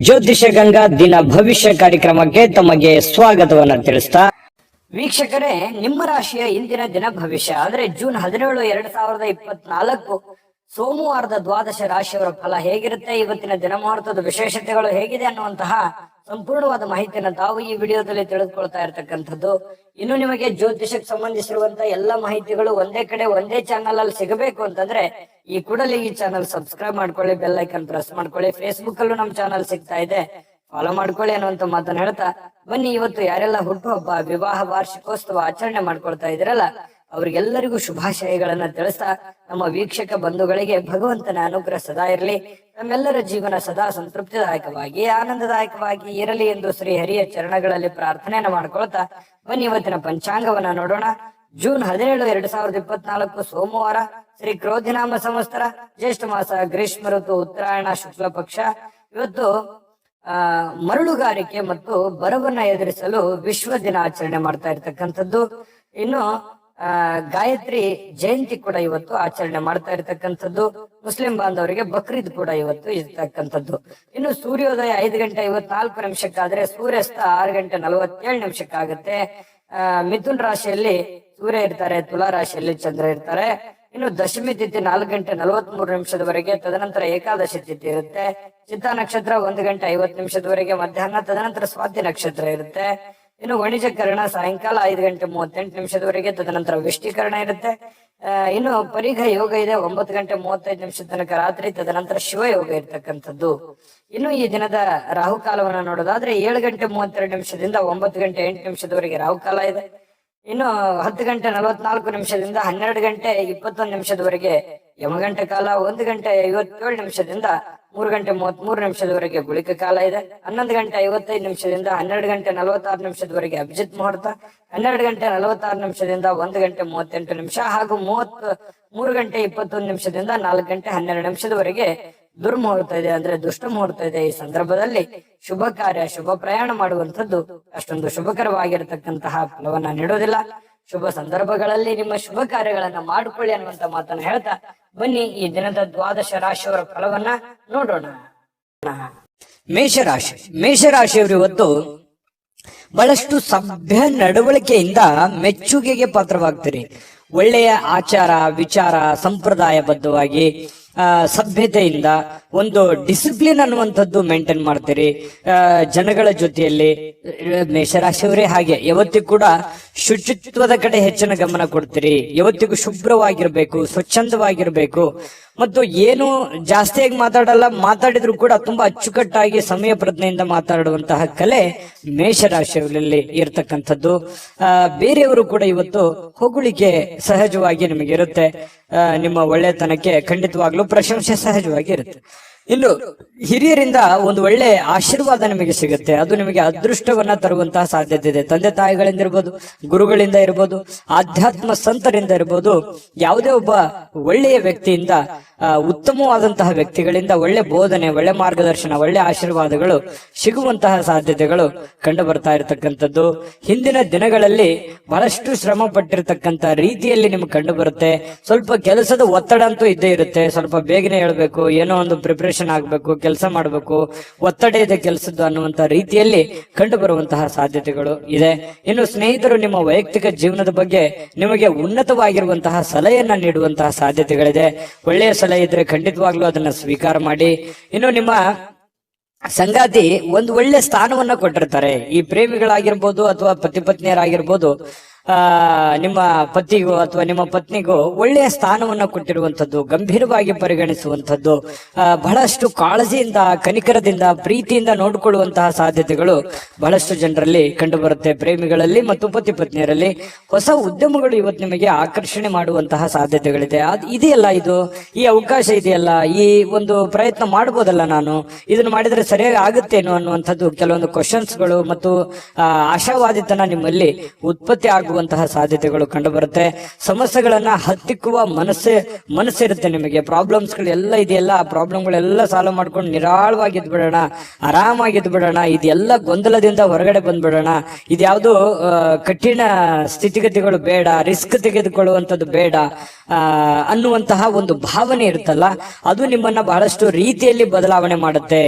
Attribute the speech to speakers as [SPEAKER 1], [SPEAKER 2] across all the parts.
[SPEAKER 1] ಜ್ಯೋತಿಷ ಗಂಗಾ ದಿನ ಭವಿಷ್ಯ ಕಾರ್ಯಕ್ರಮಕ್ಕೆ ತಮಗೆ ಸ್ವಾಗತವನ್ನ ತಿಳಿಸ್ತಾ ವೀಕ್ಷಕರೇ, ನಿಮ್ಮ ರಾಶಿಯ ಇಂದಿನ ದಿನ ಭವಿಷ್ಯ ಅಂದ್ರೆ ಜೂನ್ 17, 2024 ಸೋಮವಾರದ ದ್ವಾದಶ ರಾಶಿಯವರ ಫಲ ಹೇಗಿರುತ್ತೆ, ಇವತ್ತಿನ ದಿನ ಮುಹೂರ್ತದ ವಿಶೇಷತೆಗಳು ಹೇಗಿದೆ ಅನ್ನುವಂತಹ ಸಂಪೂರ್ಣವಾದ ಮಾಹಿತಿಯನ್ನು ತಾವು ಈ ವಿಡಿಯೋದಲ್ಲಿ ತಿಳಿದುಕೊಳ್ತಾ ಇರತಕ್ಕಂಥದ್ದು. ಇನ್ನು ನಿಮಗೆ ಜ್ಯೋತಿಷಕ್ಕೆ ಸಂಬಂಧಿಸಿರುವಂತಹ ಎಲ್ಲ ಮಾಹಿತಿಗಳು ಒಂದೇ ಕಡೆ ಒಂದೇ ಚಾನಲ್ ಅಲ್ಲಿ ಸಿಗಬೇಕು ಅಂತಂದ್ರೆ ಈ ಕೂಡಲೇ ಈ ಚಾನಲ್ ಸಬ್ಸ್ಕ್ರೈಬ್ ಮಾಡ್ಕೊಳ್ಳಿ, ಬೆಲ್ ಐಕನ್ ಪ್ರೆಸ್ ಮಾಡ್ಕೊಳ್ಳಿ. ಫೇಸ್ಬುಕ್ ಅಲ್ಲೂ ನಮ್ಮ ಚಾನಲ್ ಸಿಗ್ತಾ ಇದೆ, ಫಾಲೋ ಮಾಡ್ಕೊಳ್ಳಿ ಅನ್ನುವಂತ ಮಾತನ್ನ ಹೇಳ್ತಾ ಬನ್ನಿ, ಇವತ್ತು ಯಾರೆಲ್ಲ ಹುಟ್ಟುಹಬ್ಬ, ವಿವಾಹ, ವಾರ್ಷಿಕೋತ್ಸವ ಆಚರಣೆ ಮಾಡ್ಕೊಳ್ತಾ ಇದ್ರಲ್ಲ ಅವ್ರಿಗೆಲ್ಲರಿಗೂ ಶುಭಾಶಯಗಳನ್ನ ತಿಳಿಸ್ತಾ ನಮ್ಮ ವೀಕ್ಷಕ ಬಂಧುಗಳಿಗೆ ಭಗವಂತನ ಅನುಗ್ರಹ ಸದಾ ಇರಲಿ, ನಮ್ಮೆಲ್ಲರ ಜೀವನ ಸದಾ ಸಂತೃಪ್ತಿದಾಯಕವಾಗಿ ಆನಂದದಾಯಕವಾಗಿ ಇರಲಿ ಎಂದು ಶ್ರೀ ಹರಿಯ ಚರಣಗಳಲ್ಲಿ ಪ್ರಾರ್ಥನೆಯನ್ನ ಮಾಡ್ಕೊಳ್ತಾ ಬನ್ನಿ ಇವತ್ತಿನ ಪಂಚಾಂಗವನ್ನ ನೋಡೋಣ. ಜೂನ್ 17, 2024 ಸೋಮವಾರ, ಶ್ರೀ ಕ್ರೋಧಿನಾಮ ಸಂವತ್ಸರ, ಜ್ಯೇಷ್ಠ ಮಾಸ, ಗ್ರೀಷ್ಮ ಋತು, ಉತ್ತರಾಯಣ, ಶುಕ್ಲ ಪಕ್ಷ. ಇವತ್ತು ಮರಳುಗಾರಿಕೆ ಮತ್ತು ಬರವನ್ನ ಎದುರಿಸಲು ವಿಶ್ವ ದಿನಾಚರಣೆ ಮಾಡ್ತಾ ಇರ್ತಕ್ಕಂಥದ್ದು. ಇನ್ನು ಗಾಯತ್ರಿ ಜಯಂತಿ ಕೂಡ ಇವತ್ತು ಆಚರಣೆ ಮಾಡ್ತಾ ಇರ್ತಕ್ಕಂಥದ್ದು. ಮುಸ್ಲಿಂ ಬಾಂಧವರಿಗೆ ಬಕ್ರೀದ್ ಕೂಡ ಇವತ್ತು ಇರ್ತಕ್ಕಂಥದ್ದು. ಇನ್ನು ಸೂರ್ಯೋದಯ 5:54 ಸೂರ್ಯಾಸ್ತ 6:47 ಮಿಥುನ್ ರಾಶಿಯಲ್ಲಿ ಸೂರ್ಯ ಇರ್ತಾರೆ, ತುಲಾ ರಾಶಿಯಲ್ಲಿ ಚಂದ್ರ ಇರ್ತಾರೆ. ಇನ್ನು ದಶಮಿ ತಿಥಿ 4:43 ತದನಂತರ ಏಕಾದಶಿ ತಿಥಿ ಇರುತ್ತೆ. ಚಿತ್ತಾ ನಕ್ಷತ್ರ 1:50 ಮಧ್ಯಾಹ್ನ, ತದನಂತರ ಸ್ವಾತಿ ನಕ್ಷತ್ರ ಇರುತ್ತೆ. ಇನ್ನು ವಣಿಜಕರಣ ಸಾಯಂಕಾಲ 5:38 ತದನಂತರ ವಿಷ್ಟಿಕರಣ ಇರುತ್ತೆ. ಇನ್ನು ಪರಿಘ ಯೋಗ ಇದೆ 9:35 ತನಕ ರಾತ್ರಿ, ತದನಂತರ ಶಿವಯೋಗ ಇರ್ತಕ್ಕಂಥದ್ದು. ಇನ್ನು ಈ ದಿನದ ರಾಹುಕಾಲವನ್ನು ನೋಡೋದಾದ್ರೆ 7:32 9:08 ರಾಹುಕಾಲ ಇದೆ. ಇನ್ನು 10:44 12:21 ಯಮಗಂಟ ಕಾಲ, 1:57 3:33 ಗುಳಿಕ ಕಾಲ ಇದೆ. 11:55 12:46 ಅಭಿಜಿತ್ ಮುಹೂರ್ತ, 12:46 1:38 ಹಾಗೂ 3:21 4:12 ದುರ್ಮುಹೂರ್ತ ಇದೆ, ಅಂದ್ರೆ ದುಷ್ಟ ಮುಹೂರ್ತ ಇದೆ. ಈ ಸಂದರ್ಭದಲ್ಲಿ ಶುಭ ಕಾರ್ಯ, ಶುಭ ಪ್ರಯಾಣ ಮಾಡುವಂಥದ್ದು ಅಷ್ಟೊಂದು ಶುಭಕರವಾಗಿರತಕ್ಕಂತಹ ಫಲವನ್ನ ನೀಡೋದಿಲ್ಲ. ಶುಭ ಸಂದರ್ಭಗಳಲ್ಲಿ ನಿಮ್ಮ ಶುಭ ಕಾರ್ಯಗಳನ್ನ ಮಾಡಿಕೊಳ್ಳಿ ಅನ್ನುವಂತ ಮಾತನ್ನ ಹೇಳ್ತಾ ಬನ್ನಿ ಈ ದಿನದ ದ್ವಾದಶ ರಾಶಿಯವರ ಫಲವನ್ನ ನೋಡೋಣ. ಮೇಷರಾಶಿಯವರು ಇವತ್ತು ಬಹಳಷ್ಟು ಸಭ್ಯ ನಡವಳಿಕೆಯಿಂದ ಮೆಚ್ಚುಗೆಗೆ ಪಾತ್ರವಾಗ್ತೀರಿ. ಒಳ್ಳೆಯ ಆಚಾರ ವಿಚಾರ ಸಂಪ್ರದಾಯಬದ್ಧವಾಗಿ ಸಭ್ಯತೆಯಿಂದ ಒಂದು ಡಿಸಿಪ್ಲಿನ್ ಅನ್ನುವಂಥದ್ದು ಮೇಂಟೈನ್ ಮಾಡ್ತೀರಿ. ಜನಗಳ ಜೊತೆಯಲ್ಲಿ ಮೇಷರಾಶಿಯವರೇ ಹಾಗೆ ಯಾವತ್ತಿಗೂ ಕೂಡ ಶುಚಿತ್ವದ ಕಡೆ ಹೆಚ್ಚಿನ ಗಮನ ಕೊಡ್ತೀರಿ. ಯಾವತ್ತಿಗೂ ಶುಭ್ರವಾಗಿರ್ಬೇಕು, ಸ್ವಚ್ಛಂದವಾಗಿರ್ಬೇಕು ಮತ್ತು ಏನು ಜಾಸ್ತಿಯಾಗಿ ಮಾತಾಡಿದ್ರು ಕೂಡ ತುಂಬಾ ಅಚ್ಚುಕಟ್ಟಾಗಿ ಸಮಯ ಪ್ರಜ್ಞೆಯಿಂದ ಮಾತಾಡುವಂತಹ ಕಲೆ ಮೇಷರಾಶಿಯಲ್ಲಿ ಇರ್ತಕ್ಕಂಥದ್ದು. ಬೇರೆಯವರು ಕೂಡ ಇವತ್ತು ಹೊಗಳಿಕೆ ಸಹಜವಾಗಿ ನಿಮಗೆ ಇರುತ್ತೆ. ನಿಮ್ಮ ಒಳ್ಳೆತನಕ್ಕೆ ಖಂಡಿತವಾಗ್ಲೂ ಪ್ರಶಂಸೆ ಸಹಜವಾಗಿ ಇರುತ್ತೆ. ಇನ್ನು ಹಿರಿಯರಿಂದ ಒಂದು ಒಳ್ಳೆ ಆಶೀರ್ವಾದ ನಿಮಗೆ ಸಿಗುತ್ತೆ, ಅದು ನಿಮಗೆ ಅದೃಷ್ಟವನ್ನ ತರುವಂತಹ ಸಾಧ್ಯತೆ ಇದೆ. ತಂದೆ ತಾಯಿಗಳಿಂದ ಇರ್ಬೋದು, ಗುರುಗಳಿಂದ ಇರ್ಬೋದು, ಆಧ್ಯಾತ್ಮ ಸಂತರಿಂದ ಇರ್ಬೋದು, ಯಾವುದೇ ಒಬ್ಬ ಒಳ್ಳೆಯ ವ್ಯಕ್ತಿಯಿಂದ, ಉತ್ತಮವಾದಂತಹ ವ್ಯಕ್ತಿಗಳಿಂದ ಒಳ್ಳೆ ಬೋಧನೆ, ಒಳ್ಳೆ ಮಾರ್ಗದರ್ಶನ, ಒಳ್ಳೆ ಆಶೀರ್ವಾದಗಳು ಸಿಗುವಂತಹ ಸಾಧ್ಯತೆಗಳು ಕಂಡು ಬರ್ತಾ ಇರತಕ್ಕಂಥದ್ದು. ಹಿಂದಿನ ದಿನಗಳಲ್ಲಿ ಬಹಳಷ್ಟು ಶ್ರಮ ಪಟ್ಟಿರ್ತಕ್ಕಂಥ ರೀತಿಯಲ್ಲಿ ನಿಮ್ಗೆ ಕಂಡು ಬರುತ್ತೆ. ಸ್ವಲ್ಪ ಕೆಲಸದ ಒತ್ತಡ ಅಂತೂ ಇದ್ದೇ ಇರುತ್ತೆ. ಸ್ವಲ್ಪ ಬೇಗನೆ ಹೇಳ್ಬೇಕು, ಏನೋ ಒಂದು ಪ್ರಿಪರೇಷನ್ ಆಗ್ಬೇಕು, ಕೆಲಸ ಮಾಡಬೇಕು, ಒತ್ತಡ ಇದೆ ಕೆಲಸದ್ದು ಅನ್ನುವಂತ ರೀತಿಯಲ್ಲಿ ಕಂಡು ಬರುವಂತಹ ಸಾಧ್ಯತೆಗಳು ಇದೆ. ಇನ್ನು ಸ್ನೇಹಿತರು ನಿಮ್ಮ ವೈಯಕ್ತಿಕ ಜೀವನದ ಬಗ್ಗೆ ನಿಮಗೆ ಉನ್ನತವಾಗಿರುವಂತಹ ಸಲಹೆಯನ್ನ ನೀಡುವಂತಹ ಸಾಧ್ಯತೆಗಳಿದೆ. ಒಳ್ಳೆಯ ಸಲಹೆ ಇದ್ರೆ ಖಂಡಿತವಾಗ್ಲೂ ಅದನ್ನ ಸ್ವೀಕಾರ ಮಾಡಿ. ಇನ್ನು ನಿಮ್ಮ ಸಂಗಾತಿ ಒಂದು ಒಳ್ಳೆ ಸ್ಥಾನವನ್ನ ಕೊಟ್ಟಿರ್ತಾರೆ. ಈ ಪ್ರೇಮಿಗಳಾಗಿರ್ಬೋದು ಅಥವಾ ಪತಿ ಪತ್ನಿಯರಾಗಿರ್ಬೋದು, ನಿಮ್ಮ ಪತಿಗೂ ಅಥವಾ ನಿಮ್ಮ ಪತ್ನಿಗೂ ಒಳ್ಳೆಯ ಸ್ಥಾನವನ್ನ ಕೊಟ್ಟಿರುವಂತದ್ದು, ಗಂಭೀರವಾಗಿ ಪರಿಗಣಿಸುವಂತದ್ದು, ಬಹಳಷ್ಟು ಕಾಳಜಿಯಿಂದ, ಕನಿಕರದಿಂದ, ಪ್ರೀತಿಯಿಂದ ನೋಡಿಕೊಳ್ಳುವಂತಹ ಸಾಧ್ಯತೆಗಳು ಬಹಳಷ್ಟು ಜನರಲ್ಲಿ ಕಂಡು ಬರುತ್ತೆ. ಪ್ರೇಮಿಗಳಲ್ಲಿ ಮತ್ತು ಪತಿ ಪತ್ನಿಯರಲ್ಲಿ ಹೊಸ ಉದ್ಯಮಗಳು ಇವತ್ತು ನಿಮಗೆ ಆಕರ್ಷಣೆ ಮಾಡುವಂತಹ ಸಾಧ್ಯತೆಗಳಿದೆ. ಇದೆಯಲ್ಲ, ಈ ಅವಕಾಶ ಇದೆಯಲ್ಲ, ಈ ಒಂದು ಪ್ರಯತ್ನ ಮಾಡಬಹುದಲ್ಲ, ನಾನು ಇದನ್ನು ಮಾಡಿದ್ರೆ ಸರಿಯಾಗಿ ಆಗುತ್ತೇನೋ ಅನ್ನುವಂಥದ್ದು ಕೆಲವೊಂದು ಕ್ವಶನ್ಸ್ಗಳು ಮತ್ತು ಆಶಾವಾದಿತನ ನಿಮ್ಮಲ್ಲಿ ಉತ್ಪತ್ತಿ ಆಗುವ ಆಗುವಂತಹ ಸಾಧ್ಯತೆಗಳು ಕಂಡು ಬರುತ್ತೆ. ಸಮಸ್ಯೆಗಳನ್ನ ಹತ್ತಿಕ್ಕುವ ಮನಸ್ಸಿರುತ್ತೆ ನಿಮಗೆ. ಪ್ರಾಬ್ಲಮ್ಸ್ಗಳು ಎಲ್ಲ ಇದೆಯಲ್ಲ, ಆ ಪ್ರಾಬ್ಲಮ್ಗಳೆಲ್ಲ ಸಾಲ್ವ್ ಮಾಡ್ಕೊಂಡು ನಿರಾಳವಾಗಿದ್ ಬಿಡೋಣ, ಆರಾಮಾಗಿದ್ ಬಿಡೋಣ, ಇದೆಲ್ಲ ಗೊಂದಲದಿಂದ ಹೊರಗಡೆ ಬಂದ್ಬಿಡೋಣ, ಇದ್ಯಾವುದು ಕಠಿಣ ಸ್ಥಿತಿಗತಿಗಳು ಬೇಡ, ರಿಸ್ಕ್ ತೆಗೆದುಕೊಳ್ಳುವಂಥದ್ದು ಬೇಡ ಅನ್ನುವಂತಹ ಒಂದು ಭಾವನೆ ಇರುತ್ತಲ್ಲ, ಅದು ನಿಮ್ಮನ್ನ ಬಹಳಷ್ಟು ರೀತಿಯಲ್ಲಿ ಬದಲಾವಣೆ ಮಾಡುತ್ತೆ,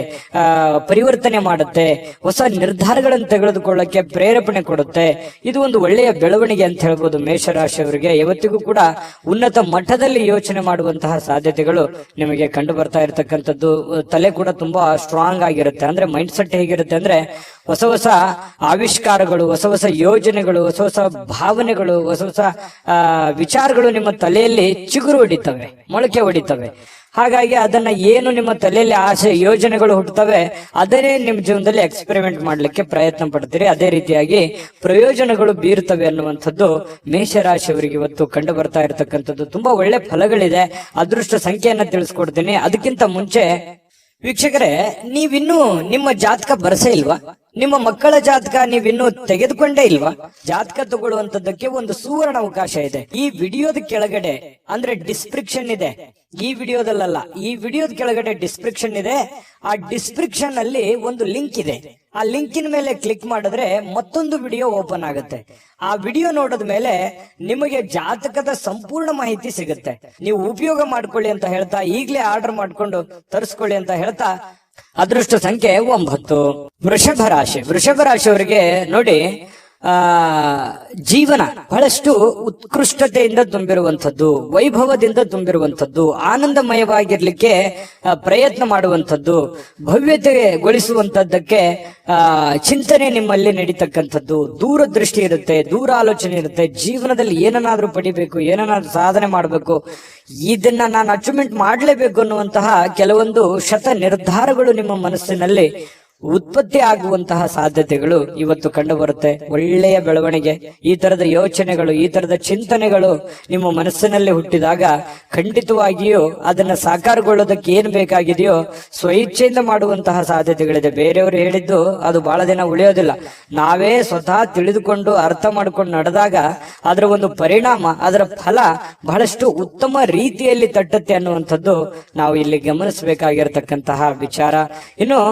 [SPEAKER 1] ಪರಿವರ್ತನೆ ಮಾಡುತ್ತೆ, ಹೊಸ ನಿರ್ಧಾರಗಳನ್ನು ತೆಗೆದುಕೊಳ್ಳಕ್ಕೆ ಪ್ರೇರೇಪಣೆ ಕೊಡುತ್ತೆ. ಇದು ಒಂದು ಒಳ್ಳೆಯ ಬೆಳವಣಿಗೆ ಅಂತ ಹೇಳ್ಬೋದು ಮೇಷರಾಶಿಯವರಿಗೆ. ಯಾವತ್ತಿಗೂ ಕೂಡ ಉನ್ನತ ಮಟ್ಟದಲ್ಲಿ ಯೋಚನೆ ಮಾಡುವಂತಹ ಸಾಧ್ಯತೆಗಳು ನಿಮಗೆ ಕಂಡು ಬರ್ತಾ ಇರತಕ್ಕಂಥದ್ದು. ತಲೆ ಕೂಡ ತುಂಬಾ ಸ್ಟ್ರಾಂಗ್ ಆಗಿರುತ್ತೆ. ಅಂದ್ರೆ ಮೈಂಡ್ ಸೆಟ್ ಹೇಗಿರುತ್ತೆ ಅಂದ್ರೆ ಹೊಸ ಹೊಸ ಆವಿಷ್ಕಾರಗಳು, ಹೊಸ ಹೊಸ ಯೋಜನೆಗಳು, ಹೊಸ ಹೊಸ ಭಾವನೆಗಳು, ಹೊಸ ಹೊಸ ವಿಚಾರಗಳು ನಿಮ್ಮ ತಲೆಯಲ್ಲಿ ಚಿಗುರು ಹೊಡಿತವೆ, ಮೊಳಕೆ ಹೊಡಿತವೆ. ಹಾಗಾಗಿ ಅದನ್ನ ಏನು ನಿಮ್ಮ ತಲೆಯಲ್ಲಿ ಆಸೆ ಯೋಜನೆಗಳು ಹುಟ್ಟುತ್ತವೆ ಅದನ್ನೇ ನಿಮ್ಮ ಜೀವನದಲ್ಲಿ ಎಕ್ಸ್ಪೆರಿಮೆಂಟ್ ಮಾಡ್ಲಿಕ್ಕೆ ಪ್ರಯತ್ನ ಪಡ್ತೀರಿ. ಅದೇ ರೀತಿಯಾಗಿ ಪ್ರಯೋಜನಗಳು ಬೀರುತ್ತವೆ ಅನ್ನುವಂಥದ್ದು ಮೇಷರಾಶಿಯವರಿಗೆ ಇವತ್ತು ಕಂಡು ಬರ್ತಾ ಇರತಕ್ಕಂಥದ್ದು. ತುಂಬಾ ಒಳ್ಳೆ ಫಲಗಳಿದೆ. ಅದೃಷ್ಟ ಸಂಖ್ಯೆಯನ್ನ ತಿಳಿಸ್ಕೊಡ್ತೀನಿ. ಅದಕ್ಕಿಂತ ಮುಂಚೆ ವೀಕ್ಷಕರೇ, ನೀವಿನ್ನೂ ನಿಮ್ಮ ಜಾತಕ ಬರಸೇ ಇಲ್ವಾ? ನಿಮ್ಮ ಮಕ್ಕಳ ಜಾತಕ ನೀವಿನ್ನೂ ತೆಗೆದುಕೊಂಡೇ ಇಲ್ವಾ? ಜಾತಕ ತಗೊಳ್ಳುವಂತದ್ದಕ್ಕೆ ಒಂದು ಸುವರ್ಣ ಅವಕಾಶ ಇದೆ. ಈ ವಿಡಿಯೋದ ಕೆಳಗಡೆ ಅಂದ್ರೆ ಡಿಸ್ಕ್ರಿಪ್ಷನ್ ಇದೆ, ಈ ವಿಡಿಯೋದಲ್ಲ, ಈ ವಿಡಿಯೋದ ಕೆಳಗಡೆ ಡಿಸ್ಕ್ರಿಪ್ಷನ್ ಇದೆ. ಆ ಡಿಸ್ಕ್ರಿಪ್ಷನ್ ಅಲ್ಲಿ ಒಂದು ಲಿಂಕ್ ಇದೆ. ಆ ಲಿಂಕಿನ ಮೇಲೆ ಕ್ಲಿಕ್ ಮಾಡಿದ್ರೆ ಮತ್ತೊಂದು ವಿಡಿಯೋ ಓಪನ್ ಆಗುತ್ತೆ. ಆ ವಿಡಿಯೋ ನೋಡಿದ ಮೇಲೆ ನಿಮಗೆ ಜಾತಕದ ಸಂಪೂರ್ಣ ಮಾಹಿತಿ ಸಿಗುತ್ತೆ. ನೀವು ಉಪಯೋಗ ಮಾಡ್ಕೊಳ್ಳಿ ಅಂತ ಹೇಳ್ತಾ, ಈಗಲೇ ಆರ್ಡರ್ ಮಾಡ್ಕೊಂಡು ತರಿಸ್ಕೊಳ್ಳಿ ಅಂತ ಹೇಳ್ತಾ, ಅದೃಷ್ಟ ಸಂಖ್ಯೆ 9. ವೃಷಭ ರಾಶಿ. ವೃಷಭ ರಾಶಿಯವರಿಗೆ ನೋಡಿ, ಜೀವನ ಬಹಳಷ್ಟು ಉತ್ಕೃಷ್ಟತೆಯಿಂದ ತುಂಬಿರುವಂಥದ್ದು, ವೈಭವದಿಂದ ತುಂಬಿರುವಂಥದ್ದು, ಆನಂದಮಯವಾಗಿರ್ಲಿಕ್ಕೆ ಪ್ರಯತ್ನ ಮಾಡುವಂಥದ್ದು, ಭವ್ಯತೆಗೊಳಿಸುವಂತದ್ದಕ್ಕೆ ಚಿಂತನೆ ನಿಮ್ಮಲ್ಲಿ ನಡೀತಕ್ಕಂಥದ್ದು, ದೂರದೃಷ್ಟಿ ಇರುತ್ತೆ, ದೂರ ಆಲೋಚನೆ ಇರುತ್ತೆ. ಜೀವನದಲ್ಲಿ ಏನನ್ನಾದ್ರೂ ಪಡಿಬೇಕು, ಏನನ್ನಾದ್ರೂ ಸಾಧನೆ ಮಾಡಬೇಕು, ಇದನ್ನ ನಾನು ಅಚೀವ್ಮೆಂಟ್ ಮಾಡಲೇಬೇಕು ಅನ್ನುವಂತಹ ಕೆಲವೊಂದು ಶತ ನಿರ್ಧಾರಗಳು ನಿಮ್ಮ ಮನಸ್ಸಿನಲ್ಲಿ ಉತ್ಪತ್ತಿ ಆಗುವಂತಹ ಸಾಧ್ಯತೆಗಳು ಇವತ್ತು ಕಂಡು ಬರುತ್ತೆ. ಒಳ್ಳೆಯ ಬೆಳವಣಿಗೆ, ಈ ತರದ ಯೋಚನೆಗಳು, ಈ ತರದ ಚಿಂತನೆಗಳು ನಿಮ್ಮ ಮನಸ್ಸಿನಲ್ಲಿ ಹುಟ್ಟಿದಾಗ ಖಂಡಿತವಾಗಿಯೂ ಅದನ್ನ ಸಾಕಾರಗೊಳ್ಳೋದಕ್ಕೆ ಏನ್ ಬೇಕಾಗಿದೆಯೋ ಸ್ವಇಚ್ಛೆಯಿಂದ ಮಾಡುವಂತಹ ಸಾಧ್ಯತೆಗಳಿದೆ. ಬೇರೆಯವರು ಹೇಳಿದ್ದು ಅದು ಬಹಳ ದಿನ ಉಳಿಯೋದಿಲ್ಲ. ನಾವೇ ಸ್ವತಃ ತಿಳಿದುಕೊಂಡು ಅರ್ಥ ಮಾಡ್ಕೊಂಡು ನಡೆದಾಗ ಅದರ ಒಂದು ಪರಿಣಾಮ, ಅದರ ಫಲ ಬಹಳಷ್ಟು ಉತ್ತಮ ರೀತಿಯಲ್ಲಿ ತಟ್ಟುತ್ತೆ ಅನ್ನುವಂಥದ್ದು ನಾವು ಇಲ್ಲಿ ಗಮನಿಸಬೇಕಾಗಿರತಕ್ಕಂತಹ ವಿಚಾರ. ಇನ್ನು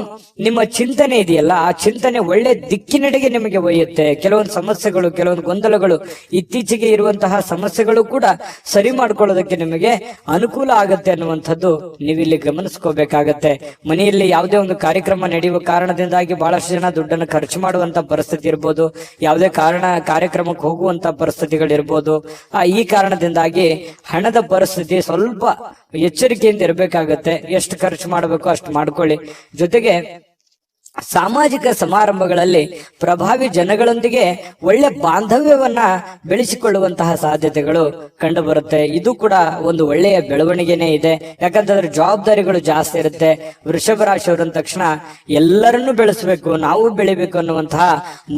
[SPEAKER 1] ನಿಮ್ಮ ಚಿಂತನೆ ಇದೆಯಲ್ಲ, ಆ ಚಿಂತನೆ ಒಳ್ಳೆ ದಿಕ್ಕಿನೆಡೆಗೆ ನಿಮಗೆ ಒಯ್ಯುತ್ತೆ. ಕೆಲವೊಂದು ಸಮಸ್ಯೆಗಳು, ಕೆಲವೊಂದು ಗೊಂದಲಗಳು, ಇತ್ತೀಚೆಗೆ ಇರುವಂತಹ ಸಮಸ್ಯೆಗಳು ಕೂಡ ಸರಿ ಮಾಡ್ಕೊಳ್ಳೋದಕ್ಕೆ ನಿಮಗೆ ಅನುಕೂಲ ಆಗುತ್ತೆ ಅನ್ನುವಂಥದ್ದು ನೀವಿಲ್ಲಿ ಗಮನಿಸ್ಕೋಬೇಕಾಗತ್ತೆ. ಮನೆಯಲ್ಲಿ ಯಾವುದೇ ಒಂದು ಕಾರ್ಯಕ್ರಮ ನಡೆಯುವ ಕಾರಣದಿಂದಾಗಿ ಬಹಳಷ್ಟು ಜನ ದುಡ್ಡನ್ನು ಖರ್ಚು ಮಾಡುವಂತ ಪರಿಸ್ಥಿತಿ ಇರ್ಬೋದು, ಯಾವುದೇ ಕಾರ್ಯಕ್ರಮಕ್ಕೆ ಹೋಗುವಂತ ಪರಿಸ್ಥಿತಿಗಳಿರ್ಬೋದು. ಈ ಕಾರಣದಿಂದಾಗಿ ಹಣದ ಪರಿಸ್ಥಿತಿ ಸ್ವಲ್ಪ ಎಚ್ಚರಿಕೆಯಿಂದ ಇರಬೇಕಾಗತ್ತೆ. ಎಷ್ಟು ಖರ್ಚು ಮಾಡಬೇಕು ಅಷ್ಟು ಮಾಡ್ಕೊಳ್ಳಿ. ಜೊತೆಗೆ ಸಾಮಾಜಿಕ ಸಮಾರಂಭಗಳಲ್ಲಿ ಪ್ರಭಾವಿ ಜನಗಳೊಂದಿಗೆ ಒಳ್ಳೆ ಬಾಂಧವ್ಯವನ್ನ ಬೆಳೆಸಿಕೊಳ್ಳುವಂತಹ ಸಾಧ್ಯತೆಗಳು ಕಂಡು ಬರುತ್ತೆ. ಇದು ಕೂಡ ಒಂದು ಒಳ್ಳೆಯ ಬೆಳವಣಿಗೆನೇ ಇದೆ. ಯಾಕಂತಂದ್ರೆ ಜವಾಬ್ದಾರಿಗಳು ಜಾಸ್ತಿ ಇರುತ್ತೆ. ವೃಷಭ ರಾಶಿಯವರ ತಕ್ಷಣ ಎಲ್ಲರನ್ನೂ ಬೆಳೆಸಬೇಕು, ನಾವು ಬೆಳಿಬೇಕು ಅನ್ನುವಂತಹ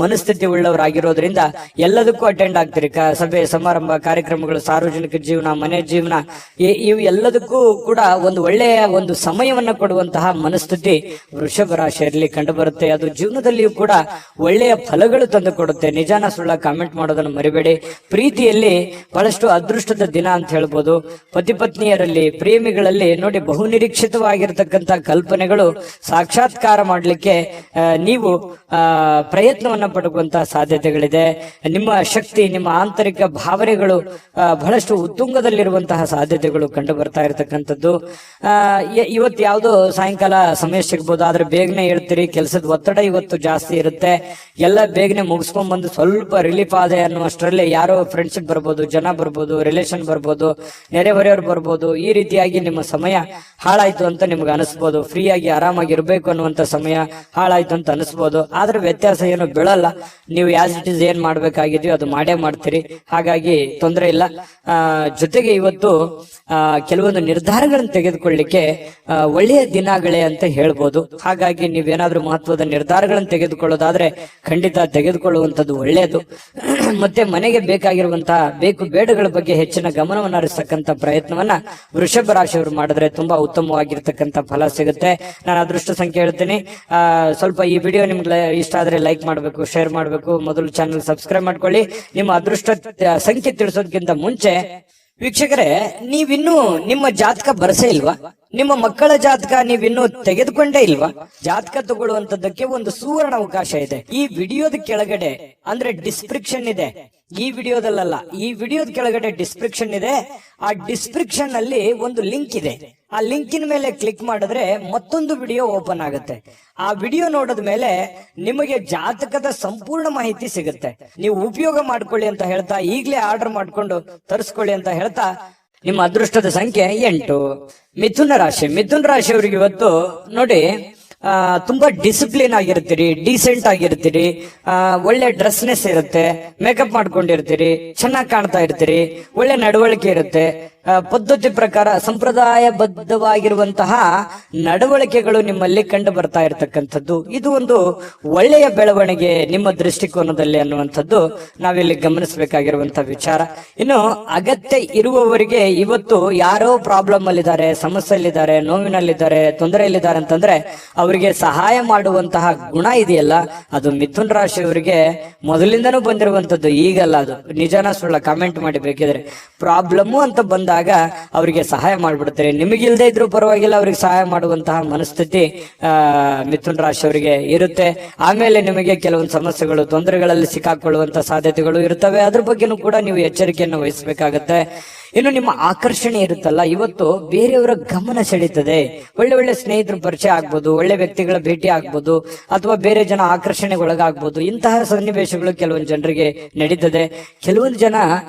[SPEAKER 1] ಮನಸ್ಥಿತಿ ಉಳ್ಳವರಾಗಿರೋದ್ರಿಂದ ಎಲ್ಲದಕ್ಕೂ ಅಟೆಂಡ್ ಆಗ್ತೀರಿ. ಸಭೆ ಸಮಾರಂಭ, ಕಾರ್ಯಕ್ರಮಗಳು, ಸಾರ್ವಜನಿಕ ಜೀವನ, ಮನೆ ಜೀವನ, ಇವು ಎಲ್ಲದಕ್ಕೂ ಕೂಡ ಒಂದು ಒಳ್ಳೆಯ ಒಂದು ಸಮಯವನ್ನ ಕೊಡುವಂತಹ ಮನಸ್ಥಿತಿ ವೃಷಭ ರಾಶಿಯಲ್ಲಿ ಕಂಡು ಬರುತ್ತೆ. ಅದು ಜೀವನದಲ್ಲಿಯೂ ಕೂಡ ಒಳ್ಳೆಯ ಫಲಗಳು ತಂದು ಕೊಡುತ್ತೆ. ನಿಜಾನ ಸುಳ್ಳ ಕಾಮೆಂಟ್ ಮಾಡೋದನ್ನು ಮರಿಬೇಡಿ. ಪ್ರೀತಿಯಲ್ಲಿ ಬಹಳಷ್ಟು ಅದೃಷ್ಟದ ದಿನ ಅಂತ ಹೇಳ್ಬೋದು. ಪತಿ ಪತ್ನಿಯರಲ್ಲಿ, ಪ್ರೇಮಿಗಳಲ್ಲಿ ನೋಡಿ, ಬಹುನಿರೀಕ್ಷಿತವಾಗಿರತಕ್ಕಂತ ಕಲ್ಪನೆಗಳು ಸಾಕ್ಷಾತ್ಕಾರ ಮಾಡಲಿಕ್ಕೆ ನೀವು ಪ್ರಯತ್ನವನ್ನ ಪಡುವಂತಹ ಸಾಧ್ಯತೆಗಳಿದೆ. ನಿಮ್ಮ ಶಕ್ತಿ, ನಿಮ್ಮ ಆಂತರಿಕ ಭಾವನೆಗಳು ಬಹಳಷ್ಟು ಉತ್ತುಂಗದಲ್ಲಿರುವಂತಹ ಸಾಧ್ಯತೆಗಳು ಕಂಡು ಬರ್ತಾ ಇರತಕ್ಕಂಥದ್ದು. ಇವತ್ತು ಯಾವುದೋ ಸಾಯಂಕಾಲ ಸಮಯ ಸಿಗ್ಬೋದು, ಆದ್ರೆ ಬೇಗನೆ ಹೇಳ್ತೀರಿ. ಕೆಲಸದ ಒತ್ತಡ ಇವತ್ತು ಜಾಸ್ತಿ ಇರುತ್ತೆ. ಎಲ್ಲ ಬೇಗನೆ ಮುಗಿಸ್ಕೊಂಡ್ ಬಂದು ಸ್ವಲ್ಪ ರಿಲೀಫ್ ಆದೆ ಅನ್ನುವಷ್ಟರಲ್ಲಿ ಯಾರೋ ಫ್ರೆಂಡ್ಶಿಪ್ ಬರ್ಬೋದು, ಜನ ಬರ್ಬೋದು, ರಿಲೇಷನ್ ಬರ್ಬೋದು, ನೆರೆಹೊರೆಯವ್ರು ಬರ್ಬೋದು. ಈ ರೀತಿಯಾಗಿ ನಿಮ್ಮ ಸಮಯ ಹಾಳಾಯ್ತು ಅಂತ ನಿಮ್ಗೆ ಅನಿಸ್ಬೋದು. ಫ್ರೀ ಆಗಿ ಆರಾಮಾಗಿ ಇರ್ಬೇಕು ಅನ್ನುವಂತ ಸಮಯ ಹಾಳಾಯ್ತು ಅಂತ ಅನಿಸ್ಬೋದು. ಆದ್ರೆ ವ್ಯತ್ಯಾಸ ಏನು ಬೀಳಲ್ಲ. ನೀವು ಆಸ್ ಇಟ್ ಇಸ್ ಏನ್ ಮಾಡ್ಬೇಕಾಗಿದೆಯೋ ಅದು ಮಾಡೇ ಮಾಡ್ತೀರಿ. ಹಾಗಾಗಿ ತೊಂದರೆ ಇಲ್ಲ. ಜೊತೆಗೆ ಇವತ್ತು ಕೆಲವೊಂದು ನಿರ್ಧಾರಗಳನ್ನು ತೆಗೆದುಕೊಳ್ಳಿಕ್ಕೆ ಒಳ್ಳೆಯ ದಿನಗಳೇ ಅಂತ ಹೇಳ್ಬೋದು. ಹಾಗಾಗಿ ನೀವೇನಾದ್ರೂ ಮಹತ್ವದ ನಿರ್ಧಾರಗಳನ್ನು ತೆಗೆದುಕೊಳ್ಳೋದಾದ್ರೆ ಖಂಡಿತ ತೆಗೆದುಕೊಳ್ಳುವಂಥದ್ದು ಒಳ್ಳೆಯದು. ಮತ್ತೆ ಮನೆಗೆ ಬೇಕಾಗಿರುವಂತಹ ಬೇಕು ಬೇಡಗಳ ಬಗ್ಗೆ ಹೆಚ್ಚಿನ ಗಮನವನ್ನು ಹರಿಸತಕ್ಕಂತ ಪ್ರಯತ್ನವನ್ನ ವೃಷಭ ರಾಶಿಯವರು ಮಾಡಿದ್ರೆ ತುಂಬಾ ಉತ್ತಮವಾಗಿರ್ತಕ್ಕಂಥ ಫಲ ಸಿಗುತ್ತೆ. ನಾನು ಅದೃಷ್ಟ ಸಂಖ್ಯೆ ಹೇಳ್ತೀನಿ. ಸ್ವಲ್ಪ ಈ ವಿಡಿಯೋ ನಿಮ್ಗೆ ಇಷ್ಟ ಆದ್ರೆ ಲೈಕ್ ಮಾಡಬೇಕು, ಶೇರ್ ಮಾಡಬೇಕು, ಮೊದಲು ಚಾನಲ್ ಸಬ್ಸ್ಕ್ರೈಬ್ ಮಾಡ್ಕೊಳ್ಳಿ. ನಿಮ್ಮ ಅದೃಷ್ಟ ಸಂಖ್ಯೆ ತಿಳಿಸೋದಕ್ಕಿಂತ ಮುಂಚೆ ವೀಕ್ಷಕರೇ, ನೀವಿನ್ನೂ ನಿಮ್ಮ ಜಾತಕ ಬರಸೇ ಇಲ್ವಾ? ನಿಮ್ಮ ಮಕ್ಕಳ ಜಾತಕ ನೀವಿನ್ನೂ ತೆಗೆದುಕೊಂಡೇ ಇಲ್ವಾ? ಜಾತಕ ತಗೊಳ್ಳುವಂತದ್ದಕ್ಕೆ ಒಂದು ಸುವರ್ಣ ಅವಕಾಶ ಇದೆ. ಈ ವಿಡಿಯೋದ ಕೆಳಗಡೆ ಅಂದ್ರೆ ಡಿಸ್ಕ್ರಿಪ್ಷನ್ ಇದೆ. ಈ ವಿಡಿಯೋದಲ್ಲ, ಈ ವಿಡಿಯೋದ ಕೆಳಗಡೆ ಡಿಸ್ಕ್ರಿಪ್ಷನ್ ಇದೆ. ಆ ಡಿಸ್ಕ್ರಿಪ್ಷನ್ ಅಲ್ಲಿ ಒಂದು ಲಿಂಕ್ ಇದೆ. ಆ ಲಿಂಕಿನ ಮೇಲೆ ಕ್ಲಿಕ್ ಮಾಡಿದ್ರೆ ಮತ್ತೊಂದು ವಿಡಿಯೋ ಓಪನ್ ಆಗುತ್ತೆ. ಆ ವಿಡಿಯೋ ನೋಡಿದ ಮೇಲೆ ನಿಮಗೆ ಜಾತಕದ ಸಂಪೂರ್ಣ ಮಾಹಿತಿ ಸಿಗುತ್ತೆ. ನೀವು ಉಪಯೋಗ ಮಾಡ್ಕೊಳ್ಳಿ ಅಂತ ಹೇಳ್ತಾ, ಈಗಲೇ ಆರ್ಡರ್ ಮಾಡ್ಕೊಂಡು ತರಿಸ್ಕೊಳ್ಳಿ ಅಂತ ಹೇಳ್ತಾ, ನಿಮ್ಮ ಅದೃಷ್ಟದ ಸಂಖ್ಯೆ 8. ಮಿಥುನ ರಾಶಿ. ಮಿಥುನ ರಾಶಿಯವರಿಗೆ ಇವತ್ತು ನೋಡಿ, ತುಂಬಾ ಡಿಸಿಪ್ಲಿನ್ ಆಗಿರ್ತೀರಿ, ಡೀಸೆಂಟ್ ಆಗಿರ್ತೀರಿ, ಒಳ್ಳೆ ಡ್ರೆಸ್ನೆಸ್ ಇರುತ್ತೆ, ಮೇಕಪ್ ಮಾಡ್ಕೊಂಡಿರ್ತೀರಿ, ಚೆನ್ನಾಗಿ ಕಾಣ್ತಾ ಇರ್ತೀರಿ, ಒಳ್ಳೆ ನಡವಳಿಕೆ ಇರುತ್ತೆ, ಪದ್ಧತಿ ಪ್ರಕಾರ ಸಂಪ್ರದಾಯಬದ್ಧವಾಗಿರುವಂತಹ ನಡವಳಿಕೆಗಳು ನಿಮ್ಮಲ್ಲಿ ಕಂಡು ಬರ್ತಾ ಇರತಕ್ಕಂಥದ್ದು. ಇದು ಒಂದು ಒಳ್ಳೆಯ ಬೆಳವಣಿಗೆ ನಿಮ್ಮ ದೃಷ್ಟಿಕೋನದಲ್ಲಿ ಅನ್ನುವಂಥದ್ದು ನಾವಿಲ್ಲಿ ಗಮನಿಸಬೇಕಾಗಿರುವಂತಹ ವಿಚಾರ. ಇನ್ನು ಅಗತ್ಯ ಇರುವವರಿಗೆ ಇವತ್ತು ಯಾರೋ ಪ್ರಾಬ್ಲಮ್ ಅಲ್ಲಿದ್ದಾರೆ, ಸಮಸ್ಯೆಯಲ್ಲಿದ್ದಾರೆ, ನೋವಿನಲ್ಲಿದ್ದಾರೆ, ತೊಂದರೆಯಲ್ಲಿದ್ದಾರೆ ಅಂತಂದ್ರೆ ಅವರಿಗೆ ಸಹಾಯ ಮಾಡುವಂತಹ ಗುಣ ಇದೆಯಲ್ಲ, ಅದು ಮಿಥುನ್ ರಾಶಿಯವರಿಗೆ ಮೊದಲಿಂದನೂ ಬಂದಿರುವಂತದ್ದು, ಈಗಲ್ಲ. ಅದು ನಿಜಾನ ಸುಳ್ಳ ಕಾಮೆಂಟ್ ಮಾಡಿ ಬೇಕಿದ್ರೆ. ಪ್ರಾಬ್ಲಮ್ ಅಂತ ಬಂದಾಗ ಅವರಿಗೆ ಸಹಾಯ ಮಾಡ್ಬಿಡ್ತಾರೆ. ನಿಮಗಿಲ್ದೇ ಇದ್ರೂ ಪರವಾಗಿಲ್ಲ, ಅವ್ರಿಗೆ ಸಹಾಯ ಮಾಡುವಂತಹ ಮನಸ್ಥಿತಿ ಮಿಥುನ್ ರಾಶಿಯವರಿಗೆ ಇರುತ್ತೆ. ಆಮೇಲೆ ನಿಮಗೆ ಕೆಲವೊಂದು ಸಮಸ್ಯೆಗಳು, ತೊಂದರೆಗಳಲ್ಲಿ ಸಿಕ್ಕಾಕೊಳ್ಳುವಂತ ಸಾಧ್ಯತೆಗಳು ಇರ್ತವೆ. ಅದ್ರ ಬಗ್ಗೆನೂ ಕೂಡ ನೀವು ಎಚ್ಚರಿಕೆಯನ್ನು ವಹಿಸಬೇಕಾಗತ್ತೆ. ಇನ್ನು ನಿಮ್ಮ ಆಕರ್ಷಣೆ ಇರುತ್ತಲ್ಲ, ಇವತ್ತು ಬೇರೆಯವರ ಗಮನ ಸೆಳೀತದೆ. ಒಳ್ಳೆ ಒಳ್ಳೆ ಸ್ನೇಹಿತರ ಪರಿಚಯ ಆಗ್ಬೋದು, ಒಳ್ಳೆ ವ್ಯಕ್ತಿಗಳ ಭೇಟಿ ಆಗ್ಬೋದು, ಅಥವಾ ಬೇರೆ ಜನ ಆಕರ್ಷಣೆಗೆ ಒಳಗಾಗ್ಬೋದು. ಇಂತಹ ಸನ್ನಿವೇಶಗಳು ಕೆಲವೊಂದು ಜನರಿಗೆ ನಡೀತದೆ. ಕೆಲವೊಂದು ಜನ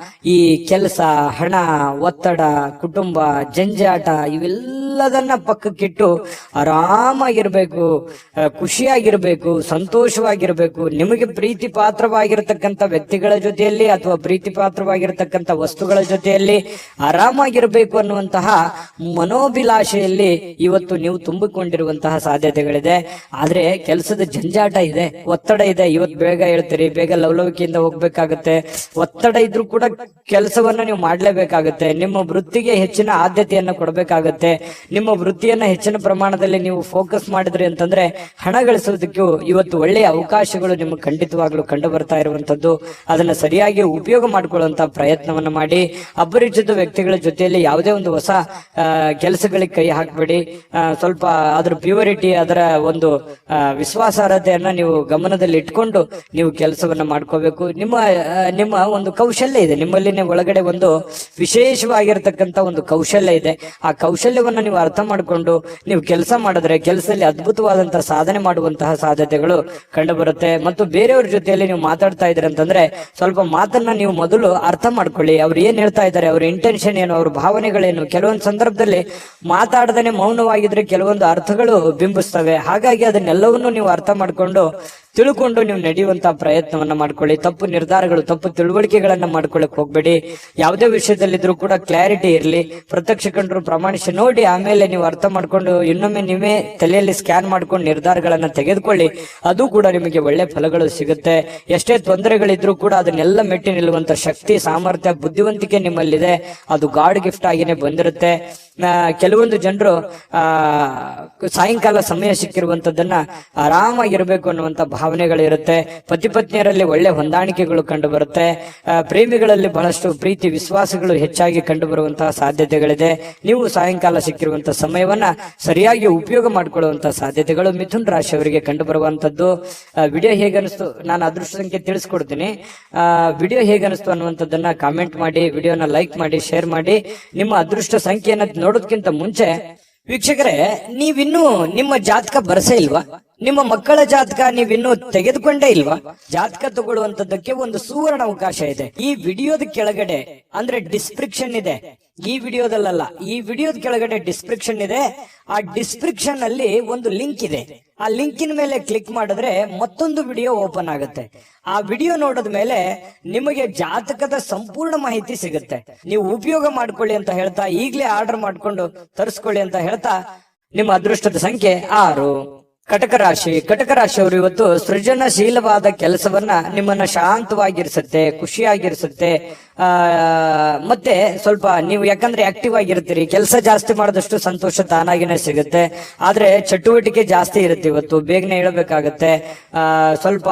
[SPEAKER 1] ಈ ಕೆಲಸ, ಹಣ, ಒತ್ತಡ, ಕುಟುಂಬ, ಜಂಜಾಟ ಇವೆಲ್ಲದನ್ನ ಪಕ್ಕಕ್ಕಿಟ್ಟು ಆರಾಮಾಗಿರ್ಬೇಕು, ಖುಷಿಯಾಗಿರ್ಬೇಕು, ಸಂತೋಷವಾಗಿರ್ಬೇಕು, ನಿಮಗೆ ಪ್ರೀತಿ ಪಾತ್ರವಾಗಿರ್ತಕ್ಕಂಥ ವ್ಯಕ್ತಿಗಳ ಜೊತೆಯಲ್ಲಿ ಅಥವಾ ಪ್ರೀತಿ ಪಾತ್ರವಾಗಿರ್ತಕ್ಕಂಥ ವಸ್ತುಗಳ ಜೊತೆಯಲ್ಲಿ ಆರಾಮಾಗಿರ್ಬೇಕು ಅನ್ನುವಂತಹ ಮನೋಭಿಲಾಷೆಯಲ್ಲಿ ಇವತ್ತು ನೀವು ತುಂಬಿಕೊಂಡಿರುವಂತಹ ಸಾಧ್ಯತೆಗಳಿದೆ. ಆದ್ರೆ ಕೆಲಸದ ಜಂಜಾಟ ಇದೆ, ಒತ್ತಡ ಇದೆ. ಇವತ್ತು ಬೇಗ ಹೇಳ್ತೀರಿ, ಬೇಗ ಲವಲವಿಕೆಯಿಂದ ಹೋಗ್ಬೇಕಾಗತ್ತೆ. ಒತ್ತಡ ಇದ್ರೂ ಕೂಡ ಕೆಲಸವನ್ನ ನೀವು ಮಾಡ್ಲೇಬೇಕಾಗತ್ತೆ. ನಿಮ್ಮ ವೃತ್ತಿಗೆ ಹೆಚ್ಚಿನ ಆದ್ಯತೆಯನ್ನ ಕೊಡಬೇಕಾಗತ್ತೆ. ನಿಮ್ಮ ವೃತ್ತಿಯನ್ನ ಹೆಚ್ಚಿನ ಪ್ರಮಾಣದಲ್ಲಿ ನೀವು ಫೋಕಸ್ ಮಾಡಿದ್ರಿ ಅಂತಂದ್ರೆ ಹಣ ಗಳಿಸೋದಕ್ಕೂ ಇವತ್ತು ಒಳ್ಳೆಯ ಅವಕಾಶಗಳು ನಿಮಗೆ ಖಂಡಿತವಾಗ್ಲೂ ಕಂಡು ಬರ್ತಾ ಇರುವಂತದ್ದು. ಅದನ್ನ ಸರಿಯಾಗಿ ಉಪಯೋಗ ಮಾಡಿಕೊಳ್ಳುವಂತ ಪ್ರಯತ್ನವನ್ನ ಮಾಡಿ. ಅಪರಿಚಿತ ವ್ಯಕ್ತಿಗಳ ಜೊತೆಯಲ್ಲಿ ಯಾವುದೇ ಒಂದು ಹೊಸ ಕೆಲಸಗಳಿಗೆ ಕೈ ಹಾಕಬೇಡಿ. ಸ್ವಲ್ಪ ಅದರ ಪ್ಯೂರಿಟಿ, ಅದರ ಒಂದು ವಿಶ್ವಾಸಾರ್ಹತೆಯನ್ನ ನೀವು ಗಮನದಲ್ಲಿ ಇಟ್ಕೊಂಡು ನೀವು ಕೆಲಸವನ್ನ ಮಾಡ್ಕೋಬೇಕು. ನಿಮ್ಮ ಒಂದು ಕೌಶಲ್ಯ ಇದೆ ನಿಮ್ಮಲ್ಲಿ, ಒಳಗಡೆ ಒಂದು ವಿಶೇಷವಾಗಿರ್ತಕ್ಕಂಥ ಒಂದು ಕೌಶಲ್ಯ ಇದೆ. ಆ ಕೌಶಲ್ಯವನ್ನ ನೀವು ಅರ್ಥ ಮಾಡಿಕೊಂಡು ನೀವು ಕೆಲಸ ಮಾಡಿದ್ರೆ ಕೆಲಸದಲ್ಲಿ ಅದ್ಭುತವಾದಂತಹ ಸಾಧನೆ ಮಾಡುವಂತಹ ಸಾಧ್ಯತೆಗಳು ಕಂಡು ಬರುತ್ತೆ. ಮತ್ತು ಬೇರೆಯವ್ರ ಜೊತೆಯಲ್ಲಿ ನೀವು ಮಾತಾಡ್ತಾ ಇದ್ರಿ ಅಂತಂದ್ರೆ ಸ್ವಲ್ಪ ಮಾತನ್ನ ನೀವು ಮೊದಲು ಅರ್ಥ ಮಾಡ್ಕೊಳ್ಳಿ. ಅವ್ರು ಏನ್ ಹೇಳ್ತಾ ಇದ್ದಾರೆ, ಅವ್ರ ಇಂಟೆನ್ಷನ್ ಏನು, ಅವ್ರ ಭಾವನೆಗಳೇನು. ಕೆಲವೊಂದು ಸಂದರ್ಭದಲ್ಲಿ ಮಾತಾಡದೇನೆ ಮೌನವಾಗಿದ್ರೆ ಕೆಲವೊಂದು ಅರ್ಥಗಳು ಬಿಂಬಿಸ್ತವೆ. ಹಾಗಾಗಿ ಅದನ್ನೆಲ್ಲವನ್ನು ನೀವು ಅರ್ಥ ಮಾಡ್ಕೊಂಡು ತಿಳ್ಕೊಂಡು ನೀವು ನಡೆಯುವಂತಹ ಪ್ರಯತ್ನವನ್ನ ಮಾಡ್ಕೊಳ್ಳಿ. ತಪ್ಪು ನಿರ್ಧಾರಗಳು, ತಪ್ಪು ತಿಳುವಳಿಕೆಗಳನ್ನ ಮಾಡ್ಕೊಳ್ಳಕ್ ಹೋಗ್ಬೇಡಿ. ಯಾವುದೇ ವಿಷಯದಲ್ಲಿದ್ರು ಕೂಡ ಕ್ಲಾರಿಟಿ ಇರಲಿ. ಪ್ರತ್ಯಕ್ಷ ಕಂಡ್ರು ಪ್ರಮಾಣಿಸಿ ನೋಡಿ, ಆಮೇಲೆ ನೀವು ಅರ್ಥ ಮಾಡ್ಕೊಂಡು ಇನ್ನೊಮ್ಮೆ ನೀವೇ ತಲೆಯಲ್ಲಿ ಸ್ಕ್ಯಾನ್ ಮಾಡ್ಕೊಂಡು ನಿರ್ಧಾರಗಳನ್ನ ತೆಗೆದುಕೊಳ್ಳಿ. ಅದು ಕೂಡ ನಿಮಗೆ ಒಳ್ಳೆ ಫಲಗಳು ಸಿಗುತ್ತೆ. ಎಷ್ಟೇ ತೊಂದರೆಗಳಿದ್ರು ಕೂಡ ಅದನ್ನೆಲ್ಲ ಮೆಟ್ಟಿ ನಿಲ್ಲುವಂತ ಶಕ್ತಿ, ಸಾಮರ್ಥ್ಯ, ಬುದ್ಧಿವಂತಿಕೆ ನಿಮ್ಮಲ್ಲಿದೆ. ಅದು ಗಾಡ್ ಗಿಫ್ಟ್ ಆಗಿನೇ ಬಂದಿರುತ್ತೆ. ಕೆಲವೊಂದು ಜನರು ಸಾಯಂಕಾಲ ಸಮಯ ಸಿಕ್ಕಿರುವಂತದ್ದನ್ನ ಆರಾಮಾಗಿರ್ಬೇಕು ಅನ್ನುವಂತ ಭಾವನೆಗಳಿರುತ್ತೆ. ಪತಿ ಪತ್ನಿಯರಲ್ಲಿ ಒಳ್ಳೆ ಹೊಂದಾಣಿಕೆಗಳು ಕಂಡು ಬರುತ್ತೆ. ಪ್ರೇಮಿಗಳಲ್ಲಿ ಬಹಳಷ್ಟು ಪ್ರೀತಿ ವಿಶ್ವಾಸಗಳು ಹೆಚ್ಚಾಗಿ ಕಂಡು ಬರುವಂತಹ ಸಾಧ್ಯತೆಗಳಿದೆ. ನೀವು ಸಾಯಂಕಾಲ ಸಿಕ್ಕಿರುವಂತಹ ಸಮಯವನ್ನ ಸರಿಯಾಗಿ ಉಪಯೋಗ ಮಾಡಿಕೊಳ್ಳುವಂತಹ ಸಾಧ್ಯತೆಗಳು ಮಿಥುನ್ ರಾಶಿಯವರಿಗೆ ಕಂಡು ಬರುವಂತದ್ದು. ವಿಡಿಯೋ ಹೇಗನಿಸ್ತು, ನಾನು ಅದೃಷ್ಟ ಸಂಖ್ಯೆ ತಿಳಿಸ್ಕೊಡ್ತೀನಿ. ವಿಡಿಯೋ ಹೇಗನಿಸ್ತು ಅನ್ನುವಂಥದ್ದನ್ನ ಕಾಮೆಂಟ್ ಮಾಡಿ, ವಿಡಿಯೋನ ಲೈಕ್ ಮಾಡಿ, ಶೇರ್ ಮಾಡಿ. ನಿಮ್ಮ ಅದೃಷ್ಟ ಸಂಖ್ಯೆಯನ್ನ ನೋಡೋದಕ್ಕಿಂತ ಮುಂಚೆ ವೀಕ್ಷಕರೇ, ನೀವಿನ್ನೂ ನಿಮ್ಮ ಜಾತಕ ಬರಸೇ ಇಲ್ವಾ? ನಿಮ್ಮ ಮಕ್ಕಳ ಜಾತಕ ನೀವಿನ್ನೂ ತೆಗೆದುಕೊಂಡೇ ಇಲ್ವಾ? ಜಾತಕ ತಗೊಳ್ಳುವಂತದ್ದಕ್ಕೆ ಒಂದು ಸುವರ್ಣ ಅವಕಾಶ ಇದೆ. ಈ ವಿಡಿಯೋದ ಕೆಳಗಡೆ ಅಂದ್ರೆ ಡಿಸ್ಕ್ರಿಪ್ಷನ್ ಇದೆ. ಈ ವಿಡಿಯೋದಲ್ಲ, ಈ ವಿಡಿಯೋದ ಕೆಳಗಡೆ ಡಿಸ್ಕ್ರಿಪ್ಷನ್ ಇದೆ. ಆ ಡಿಸ್ಕ್ರಿಪ್ಷನ್ ಅಲ್ಲಿ ಒಂದು ಲಿಂಕ್ ಇದೆ. ಆ ಲಿಂಕಿನ ಮೇಲೆ ಕ್ಲಿಕ್ ಮಾಡಿದ್ರೆ ಮತ್ತೊಂದು ವಿಡಿಯೋ ಓಪನ್ ಆಗುತ್ತೆ. ಆ ವಿಡಿಯೋ ನೋಡಿದ ಮೇಲೆ ನಿಮಗೆ ಜಾತಕದ ಸಂಪೂರ್ಣ ಮಾಹಿತಿ ಸಿಗುತ್ತೆ. ನೀವು ಉಪಯೋಗ ಮಾಡ್ಕೊಳ್ಳಿ ಅಂತ ಹೇಳ್ತಾ, ಈಗಲೇ ಆರ್ಡರ್ ಮಾಡ್ಕೊಂಡು ತರಿಸ್ಕೊಳ್ಳಿ ಅಂತ ಹೇಳ್ತಾ, ನಿಮ್ಮ ಅದೃಷ್ಟದ ಸಂಖ್ಯೆ 6. ಕಟಕ ರಾಶಿಯವರು ಇವತ್ತು ಸೃಜನಶೀಲವಾದ ಕೆಲಸವನ್ನ ನಿಮ್ಮನ್ನ ಶಾಂತವಾಗಿರಿಸುತ್ತೆ, ಖುಷಿಯಾಗಿರಿಸುತ್ತೆ. ಮತ್ತೆ ಸ್ವಲ್ಪ ನೀವು ಯಾಕಂದ್ರೆ ಆಕ್ಟಿವ್ ಆಗಿರ್ತೀರಿ, ಕೆಲಸ ಜಾಸ್ತಿ ಮಾಡಿದಷ್ಟು ಸಂತೋಷ ತಾನಾಗಿನೇ ಸಿಗುತ್ತೆ. ಆದ್ರೆ ಚಟುವಟಿಕೆ ಜಾಸ್ತಿ ಇರುತ್ತೆ, ಇವತ್ತು ಬೇಗನೆ ಹೇಳಬೇಕಾಗತ್ತೆ. ಸ್ವಲ್ಪ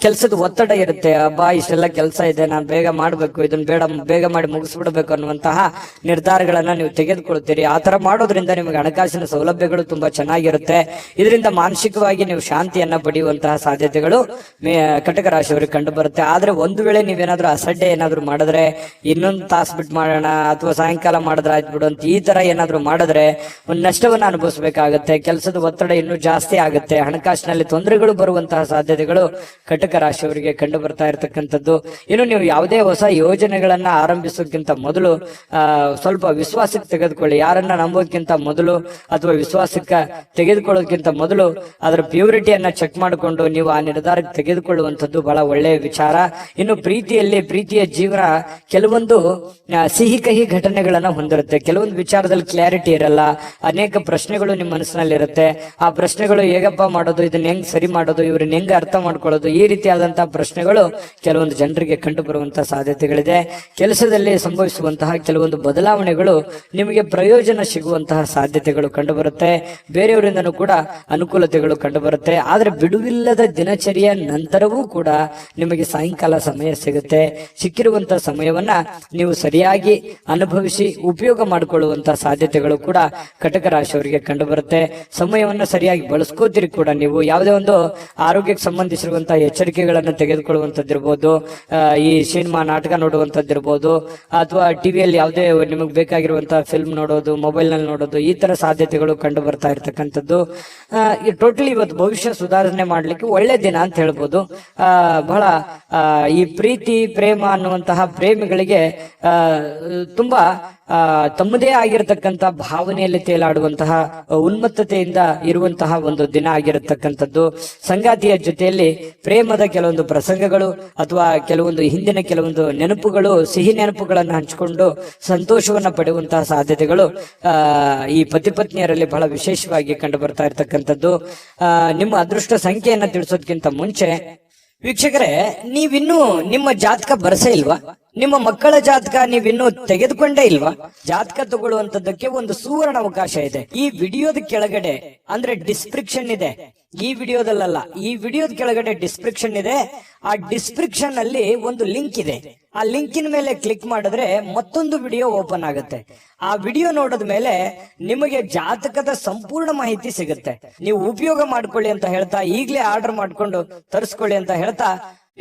[SPEAKER 1] ಕೆಲಸದ ಒತ್ತಡ ಇರುತ್ತೆ. ಅಬ್ಬಾ ಇಷ್ಟೆಲ್ಲ ಕೆಲಸ ಇದೆ, ನಾನು ಬೇಗ ಮಾಡ್ಬೇಕು, ಇದನ್ನ ಬೇಗ ಮಾಡಿ ಮುಗಿಸ್ಬಿಡ್ಬೇಕು ಅನ್ನುವಂತಹ ನಿರ್ಧಾರಗಳನ್ನ ನೀವು ತೆಗೆದುಕೊಳ್ತೀರಿ. ಆ ತರ ಮಾಡೋದ್ರಿಂದ ನಿಮಗೆ ಹಣಕಾಸಿನ ಸೌಲಭ್ಯಗಳು ತುಂಬಾ ಚೆನ್ನಾಗಿರುತ್ತೆ. ಇದರಿಂದ ಮಾನಸಿಕವಾಗಿ ನೀವು ಶಾಂತಿಯನ್ನ ಪಡೆಯುವಂತಹ ಸಾಧ್ಯತೆಗಳು ಕಟಕ ರಾಶಿಯವರಿಗೆ ಕಂಡು ಬರುತ್ತೆ. ಆದ್ರೆ ಒಂದು ವೇಳೆ ನೀವೇನಾದ್ರೂ ಅಸಡ್ಡೆ ಏನಾದ್ರು ಮಾಡಿದ್ರೆ, ಇನ್ನೊಂದು ತಾಸು ಬಿಟ್ಟು ಮಾಡೋಣ ಅಥವಾ ಸಾಯಂಕಾಲ ಮಾಡಿದ್ರೆ ಆಯ್ತು ಬಿಡು ಅಂತ ಈ ತರ ಏನಾದ್ರು ಮಾಡಿದ್ರೆ ಒಂದು ನಷ್ಟವನ್ನ ಅನುಭವಿಸಬೇಕಾಗತ್ತೆ. ಕೆಲಸದ ಒತ್ತಡ ಇನ್ನೂ ಜಾಸ್ತಿ ಆಗುತ್ತೆ. ಹಣಕಾಸಿನಲ್ಲಿ ತೊಂದರೆಗಳು ಬರುವಂತಹ ಸಾಧ್ಯತೆಗಳು ಕಟಕ ರಾಶಿಯವರಿಗೆ ಕಂಡು ಬರ್ತಾ ಇರತಕ್ಕಂಥದ್ದು. ಇನ್ನು ನೀವು ಯಾವುದೇ ಹೊಸ ಯೋಜನೆಗಳನ್ನ ಆರಂಭಿಸೋಕ್ಕಿಂತ ಮೊದಲು ಸ್ವಲ್ಪ ವಿಶ್ವಾಸಕ್ಕೆ ತೆಗೆದುಕೊಳ್ಳಿ. ಯಾರನ್ನ ನಂಬೋದಕ್ಕಿಂತ ಮೊದಲು ಅಥವಾ ವಿಶ್ವಾಸಕ್ಕೆ ತೆಗೆದುಕೊಳ್ಳೋದಕ್ಕಿಂತ ಮೊದಲು ಅದರ ಪ್ಯೂರಿಟಿಯನ್ನ ಚೆಕ್ ಮಾಡಿಕೊಂಡು ನೀವು ಆ ನಿರ್ಧಾರಕ್ಕೆ ತೆಗೆದುಕೊಳ್ಳುವಂಥದ್ದು ಬಹಳ ಒಳ್ಳೆಯ ವಿಚಾರ. ಇನ್ನು ಪ್ರೀತಿಯ ಜೀವನ ಕೆಲವೊಂದು ಸಿಹಿ ಕಹಿ ಘಟನೆಗಳನ್ನ ಹೊಂದಿರುತ್ತೆ. ಕೆಲವೊಂದು ವಿಚಾರದಲ್ಲಿ ಕ್ಲಾರಿಟಿ ಇರಲ್ಲ, ಅನೇಕ ಪ್ರಶ್ನೆಗಳು ನಿಮ್ಮ ಮನಸ್ಸಿನಲ್ಲಿ ಇರುತ್ತೆ. ಆ ಪ್ರಶ್ನೆಗಳು ಹೇಗಪ್ಪ ಮಾಡೋದು, ಇದನ್ನ ಹೆಂಗ್ ಸರಿ ಮಾಡೋದು, ಇವ್ರನ್ನ ಹೆಂಗ್ ಅರ್ಥ ಮಾಡ್ಕೊಳ್ಳೋದು, ಈ ರೀತಿಯಾದಂತಹ ಪ್ರಶ್ನೆಗಳು ಕೆಲವೊಂದು ಜನರಿಗೆ ಕಂಡು ಬರುವಂತಹ ಸಾಧ್ಯತೆಗಳಿದೆ. ಕೆಲಸದಲ್ಲಿ ಸಂಭವಿಸುವಂತಹ ಕೆಲವೊಂದು ಬದಲಾವಣೆಗಳು ನಿಮಗೆ ಪ್ರಯೋಜನ ಸಿಗುವಂತಹ ಸಾಧ್ಯತೆಗಳು ಕಂಡು ಬರುತ್ತೆ. ಬೇರೆಯವರಿಂದನೂ ಕೂಡ ಅನುಕೂಲತೆಗಳು ಕಂಡು ಬರುತ್ತೆ. ಆದ್ರೆ ಬಿಡುವಿಲ್ಲದ ದಿನಚರಿಯ ನಂತರವೂ ಕೂಡ ನಿಮಗೆ ಸಾಯಂಕಾಲ ಸಮಯ ಸಿಗುತ್ತೆ. ಸಿಕ್ಕಿರುವಂತಹ ಸಮಯವನ್ನ ನೀವು ಸರಿಯಾಗಿ ಅನುಭವಿಸಿ ಉಪಯೋಗ ಮಾಡಿಕೊಳ್ಳುವಂತಹ ಸಾಧ್ಯತೆಗಳು ಕೂಡ ಕಟಕ ರಾಶಿಯವರಿಗೆ ಕಂಡು ಬರುತ್ತೆ. ಸಮಯವನ್ನ ಸರಿಯಾಗಿ ಬಳಸ್ಕೋತೀರಿ ಕೂಡ. ನೀವು ಯಾವುದೇ ಒಂದು ಆರೋಗ್ಯಕ್ಕೆ ಸಂಬಂಧಿಸಿರುವಂತಹ ಎಚ್ಚರಿಕೆಗಳನ್ನ ತೆಗೆದುಕೊಳ್ಳುವಂತದ್ದಿರ್ಬೋದು, ಈ ಸಿನಿಮಾ ನಾಟಕ ನೋಡುವಂತದ್ದಿರ್ಬೋದು, ಅಥವಾ ಟಿವಿಯಲ್ಲಿ ಯಾವುದೇ ನಿಮಗೆ ಬೇಕಾಗಿರುವಂತಹ ಫಿಲ್ಮ್ ನೋಡೋದು, ಮೊಬೈಲ್ ನಲ್ಲಿ ನೋಡೋದು, ಈ ತರ ಸಾಧ್ಯತೆಗಳು ಕಂಡು ಬರ್ತಾ ಇರ್ತಕ್ಕಂಥದ್ದು. ಟೋಟಲಿ ಇವತ್ತು ಭವಿಷ್ಯ ಸುಧಾರಣೆ ಮಾಡ್ಲಿಕ್ಕೆ ಒಳ್ಳೆ ದಿನ ಅಂತ ಹೇಳ್ಬೋದು. ಬಹಳ ಈ ಪ್ರೀತಿ ಪ್ರೇಮ ಅನ್ನುವಂತಹ ಪ್ರೇಮಿಗಳಿಗೆ ತುಂಬಾ ತಮ್ಮದೇ ಆಗಿರತಕ್ಕಂತಹ ಭಾವನೆಯಲ್ಲಿ ತೇಲಾಡುವಂತಹ ಉನ್ಮತ್ತತೆಯಿಂದ ಇರುವಂತಹ ಒಂದು ದಿನ ಆಗಿರತಕ್ಕಂಥದ್ದು. ಸಂಗಾತಿಯ ಜೊತೆಯಲ್ಲಿ ಪ್ರೇಮದ ಕೆಲವೊಂದು ಪ್ರಸಂಗಗಳು ಅಥವಾ ಕೆಲವೊಂದು ಕೆಲವೊಂದು ನೆನಪುಗಳು, ಸಿಹಿ ನೆನಪುಗಳನ್ನು ಹಂಚಿಕೊಂಡು ಸಂತೋಷವನ್ನ ಪಡೆಯುವಂತಹ ಸಾಧ್ಯತೆಗಳು ಈ ಪತಿ ಪತ್ನಿಯರಲ್ಲಿ ಬಹಳ ವಿಶೇಷವಾಗಿ ಕಂಡು ಬರ್ತಾ ಇರ್ತಕ್ಕಂಥದ್ದು. ನಿಮ್ಮ ಅದೃಷ್ಟ ಸಂಖ್ಯೆಯನ್ನ ತಿಳಿಸೋದಕ್ಕಿಂತ ಮುಂಚೆ ವೀಕ್ಷಕರೇ, ನೀವಿನ್ನೂ ನಿಮ್ಮ ಜಾತಕ ಬರಸೇ ಇಲ್ವಾ? ನಿಮ್ಮ ಮಕ್ಕಳ ಜಾತಕ ನೀವಿನ್ನೂ ತೆಗೆದುಕೊಂಡೇ ಇಲ್ವಾ? ಜಾತಕ ತಗೊಳ್ಳುವಂತದ್ದಕ್ಕೆ ಒಂದು ಸುವರ್ಣ ಅವಕಾಶ ಇದೆ. ಈ ವಿಡಿಯೋದ ಕೆಳಗಡೆ ಅಂದ್ರೆ ಡಿಸ್ಕ್ರಿಪ್ಷನ್ ಇದೆ. ಈ ವಿಡಿಯೋದಲ್ಲ, ಈ ವಿಡಿಯೋದ ಕೆಳಗಡೆ ಡಿಸ್ಕ್ರಿಪ್ಷನ್ ಇದೆ. ಆ ಡಿಸ್ಕ್ರಿಪ್ಷನ್ ಅಲ್ಲಿ ಒಂದು ಲಿಂಕ್ ಇದೆ. ಆ ಲಿಂಕಿನ ಮೇಲೆ ಕ್ಲಿಕ್ ಮಾಡಿದ್ರೆ ಮತ್ತೊಂದು ವಿಡಿಯೋ ಓಪನ್ ಆಗುತ್ತೆ. ಆ ವಿಡಿಯೋ ನೋಡಿದ ಮೇಲೆ ನಿಮಗೆ ಜಾತಕದ ಸಂಪೂರ್ಣ ಮಾಹಿತಿ ಸಿಗುತ್ತೆ. ನೀವು ಉಪಯೋಗ ಮಾಡ್ಕೊಳ್ಳಿ ಅಂತ ಹೇಳ್ತಾ, ಈಗಲೇ ಆರ್ಡರ್ ಮಾಡ್ಕೊಂಡು ತರಿಸ್ಕೊಳ್ಳಿ ಅಂತ ಹೇಳ್ತಾ,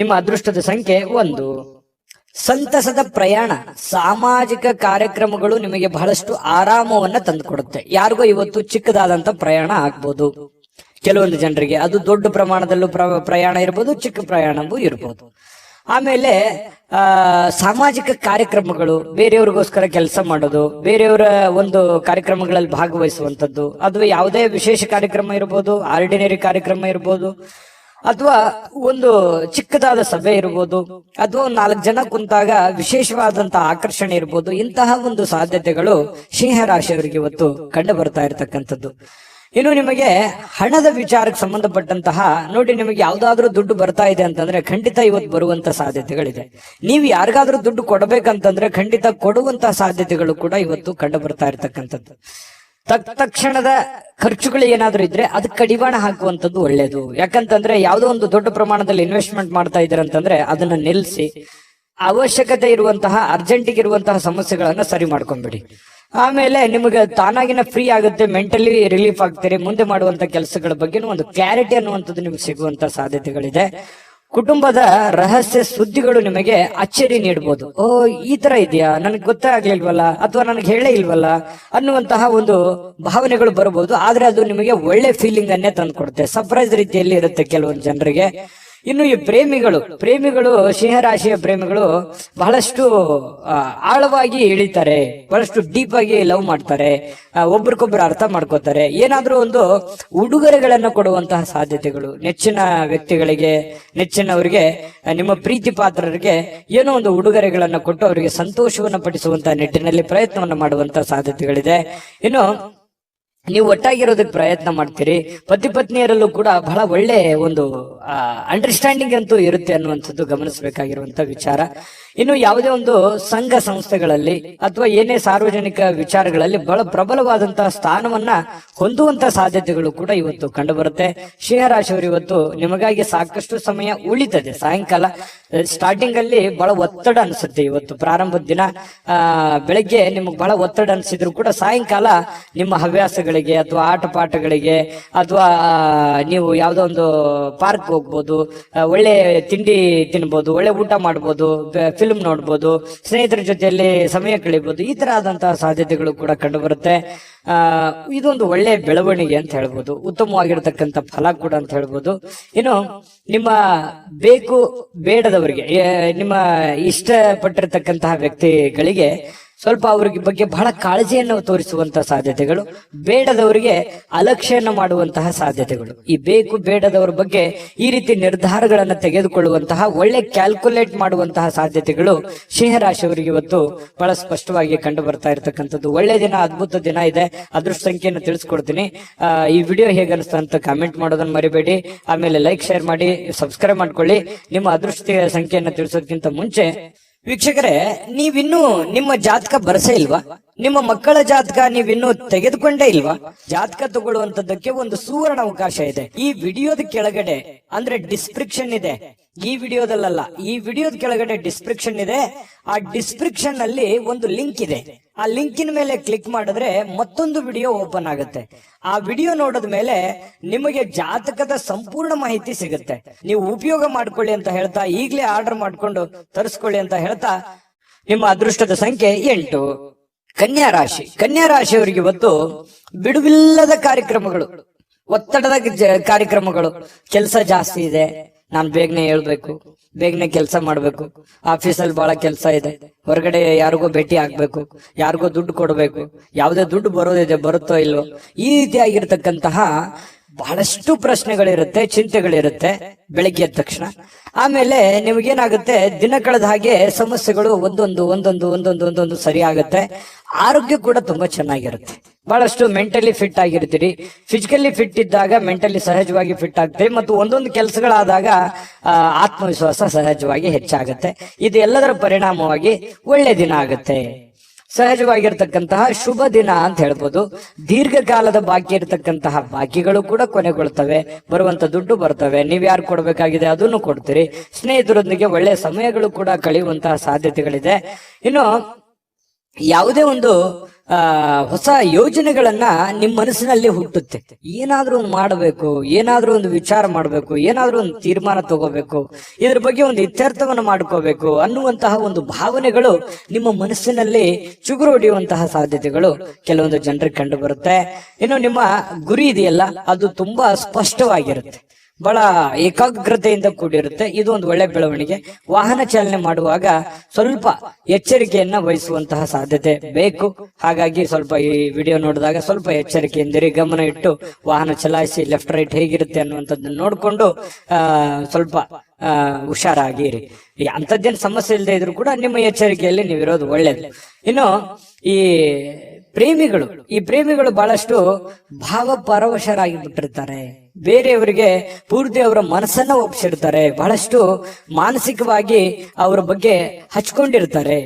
[SPEAKER 1] ನಿಮ್ಮ ಅದೃಷ್ಟದ ಸಂಖ್ಯೆ 1. ಸಂತಸದ ಪ್ರಯಾಣ, ಸಾಮಾಜಿಕ ಕಾರ್ಯಕ್ರಮಗಳು ನಿಮಗೆ ಬಹಳಷ್ಟು ಆರಾಮವನ್ನ ತಂದುಕೊಡುತ್ತೆ. ಯಾರಿಗೋ ಇವತ್ತು ಚಿಕ್ಕದಾದಂತ ಪ್ರಯಾಣ ಆಗ್ಬೋದು. ಕೆಲವೊಂದು ಜನರಿಗೆ ಅದು ದೊಡ್ಡ ಪ್ರಮಾಣದಲ್ಲೂ ಪ್ರಯಾಣ ಇರ್ಬೋದು, ಚಿಕ್ಕ ಪ್ರಯಾಣವೂ ಇರ್ಬೋದು. ಆಮೇಲೆ ಸಾಮಾಜಿಕ ಕಾರ್ಯಕ್ರಮಗಳು, ಬೇರೆಯವ್ರಿಗೋಸ್ಕರ ಕೆಲಸ ಮಾಡೋದು, ಬೇರೆಯವರ ಒಂದು ಕಾರ್ಯಕ್ರಮಗಳಲ್ಲಿ ಭಾಗವಹಿಸುವಂತದ್ದು, ಅದು ಯಾವುದೇ ವಿಶೇಷ ಕಾರ್ಯಕ್ರಮ ಇರ್ಬೋದು, ಆರ್ಡಿನರಿ ಕಾರ್ಯಕ್ರಮ ಇರ್ಬೋದು, ಅಥವಾ ಒಂದು ಚಿಕ್ಕದಾದ ಸಭೆ ಇರ್ಬೋದು, ಅಥವಾ 4 ಜನ ಕುಂತಾಗ ವಿಶೇಷವಾದಂತಹ ಆಕರ್ಷಣೆ ಇರ್ಬೋದು. ಇಂತಹ ಒಂದು ಸಾಧ್ಯತೆಗಳು ಸಿಂಹ ರಾಶಿಯವರಿಗೆ ಇವತ್ತು ಕಂಡು ಬರ್ತಾ ಇರತಕ್ಕಂಥದ್ದು. ಇನ್ನು ನಿಮಗೆ ಹಣದ ವಿಚಾರಕ್ಕೆ ಸಂಬಂಧಪಟ್ಟಂತಹ ನೋಡಿ, ನಿಮಗೆ ಯಾವ್ದಾದ್ರೂ ದುಡ್ಡು ಬರ್ತಾ ಇದೆ ಅಂತಂದ್ರೆ ಖಂಡಿತ ಇವತ್ತು ಬರುವಂತ ಸಾಧ್ಯತೆಗಳಿದೆ. ನೀವು ಯಾರಿಗಾದ್ರೂ ದುಡ್ಡು ಕೊಡಬೇಕಂತಂದ್ರೆ ಖಂಡಿತ ಕೊಡುವಂತಹ ಸಾಧ್ಯತೆಗಳು ಕೂಡ ಇವತ್ತು ಕಂಡು ಬರ್ತಾ ಇರತಕ್ಕಂಥದ್ದು. ತಕ್ಷಣದ ಖರ್ಚುಗಳು ಏನಾದ್ರೂ ಇದ್ರೆ ಅದಕ್ಕೆ ಕಡಿವಾಣ ಹಾಕುವಂಥದ್ದು ಒಳ್ಳೇದು. ಯಾಕಂತಂದ್ರೆ ಯಾವುದೋ ಒಂದು ದೊಡ್ಡ ಪ್ರಮಾಣದಲ್ಲಿ ಇನ್ವೆಸ್ಟ್ಮೆಂಟ್ ಮಾಡ್ತಾ ಇದ್ದೀರಂತಂದ್ರೆ ಅದನ್ನ ನಿಲ್ಲಿಸಿ ಅವಶ್ಯಕತೆ ಇರುವಂತಹ ಅರ್ಜೆಂಟಿಗೆ ಇರುವಂತಹ ಸಮಸ್ಯೆಗಳನ್ನ ಸರಿ ಮಾಡ್ಕೊಂಡ್ಬಿಡಿ. ಆಮೇಲೆ ನಿಮಗೆ ತಾನಾಗಿನ ಫ್ರೀ ಆಗುತ್ತೆ, ಮೆಂಟಲಿ ರಿಲೀಫ್ ಆಗ್ತೀರಿ. ಮುಂದೆ ಮಾಡುವಂತ ಕೆಲಸಗಳ ಬಗ್ಗೆ ಒಂದು ಕ್ಲಾರಿಟಿ ಅನ್ನುವಂಥದ್ದು ನಿಮ್ಗೆ ಸಿಗುವಂತ ಸಾಧ್ಯತೆಗಳಿದೆ. ಕುಟುಂಬದ ರಹಸ್ಯ ಸುದ್ದಿಗಳು ನಿಮಗೆ ಅಚ್ಚರಿ ನೀಡಬಹುದು. ಓ, ಈ ತರ ಇದೆಯಾ, ನನಗೆ ಗೊತ್ತೇ ಆಗ್ಲಿಲ್ವಲ್ಲ, ಅಥವಾ ನನಗೆ ಹೇಳೇ ಇಲ್ವಲ್ಲ ಅನ್ನುವಂತಹ ಒಂದು ಭಾವನೆಗಳು ಬರಬಹುದು. ಆದ್ರೆ ಅದು ನಿಮಗೆ ಒಳ್ಳೆ ಫೀಲಿಂಗ್ ಅನ್ನೇ ತಂದು ಕೊಡುತ್ತೆ. ಸರ್ಪ್ರೈಸ್ ರೀತಿಯಲ್ಲಿ ಇರುತ್ತೆ ಕೆಲವೊಂದು ಜನರಿಗೆ. ಇನ್ನು ಈ ಪ್ರೇಮಿಗಳು ಸಿಂಹರಾಶಿಯ ಪ್ರೇಮಿಗಳು ಬಹಳಷ್ಟು ಆಳವಾಗಿ ಇಳಿತಾರೆ, ಬಹಳಷ್ಟು ಡೀಪ್ ಆಗಿ ಲವ್ ಮಾಡ್ತಾರೆ, ಒಬ್ರಿಗೊಬ್ರು ಅರ್ಥ ಮಾಡ್ಕೋತಾರೆ. ಏನಾದ್ರೂ ಒಂದು ಉಡುಗೊರೆಗಳನ್ನ ಕೊಡುವಂತಹ ಸಾಧ್ಯತೆಗಳು, ನೆಚ್ಚಿನ ವ್ಯಕ್ತಿಗಳಿಗೆ, ನೆಚ್ಚಿನವರಿಗೆ, ನಿಮ್ಮ ಪ್ರೀತಿ ಪಾತ್ರರಿಗೆ ಏನೋ ಒಂದು ಉಡುಗೊರೆಗಳನ್ನ ಕೊಟ್ಟು ಅವರಿಗೆ ಸಂತೋಷವನ್ನ ಪಡಿಸುವಂತಹ ನಿಟ್ಟಿನಲ್ಲಿ ಪ್ರಯತ್ನವನ್ನ ಮಾಡುವಂತಹ ಸಾಧ್ಯತೆಗಳಿದೆ. ಇನ್ನು ನೀವು ಒಟ್ಟಾಗಿರೋದಕ್ಕೆ ಪ್ರಯತ್ನ ಮಾಡ್ತೀರಿ. ಪತಿ ಪತ್ನಿಯರಲ್ಲೂ ಕೂಡ ಬಹಳ ಒಳ್ಳೆ ಒಂದು ಅಂಡರ್ಸ್ಟ್ಯಾಂಡಿಂಗ್ ಅಂತೂ ಇರುತ್ತೆ ಅನ್ನುವಂಥದ್ದು ಗಮನಿಸಬೇಕಾಗಿರುವಂತ ವಿಚಾರ. ಇನ್ನು ಯಾವುದೇ ಒಂದು ಸಂಘ ಸಂಸ್ಥೆಗಳಲ್ಲಿ ಅಥವಾ ಏನೇ ಸಾರ್ವಜನಿಕ ವಿಚಾರಗಳಲ್ಲಿ ಬಹಳ ಪ್ರಬಲವಾದಂತಹ ಸ್ಥಾನವನ್ನ ಹೊಂದುವಂತ ಸಾಧ್ಯತೆಗಳು ಕೂಡ ಇವತ್ತು ಕಂಡು ಬರುತ್ತೆ. ಸಿಂಹರಾಶಿಯವರು ಇವತ್ತು ನಿಮಗಾಗಿ ಸಾಕಷ್ಟು ಸಮಯ ಉಳಿತದೆ. ಸಾಯಂಕಾಲ ಸ್ಟಾರ್ಟಿಂಗ್ ಅಲ್ಲಿ ಬಹಳ ಒತ್ತಡ ಅನ್ಸುತ್ತೆ. ಇವತ್ತು ಪ್ರಾರಂಭದ ದಿನ ಬೆಳಗ್ಗೆ ನಿಮಗೆ ಬಹಳ ಒತ್ತಡ ಅನ್ಸಿದ್ರು ಕೂಡ ಸಾಯಂಕಾಲ ನಿಮ್ಮ ಹವ್ಯಾಸಗಳಿಗೆ ಅಥವಾ ಆಟ ಪಾಠಗಳಿಗೆ ಅಥವಾ ನೀವು ಯಾವ್ದೋ ಒಂದು ಪಾರ್ಕ್ ಹೋಗ್ಬೋದು, ಒಳ್ಳೆ ತಿಂಡಿ ತಿನ್ಬೋದು, ಒಳ್ಳೆ ಊಟ ಮಾಡ್ಬೋದು, ಫಿಲ್ಮ್ ನೋಡ್ಬೋದು, ಸ್ನೇಹಿತರ ಜೊತೆಯಲ್ಲಿ ಸಮಯ ಕಳಿಬಹುದು. ಈ ತರ ಆದಂತಹ ಸಾಧ್ಯತೆಗಳು ಕೂಡ ಕಂಡು ಬರುತ್ತೆ. ಇದೊಂದು ಒಳ್ಳೆ ಬೆಳವಣಿಗೆ ಅಂತ ಹೇಳ್ಬೋದು, ಉತ್ತಮವಾಗಿರತಕ್ಕಂಥ ಫಲ ಕೂಡ ಅಂತ ಹೇಳ್ಬೋದು. ಇನ್ನು ನಿಮ್ಮ ಬೇಕು ಬೇಡದವರಿಗೆ, ನಿಮ್ಮ ಇಷ್ಟಪಟ್ಟಿರ್ತಕ್ಕಂತಹ ವ್ಯಕ್ತಿಗಳಿಗೆ ಸ್ವಲ್ಪ ಅವ್ರಿಗೆ ಬಗ್ಗೆ ಬಹಳ ಕಾಳಜಿಯನ್ನು ತೋರಿಸುವಂತಹ ಸಾಧ್ಯತೆಗಳು, ಬೇಡದವರಿಗೆ ಅಲಕ್ಷ್ಯನ ಮಾಡುವಂತಹ ಸಾಧ್ಯತೆಗಳು. ಈ ಬೇಕು ಬೇಡದವರ ಬಗ್ಗೆ ಈ ರೀತಿ ನಿರ್ಧಾರಗಳನ್ನು ತೆಗೆದುಕೊಳ್ಳುವಂತಹ, ಒಳ್ಳೆ ಕ್ಯಾಲ್ಕುಲೇಟ್ ಮಾಡುವಂತಹ ಸಾಧ್ಯತೆಗಳು ಸಿಂಹರಾಶಿಯವರಿಗೆ ಇವತ್ತು ಬಹಳ ಸ್ಪಷ್ಟವಾಗಿ ಕಂಡು ಬರ್ತಾ ಇರತಕ್ಕಂಥದ್ದು. ಒಳ್ಳೆ ದಿನ, ಅದ್ಭುತ ದಿನ ಇದೆ. ಅದೃಷ್ಟ ಸಂಖ್ಯೆಯನ್ನು ತಿಳಿಸ್ಕೊಡ್ತೀನಿ. ಈ ವಿಡಿಯೋ ಹೇಗೆ ಅನಿಸ್ತಾ ಅಂತ ಕಾಮೆಂಟ್ ಮಾಡೋದನ್ನ ಮರಿಬೇಡಿ. ಆಮೇಲೆ ಲೈಕ್, ಶೇರ್ ಮಾಡಿ, ಸಬ್ಸ್ಕ್ರೈಬ್ ಮಾಡ್ಕೊಳ್ಳಿ. ನಿಮ್ಮ ಅದೃಷ್ಟ ಸಂಖ್ಯೆಯನ್ನು ತಿಳಿಸೋದಕ್ಕಿಂತ ಮುಂಚೆ ವೀಕ್ಷಕರೇ, ನೀವಿನ್ನೂ ನಿಮ್ಮ ಜಾತಕ ಬರಸೇ ಇಲ್ವಾ? ನಿಮ್ಮ ಮಕ್ಕಳ ಜಾತಕ ನೀವಿನ್ನೂ ತೆಗೆದುಕೊಂಡೇ ಇಲ್ವಾ? ಜಾತಕ ತಗೊಳ್ಳುವಂತದ್ದಕ್ಕೆ ಒಂದು ಸುವರ್ಣ ಅವಕಾಶ ಇದೆ. ಈ ವಿಡಿಯೋದ ಕೆಳಗಡೆ ಅಂದ್ರೆ ಡಿಸ್ಕ್ರಿಪ್ಷನ್ ಇದೆ. ಈ ವಿಡಿಯೋದಲ್ಲ, ಈ ವಿಡಿಯೋದ ಕೆಳಗಡೆ ಡಿಸ್ಕ್ರಿಪ್ಷನ್ ಇದೆ. ಆ ಡಿಸ್ಕ್ರಿಪ್ಷನ್ ಅಲ್ಲಿ ಒಂದು ಲಿಂಕ್ ಇದೆ. ಆ ಲಿಂಕಿನ ಮೇಲೆ ಕ್ಲಿಕ್ ಮಾಡಿದ್ರೆ ಮತ್ತೊಂದು ವಿಡಿಯೋ ಓಪನ್ ಆಗುತ್ತೆ. ಆ ವಿಡಿಯೋ ನೋಡಿದ ಮೇಲೆ ನಿಮಗೆ ಜಾತಕದ ಸಂಪೂರ್ಣ ಮಾಹಿತಿ ಸಿಗುತ್ತೆ. ನೀವು ಉಪಯೋಗ ಮಾಡ್ಕೊಳ್ಳಿ ಅಂತ ಹೇಳ್ತಾ, ಈಗಲೇ ಆರ್ಡರ್ ಮಾಡ್ಕೊಂಡು ತರಿಸ್ಕೊಳ್ಳಿ ಅಂತ ಹೇಳ್ತಾ, ನಿಮ್ಮ ಅದೃಷ್ಟದ ಸಂಖ್ಯೆ 8. ಕನ್ಯಾ ರಾಶಿ. ಕನ್ಯಾ ರಾಶಿಯವರಿಗೆ ಇವತ್ತು ಬಿಡುವಿಲ್ಲದ ಕಾರ್ಯಕ್ರಮಗಳು, ಒತ್ತಡದ ಕಾರ್ಯಕ್ರಮಗಳು. ಕೆಲಸ ಜಾಸ್ತಿ ಇದೆ, ನಾನು ಬೇಗನೆ ಹೇಳ್ಬೇಕು, ಬೇಗನೆ ಕೆಲಸ ಮಾಡ್ಬೇಕು, ಆಫೀಸಲ್ಲಿ ಬಹಳ ಕೆಲಸ ಇದೆ, ಹೊರಗಡೆ ಯಾರಿಗೋ ಭೇಟಿ ಆಗ್ಬೇಕು, ಯಾರಿಗೋ ದುಡ್ಡು ಕೊಡ್ಬೇಕು, ಯಾವುದೇ ದುಡ್ಡು ಬರೋದಿದೆ, ಬರುತ್ತೋ ಇಲ್ವೋ, ಈ ರೀತಿಯಾಗಿರ್ತಕ್ಕಂತಹ ಬಹಳಷ್ಟು ಪ್ರಶ್ನೆಗಳಿರುತ್ತೆ, ಚಿಂತೆಗಳಿರುತ್ತೆ ಬೆಳಿಗ್ಗೆ ಎದ್ದ ತಕ್ಷಣ. ಆಮೇಲೆ ನಿಮಗೇನಾಗುತ್ತೆ, ದಿನ ಕಳೆದ ಹಾಗೆ ಸಮಸ್ಯೆಗಳು ಒಂದೊಂದು ಸರಿ ಆಗುತ್ತೆ. ಆರೋಗ್ಯ ಕೂಡ ತುಂಬಾ ಚೆನ್ನಾಗಿರುತ್ತೆ. ಬಹಳಷ್ಟು ಮೆಂಟಲಿ ಫಿಟ್ ಆಗಿರ್ತೀರಿ. ಫಿಸಿಕಲಿ ಫಿಟ್ ಇದ್ದಾಗ ಮೆಂಟಲಿ ಸಹಜವಾಗಿ ಫಿಟ್ ಆಗ್ತೀರಿ. ಮತ್ತು ಒಂದೊಂದು ಕೆಲಸಗಳಾದಾಗ ಆತ್ಮವಿಶ್ವಾಸ ಸಹಜವಾಗಿ ಹೆಚ್ಚಾಗುತ್ತೆ. ಇದು ಎಲ್ಲದರ ಪರಿಣಾಮವಾಗಿ ಒಳ್ಳೆ ದಿನ ಆಗುತ್ತೆ. ಸಹಜವಾಗಿರ್ತಕ್ಕಂತಹ ಶುಭ ದಿನ ಅಂತ ಹೇಳ್ಬೋದು. ದೀರ್ಘಕಾಲದ ಬಾಕಿ ಇರತಕ್ಕಂತಹ ಬಾಕಿಗಳು ಕೂಡ ಕೊನೆಗೊಳ್ತವೆ. ಬರುವಂತ ದುಡ್ಡು ಬರ್ತವೆ. ನೀವ್ ಯಾರು ಕೊಡ್ಬೇಕಾಗಿದೆ ಅದನ್ನು ಕೊಡ್ತೀರಿ. ಸ್ನೇಹಿತರೊಂದಿಗೆ ಒಳ್ಳೆಯ ಸಮಯಗಳು ಕೂಡ ಕಳೆಯುವಂತಹ ಸಾಧ್ಯತೆಗಳಿದೆ. ಇನ್ನು ಯಾವುದೇ ಒಂದು ಹೊಸ ಯೋಜನೆಗಳನ್ನ ನಿಮ್ಮ ಮನಸ್ಸಿನಲ್ಲಿ ಹುಟ್ಟುತ್ತೆ. ಏನಾದ್ರೂ ಒಂದು ಮಾಡಬೇಕು, ಏನಾದ್ರೂ ಒಂದು ವಿಚಾರ ಮಾಡಬೇಕು, ಏನಾದ್ರೂ ಒಂದು ತೀರ್ಮಾನ ತಗೋಬೇಕು, ಇದ್ರ ಬಗ್ಗೆ ಒಂದು ಇತ್ಯರ್ಥವನ್ನು ಮಾಡ್ಕೋಬೇಕು ಅನ್ನುವಂತಹ ಒಂದು ಭಾವನೆಗಳು ನಿಮ್ಮ ಮನಸ್ಸಿನಲ್ಲಿ ಚುಗುರು ಹೊಡೆಯುವಂತಹ ಸಾಧ್ಯತೆಗಳು ಕೆಲವೊಂದು ಜನರಿಗೆ ಕಂಡು ಬರುತ್ತೆ. ಇನ್ನು ನಿಮ್ಮ ಗುರಿ ಇದೆಯಲ್ಲ, ಅದು ತುಂಬಾ ಸ್ಪಷ್ಟವಾಗಿರುತ್ತೆ, ಬಹಳ ಏಕಾಗ್ರತೆಯಿಂದ ಕೂಡಿರುತ್ತೆ. ಇದು ಒಂದು ಒಳ್ಳೆ ಬೆಳವಣಿಗೆ. ವಾಹನ ಚಾಲನೆ ಮಾಡುವಾಗ ಸ್ವಲ್ಪ ಎಚ್ಚರಿಕೆಯನ್ನ ವಹಿಸುವಂತಹ ಸಾಧ್ಯತೆ ಬೇಕು. ಹಾಗಾಗಿ ಸ್ವಲ್ಪ ಈ ವಿಡಿಯೋ ನೋಡಿದಾಗ ಸ್ವಲ್ಪ ಎಚ್ಚರಿಕೆಯಿಂದಿರಿ, ಗಮನ ಇಟ್ಟು ವಾಹನ ಚಲಾಯಿಸಿ. ಲೆಫ್ಟ್ ರೈಟ್ ಹೇಗಿರುತ್ತೆ ಅನ್ನುವಂಥದ್ದನ್ನ ನೋಡ್ಕೊಂಡು ಸ್ವಲ್ಪ ಹುಷಾರಾಗಿರಿ. ಅಂತದ್ದೇನು ಸಮಸ್ಯೆ ಇಲ್ಲದೆ ಇದ್ರು ಕೂಡ ನಿಮ್ಮ ಎಚ್ಚರಿಕೆಯಲ್ಲಿ ನೀವಿರೋದು ಒಳ್ಳೇದು. ಇನ್ನು ಈ ಪ್ರೇಮಿಗಳು ಬಹಳಷ್ಟು ಭಾವಪರವಶರಾಗಿ ಬಿಟ್ಟಿರ್ತಾರೆ. ಬೇರೆಯವರಿಗೆ ಪೂರ್ತಿ ಅವರ ಮನಸ್ಸನ್ನ ಒಪ್ಪಿಸಿರ್ತಾರೆ. ಬಹಳಷ್ಟು ಮಾನಸಿಕವಾಗಿ ಅವರ ಬಗ್ಗೆ ಹಚ್ಕೊಂಡಿರ್ತಾರೆ.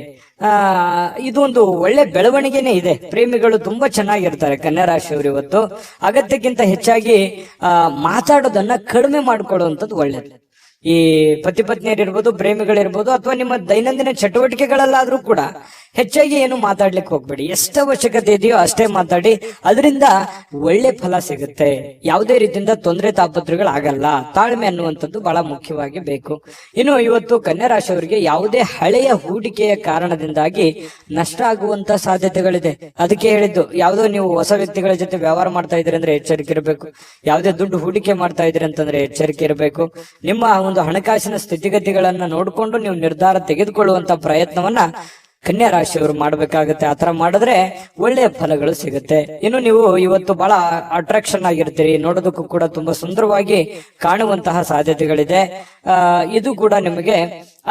[SPEAKER 1] ಇದೊಂದು ಒಳ್ಳೆ ಬೆಳವಣಿಗೆನೇ ಇದೆ. ಪ್ರೇಮಿಗಳು ತುಂಬಾ ಚೆನ್ನಾಗಿರ್ತಾರೆ. ಕನ್ಯಾ ರಾಶಿಯವರು ಇವತ್ತು ಅಗತ್ಯಕ್ಕಿಂತ ಹೆಚ್ಚಾಗಿ ಮಾತಾಡೋದನ್ನ ಕಡಿಮೆ ಮಾಡ್ಕೊಳ್ಳುವಂಥದ್ದು ಒಳ್ಳೇದು. ಈ ಪತಿ ಪತ್ನಿಯರಿರ್ಬೋದು, ಪ್ರೇಮಿಗಳಿರ್ಬೋದು, ಅಥವಾ ನಿಮ್ಮ ದೈನಂದಿನ ಚಟುವಟಿಕೆಗಳಲ್ಲಾದ್ರೂ ಕೂಡ ಹೆಚ್ಚಾಗಿ ಏನು ಮಾತಾಡ್ಲಿಕ್ಕೆ ಹೋಗ್ಬೇಡಿ. ಎಷ್ಟು ಅವಶ್ಯಕತೆ ಇದೆಯೋ ಅಷ್ಟೇ ಮಾತಾಡಿ. ಅದರಿಂದ ಒಳ್ಳೆ ಫಲ ಸಿಗುತ್ತೆ. ಯಾವುದೇ ರೀತಿಯಿಂದ ತೊಂದರೆ ತಾಪತ್ರಗಳಾಗಲ್ಲ. ತಾಳ್ಮೆ ಅನ್ನುವಂಥದ್ದು ಬಹಳ ಮುಖ್ಯವಾಗಿ ಬೇಕು. ಇನ್ನು ಇವತ್ತು ಕನ್ಯಾ ರಾಶಿಯವರಿಗೆ ಯಾವುದೇ ಹಳೆಯ ಹೂಡಿಕೆಯ ಕಾರಣದಿಂದಾಗಿ ನಷ್ಟ ಆಗುವಂತ ಸಾಧ್ಯತೆಗಳಿದೆ. ಅದಕ್ಕೆ ಹೇಳಿದ್ದು, ಯಾವುದೋ ನೀವು ಹೊಸ ವ್ಯಕ್ತಿಗಳ ಜೊತೆ ವ್ಯವಹಾರ ಮಾಡ್ತಾ ಇದ್ರಿ ಅಂದ್ರೆ ಎಚ್ಚರಿಕೆ ಇರಬೇಕು. ಯಾವುದೇ ದುಡ್ಡು ಹೂಡಿಕೆ ಮಾಡ್ತಾ ಇದ್ರಿ ಅಂತಂದ್ರೆ ಎಚ್ಚರಿಕೆ ಇರಬೇಕು. ನಿಮ್ಮ ಒಂದು ಹಣಕಾಸಿನ ಸ್ಥಿತಿಗತಿಗಳನ್ನ ನೋಡಿಕೊಂಡು ನೀವು ನಿರ್ಧಾರ ತೆಗೆದುಕೊಳ್ಳುವಂತ ಪ್ರಯತ್ನವನ್ನ ಕನ್ಯಾ ರಾಶಿಯವರು ಮಾಡಬೇಕಾಗುತ್ತೆ. ಆತರ ಮಾಡಿದ್ರೆ ಒಳ್ಳೆಯ ಫಲಗಳು ಸಿಗುತ್ತೆ. ಇನ್ನು ನೀವು ಇವತ್ತು ಬಹಳ ಅಟ್ರಾಕ್ಷನ್ ಆಗಿರ್ತೀರಿ. ನೋಡೋದಕ್ಕೂ ಕೂಡ ತುಂಬಾ ಸುಂದರವಾಗಿ ಕಾಣುವಂತಹ ಸಾಧ್ಯತೆಗಳಿದೆ. ಇದು ಕೂಡ ನಿಮಗೆ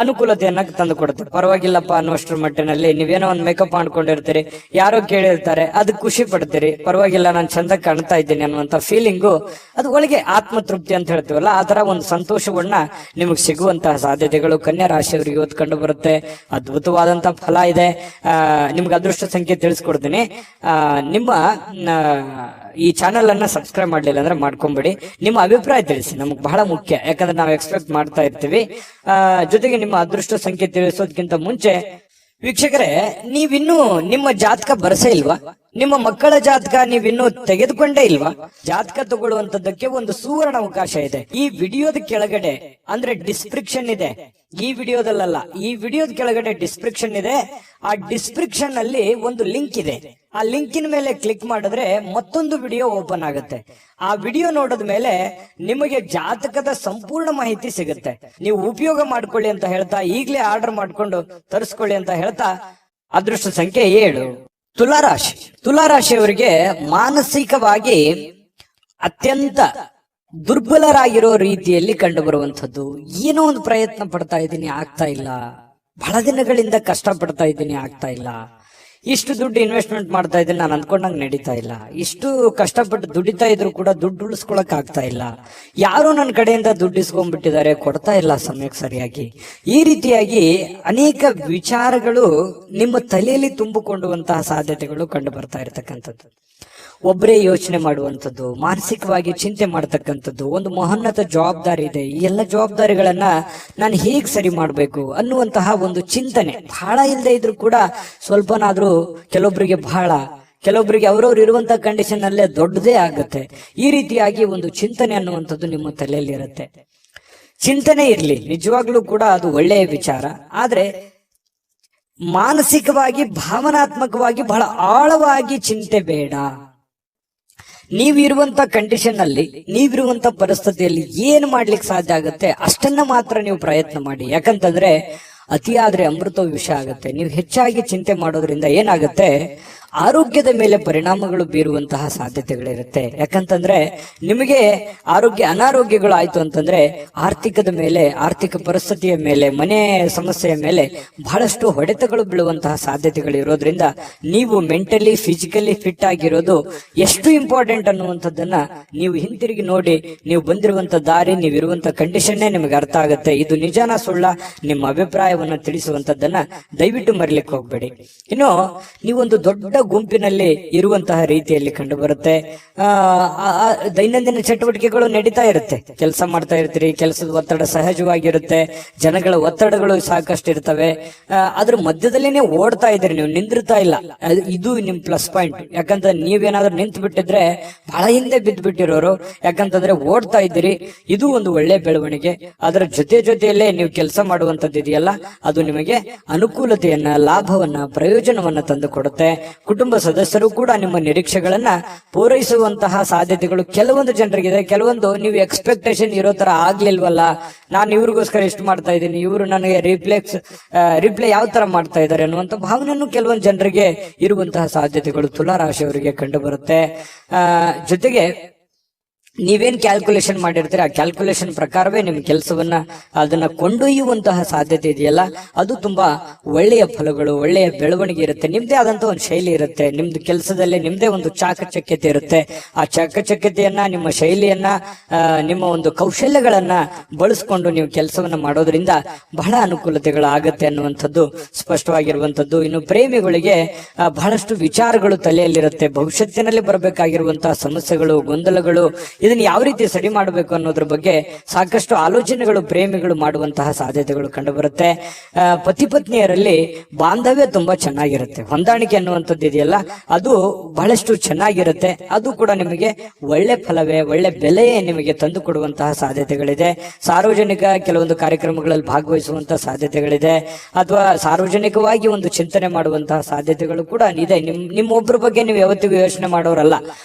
[SPEAKER 1] ಅನುಕೂಲತೆಯನ್ನ ತಂದು ಕೊಡುತ್ತೆ. ಪರವಾಗಿಲ್ಲಪ್ಪ ಅನ್ನುವಷ್ಟರ ಮಟ್ಟಿನಲ್ಲಿ ನೀವೇನೋ ಒಂದು ಮೇಕಪ್ ಮಾಡ್ಕೊಂಡಿರ್ತೀರಿ, ಯಾರೋ ಕೇಳಿರ್ತಾರೆ, ಅದಕ್ಕೆ ಖುಷಿ ಪಡ್ತೀರಿ, ಪರವಾಗಿಲ್ಲ ನಾನು ಚಂದ ಕಾಣ್ತಾ ಇದ್ದೀನಿ ಅನ್ನುವಂತ ಫೀಲಿಂಗು, ಅದು ಒಳಗೆ ಆತ್ಮತೃಪ್ತಿ ಅಂತ ಹೇಳ್ತೀವಲ್ಲ, ಆ ತರ ಒಂದು ಸಂತೋಷವನ್ನ ನಿಮಗೆ ಸಿಗುವಂತಹ ಸಾಧ್ಯತೆಗಳು ಕನ್ಯಾ ರಾಶಿಯವರಿಗೆ ಇವತ್ತು ಕಂಡು ಬರುತ್ತೆ. ಅದ್ಭುತವಾದಂತಹ ಫಲ ಇದೆ. ನಿಮ್ಗೆ ಅದೃಷ್ಟ ಸಂಖ್ಯೆ ತಿಳಿಸ್ಕೊಡ್ತೀನಿ. ನಿಮ್ಮ ಈ ಚಾನೆಲ್ ಅನ್ನ ಸಬ್ಸ್ಕ್ರೈಬ್ ಮಾಡ್ಲಿಲ್ಲ ಅಂದ್ರೆ ಮಾಡ್ಕೊಂಬಿಡಿ. ನಿಮ್ಮ ಅಭಿಪ್ರಾಯ ತಿಳಿಸಿ, ನಮಗ್ ಬಹಳ ಮುಖ್ಯ. ಯಾಕಂದ್ರೆ ನಾವು ಎಕ್ಸ್ಪೆಕ್ಟ್ ಮಾಡ್ತಾ ಇರ್ತೀವಿ. ಜೊತೆಗೆ ನಿಮ್ಮ ಅದೃಷ್ಟ ಸಂಖ್ಯೆ ತಿಳಿಸೋದಕ್ಕಿಂತ ಮುಂಚೆ ವೀಕ್ಷಕರೇ, ನೀವಿನ್ನೂ ನಿಮ್ಮ ಜಾತಕ ಬರಸೇ ಇಲ್ವಾ? ನಿಮ್ಮ ಮಕ್ಕಳ ಜಾತಕ ನೀವಿನ್ನೂ ತೆಗೆದುಕೊಂಡೇ ಇಲ್ವಾ? ಜಾತಕ ತಗೊಳ್ಳುವಂತದ್ದಕ್ಕೆ ಒಂದು ಸುವರ್ಣ ಅವಕಾಶ ಇದೆ. ಈ ವಿಡಿಯೋದ ಕೆಳಗಡೆ ಅಂದ್ರೆ ಡಿಸ್ಕ್ರಿಪ್ಷನ್ ಇದೆ. ಈ ವಿಡಿಯೋದಲ್ಲ, ಈ ವಿಡಿಯೋದ ಕೆಳಗಡೆ ಡಿಸ್ಕ್ರಿಪ್ಷನ್ ಇದೆ. ಆ ಡಿಸ್ಕ್ರಿಪ್ಷನ್ ಅಲ್ಲಿ ಒಂದು ಲಿಂಕ್ ಇದೆ. ಆ ಲಿಂಕಿನ ಮೇಲೆ ಕ್ಲಿಕ್ ಮಾಡಿದ್ರೆ ಮತ್ತೊಂದು ವಿಡಿಯೋ ಓಪನ್ ಆಗುತ್ತೆ. ಆ ವಿಡಿಯೋ ನೋಡಿದ ಮೇಲೆ ನಿಮಗೆ ಜಾತಕದ ಸಂಪೂರ್ಣ ಮಾಹಿತಿ ಸಿಗುತ್ತೆ. ನೀವು ಉಪಯೋಗ ಮಾಡ್ಕೊಳ್ಳಿ ಅಂತ ಹೇಳ್ತಾ, ಈಗಲೇ ಆರ್ಡರ್ ಮಾಡ್ಕೊಂಡು ತರಿಸ್ಕೊಳ್ಳಿ ಅಂತ ಹೇಳ್ತಾ, ಅದೃಷ್ಟ ಸಂಖ್ಯೆ 7 ತುಲಾರಾಶಿ. ತುಲಾರಾಶಿಯವರಿಗೆ ಮಾನಸಿಕವಾಗಿ ಅತ್ಯಂತ ದುರ್ಬಲರಾಗಿರೋ ರೀತಿಯಲ್ಲಿ ಕಂಡು ಬರುವಂತದ್ದು. ಏನೋ ಒಂದು ಪ್ರಯತ್ನ ಪಡ್ತಾ ಇದ್ದೀನಿ, ಆಗ್ತಾ ಇಲ್ಲ. ಬಹಳ ದಿನಗಳಿಂದ ಕಷ್ಟ ಪಡ್ತಾ ಇದ್ದೀನಿ, ಆಗ್ತಾ ಇಲ್ಲ. ಇಷ್ಟು ದುಡ್ಡು ಇನ್ವೆಸ್ಟ್ಮೆಂಟ್ ಮಾಡ್ತಾ ಇದ್ದೀನಿ, ನಾನು ಅಂದ್ಕೊಂಡಂಗೆ ನಡೀತಾ ಇಲ್ಲ. ಇಷ್ಟು ಕಷ್ಟಪಟ್ಟು ದುಡಿತಾ ಇದ್ರು ಕೂಡ ದುಡ್ಡು ಉಳಿಸ್ಕೊಳಕ್ ಆಗ್ತಾ ಇಲ್ಲ. ಯಾರು ನನ್ನ ಕಡೆಯಿಂದ ದುಡ್ಡು ಇಸ್ಕೊಂಡ್ಬಿಟ್ಟಿದ್ದಾರೆ, ಕೊಡ್ತಾ ಇಲ್ಲ ಸಮಯಕ್ಕೆ ಸರಿಯಾಗಿ. ಈ ರೀತಿಯಾಗಿ ಅನೇಕ ವಿಚಾರಗಳು ನಿಮ್ಮ ತಲೆಯಲ್ಲಿ ತುಂಬಿಕೊಳ್ಳುವಂತಹ ಸಾಧ್ಯತೆಗಳು ಕಂಡು ಬರ್ತಾ ಇರತಕ್ಕಂಥದ್ದು. ಒಬ್ಬರೇ ಯೋಚನೆ ಮಾಡುವಂಥದ್ದು, ಮಾನಸಿಕವಾಗಿ ಚಿಂತೆ ಮಾಡ್ತಕ್ಕಂಥದ್ದು, ಒಂದು ಮಹೋನ್ನತ ಜವಾಬ್ದಾರಿ ಇದೆ, ಈ ಎಲ್ಲ ಜವಾಬ್ದಾರಿಗಳನ್ನ ನಾನು ಹೇಗ್ ಸರಿ ಮಾಡ್ಬೇಕು ಅನ್ನುವಂತಹ ಒಂದು ಚಿಂತನೆ ಬಹಳ ಇಲ್ಲದೆ ಇದ್ರು ಕೂಡ ಸ್ವಲ್ಪನಾದ್ರೂ ಕೆಲವೊಬ್ಬರಿಗೆ ಅವ್ರವ್ರು ಇರುವಂತಹ ಕಂಡೀಷನ್ ಅಲ್ಲೇ ದೊಡ್ಡದೇ ಆಗುತ್ತೆ. ಈ ರೀತಿಯಾಗಿ ಒಂದು ಚಿಂತನೆ ಅನ್ನುವಂಥದ್ದು ನಿಮ್ಮ ತಲೆಯಲ್ಲಿ ಇರುತ್ತೆ. ಚಿಂತನೆ ಇರ್ಲಿ, ನಿಜವಾಗ್ಲೂ ಕೂಡ ಅದು ಒಳ್ಳೆಯ ವಿಚಾರ. ಆದ್ರೆ ಮಾನಸಿಕವಾಗಿ ಭಾವನಾತ್ಮಕವಾಗಿ ಬಹಳ ಆಳವಾಗಿ ಚಿಂತೆ ಬೇಡ. ನೀವಿರುವಂತ ಕಂಡೀಷನ್ ಅಲ್ಲಿ, ನೀವಿರುವಂತ ಪರಿಸ್ಥಿತಿಯಲ್ಲಿ ಏನ್ ಮಾಡ್ಲಿಕ್ಕೆ ಸಾಧ್ಯ ಆಗುತ್ತೆ ಅಷ್ಟನ್ನ ಮಾತ್ರ ನೀವು ಪ್ರಯತ್ನ ಮಾಡಿ. ಯಾಕಂತಂದ್ರೆ ಅತಿಯಾದ್ರೆ ಅಮೃತ ವಿಷ ಆಗುತ್ತೆ. ನೀವು ಹೆಚ್ಚಾಗಿ ಚಿಂತೆ ಮಾಡೋದ್ರಿಂದ ಏನಾಗುತ್ತೆ, ಆರೋಗ್ಯದ ಮೇಲೆ ಪರಿಣಾಮಗಳು ಬೀರುವಂತಹ ಸಾಧ್ಯತೆಗಳಿರುತ್ತೆ. ಯಾಕಂತಂದ್ರೆ ನಿಮಗೆ ಅನಾರೋಗ್ಯಗಳು ಆಯ್ತು ಅಂತಂದ್ರೆ ಆರ್ಥಿಕದ ಮೇಲೆ, ಆರ್ಥಿಕ ಪರಿಸ್ಥಿತಿಯ ಮೇಲೆ, ಮನೆ ಸಮಸ್ಯೆಯ ಮೇಲೆ ಬಹಳಷ್ಟು ಹೊಡೆತಗಳು ಬೀಳುವಂತಹ ಸಾಧ್ಯತೆಗಳು ಇರೋದ್ರಿಂದ ನೀವು ಮೆಂಟಲಿ ಫಿಸಿಕಲಿ ಫಿಟ್ ಆಗಿರೋದು ಎಷ್ಟು ಇಂಪಾರ್ಟೆಂಟ್ ಅನ್ನುವಂಥದ್ದನ್ನ ನೀವು ಹಿಂತಿರುಗಿ ನೋಡಿ. ನೀವು ಬಂದಿರುವಂತ ದಾರಿ, ನೀವಿರುವಂತ ಕಂಡೀಷನ್ನೇ ನಿಮಗೆ ಅರ್ಥ ಆಗುತ್ತೆ. ಇದು ನಿಜಾನ ಸುಳ್ಳ, ನಿಮ್ಮ ಅಭಿಪ್ರಾಯವನ್ನ ತಿಳಿಸುವಂತದ್ದನ್ನ ದಯವಿಟ್ಟು ಮರಿಲಿಕ್ಕೆ ಹೋಗ್ಬೇಡಿ. ಇನ್ನು ನೀವೊಂದು ದೊಡ್ಡ ಗುಂಪಿನಲ್ಲಿ ಇರುವಂತಹ ರೀತಿಯಲ್ಲಿ ಕಂಡು ಬರುತ್ತೆ. ದೈನಂದಿನ ಚಟುವಟಿಕೆಗಳು ನಡೀತಾ ಇರುತ್ತೆ, ಕೆಲಸ ಮಾಡ್ತಾ ಇರ್ತೀರಿ, ಕೆಲಸದ ಒತ್ತಡ ಸಹಜವಾಗಿರುತ್ತೆ, ಜನಗಳ ಒತ್ತಡಗಳು ಸಾಕಷ್ಟು ಇರ್ತವೆ. ಅದ್ರ ಮಧ್ಯದಲ್ಲಿನೇ ಓಡ್ತಾ ಇದ್ದೀರಿ, ನೀವು ನಿಂದಿರ್ತಾ ಇಲ್ಲ. ಇದು ನಿಮ್ ಪ್ಲಸ್ ಪಾಯಿಂಟ್. ಯಾಕಂದ್ರೆ ನೀವೇನಾದ್ರೂ ನಿಂತು ಬಿಟ್ಟಿದ್ರೆ ಬಹಳ ಹಿಂದೆ ಬಿದ್ದು ಬಿಟ್ಟಿರೋರು. ಯಾಕಂತಂದ್ರೆ ಓಡ್ತಾ ಇದ್ದೀರಿ, ಇದು ಒಂದು ಒಳ್ಳೆ ಬೆಳವಣಿಗೆ. ಅದರ ಜೊತೆಯಲ್ಲೇ ನೀವು ಕೆಲಸ ಮಾಡುವಂತದ್ದು ಇದೆಯಲ್ಲ, ಅದು ನಿಮಗೆ ಅನುಕೂಲತೆಯನ್ನ, ಲಾಭವನ್ನ, ಪ್ರಯೋಜನವನ್ನ ತಂದು ಕೊಡುತ್ತೆ. ಕುಟುಂಬ ಸದಸ್ಯರು ಕೂಡ ನಿಮ್ಮ ನಿರೀಕ್ಷೆಗಳನ್ನ ಪೂರೈಸುವಂತಹ ಸಾಧ್ಯತೆಗಳು ಕೆಲವೊಂದು ಜನರಿಗಿದೆ. ಕೆಲವೊಂದು ನೀವು ಎಕ್ಸ್ಪೆಕ್ಟೇಷನ್ ಇರೋ ತರ ಆಗ್ಲಿಲ್ವಲ್ಲ, ನಾನು ಇವ್ರಿಗೋಸ್ಕರ ಎಷ್ಟು ಮಾಡ್ತಾ ಇದ್ದೀನಿ, ಇವರು ನನಗೆ ರಿಪ್ಲೈ ಯಾವ ತರ ಮಾಡ್ತಾ ಇದ್ದಾರೆ ಅನ್ನುವಂತ ಭಾವನೆಯನ್ನು ಕೆಲವೊಂದು ಜನರಿಗೆ ಇರುವಂತಹ ಸಾಧ್ಯತೆಗಳು ತುಲಾರಾಶಿಯವರಿಗೆ ಕಂಡು ಬರುತ್ತೆ. ಜೊತೆಗೆ ನೀವೇನ್ ಕ್ಯಾಲ್ಕುಲೇಷನ್ ಮಾಡಿರ್ತೀರ ಆ ಕ್ಯಾಲ್ಕುಲೇಷನ್ ಪ್ರಕಾರವೇ ನಿಮ್ ಕೆಲಸವನ್ನ ಅದನ್ನ ಕೊಂಡೊಯ್ಯುವಂತಹ ಸಾಧ್ಯತೆ ಇದೆಯಲ್ಲ, ಅದು ತುಂಬಾ ಒಳ್ಳೆಯ ಫಲಗಳು, ಒಳ್ಳೆಯ ಬೆಳವಣಿಗೆ ಇರುತ್ತೆ. ನಿಮ್ದೇ ಆದಂತ ಒಂದು ಶೈಲಿ ಇರುತ್ತೆ, ನಿಮ್ದು ಕೆಲಸದಲ್ಲಿ ನಿಮ್ದೇ ಒಂದು ಚಾಕಚಕ್ಯತೆ ಇರುತ್ತೆ. ಆ ಚಾಕಚಕ್ಯತೆಯನ್ನ, ನಿಮ್ಮ ಶೈಲಿಯನ್ನ, ನಿಮ್ಮ ಒಂದು ಕೌಶಲ್ಯಗಳನ್ನ ಬಳಸ್ಕೊಂಡು ನೀವು ಕೆಲಸವನ್ನ ಮಾಡೋದ್ರಿಂದ ಬಹಳ ಅನುಕೂಲತೆಗಳಾಗತ್ತೆ ಅನ್ನುವಂಥದ್ದು ಸ್ಪಷ್ಟವಾಗಿರುವಂತದ್ದು. ಇನ್ನು ಪ್ರೇಮಿಗಳಿಗೆ ಬಹಳಷ್ಟು ವಿಚಾರಗಳು ತಲೆಯಲ್ಲಿರುತ್ತೆ. ಭವಿಷ್ಯತ್ತಿನಲ್ಲಿ ಬರಬೇಕಾಗಿರುವಂತಹ ಸಮಸ್ಯೆಗಳು, ಗೊಂದಲಗಳು, ಇದನ್ನ ಯಾವ ರೀತಿ ಸರಿ ಮಾಡಬೇಕು ಅನ್ನೋದ್ರ ಬಗ್ಗೆ ಸಾಕಷ್ಟು ಆಲೋಚನೆಗಳು ಪ್ರೇಮಿಗಳು ಮಾಡುವಂತಹ ಸಾಧ್ಯತೆಗಳು ಕಂಡು ಬರುತ್ತೆ. ಪತಿ ಪತ್ನಿಯರಲ್ಲಿ ಬಾಂಧವ್ಯ ತುಂಬಾ ಚೆನ್ನಾಗಿರುತ್ತೆ. ಹೊಂದಾಣಿಕೆ ಅನ್ನುವಂಥದ್ದು ಇದೆಯಲ್ಲ, ಅದು ಬಹಳಷ್ಟು ಚೆನ್ನಾಗಿರುತ್ತೆ. ಅದು ಕೂಡ ನಿಮಗೆ ಒಳ್ಳೆ ಫಲವೇ, ಒಳ್ಳೆ ಬೆಲೆಯೇ ನಿಮಗೆ ತಂದು ಕೊಡುವಂತಹ ಸಾಧ್ಯತೆಗಳಿದೆ. ಸಾರ್ವಜನಿಕ ಕೆಲವೊಂದು ಕಾರ್ಯಕ್ರಮಗಳಲ್ಲಿ ಭಾಗವಹಿಸುವಂತಹ ಸಾಧ್ಯತೆಗಳಿದೆ, ಅಥವಾ ಸಾರ್ವಜನಿಕವಾಗಿ ಒಂದು ಚಿಂತನೆ ಮಾಡುವಂತಹ ಸಾಧ್ಯತೆಗಳು ಕೂಡ ಇದೆ. ನಿಮ್ಮೊಬ್ಬರ ಬಗ್ಗೆ ನೀವು ಯಾವತ್ತಿಗೂ ಯೋಚನೆ ಮಾಡೋರಲ್ಲ.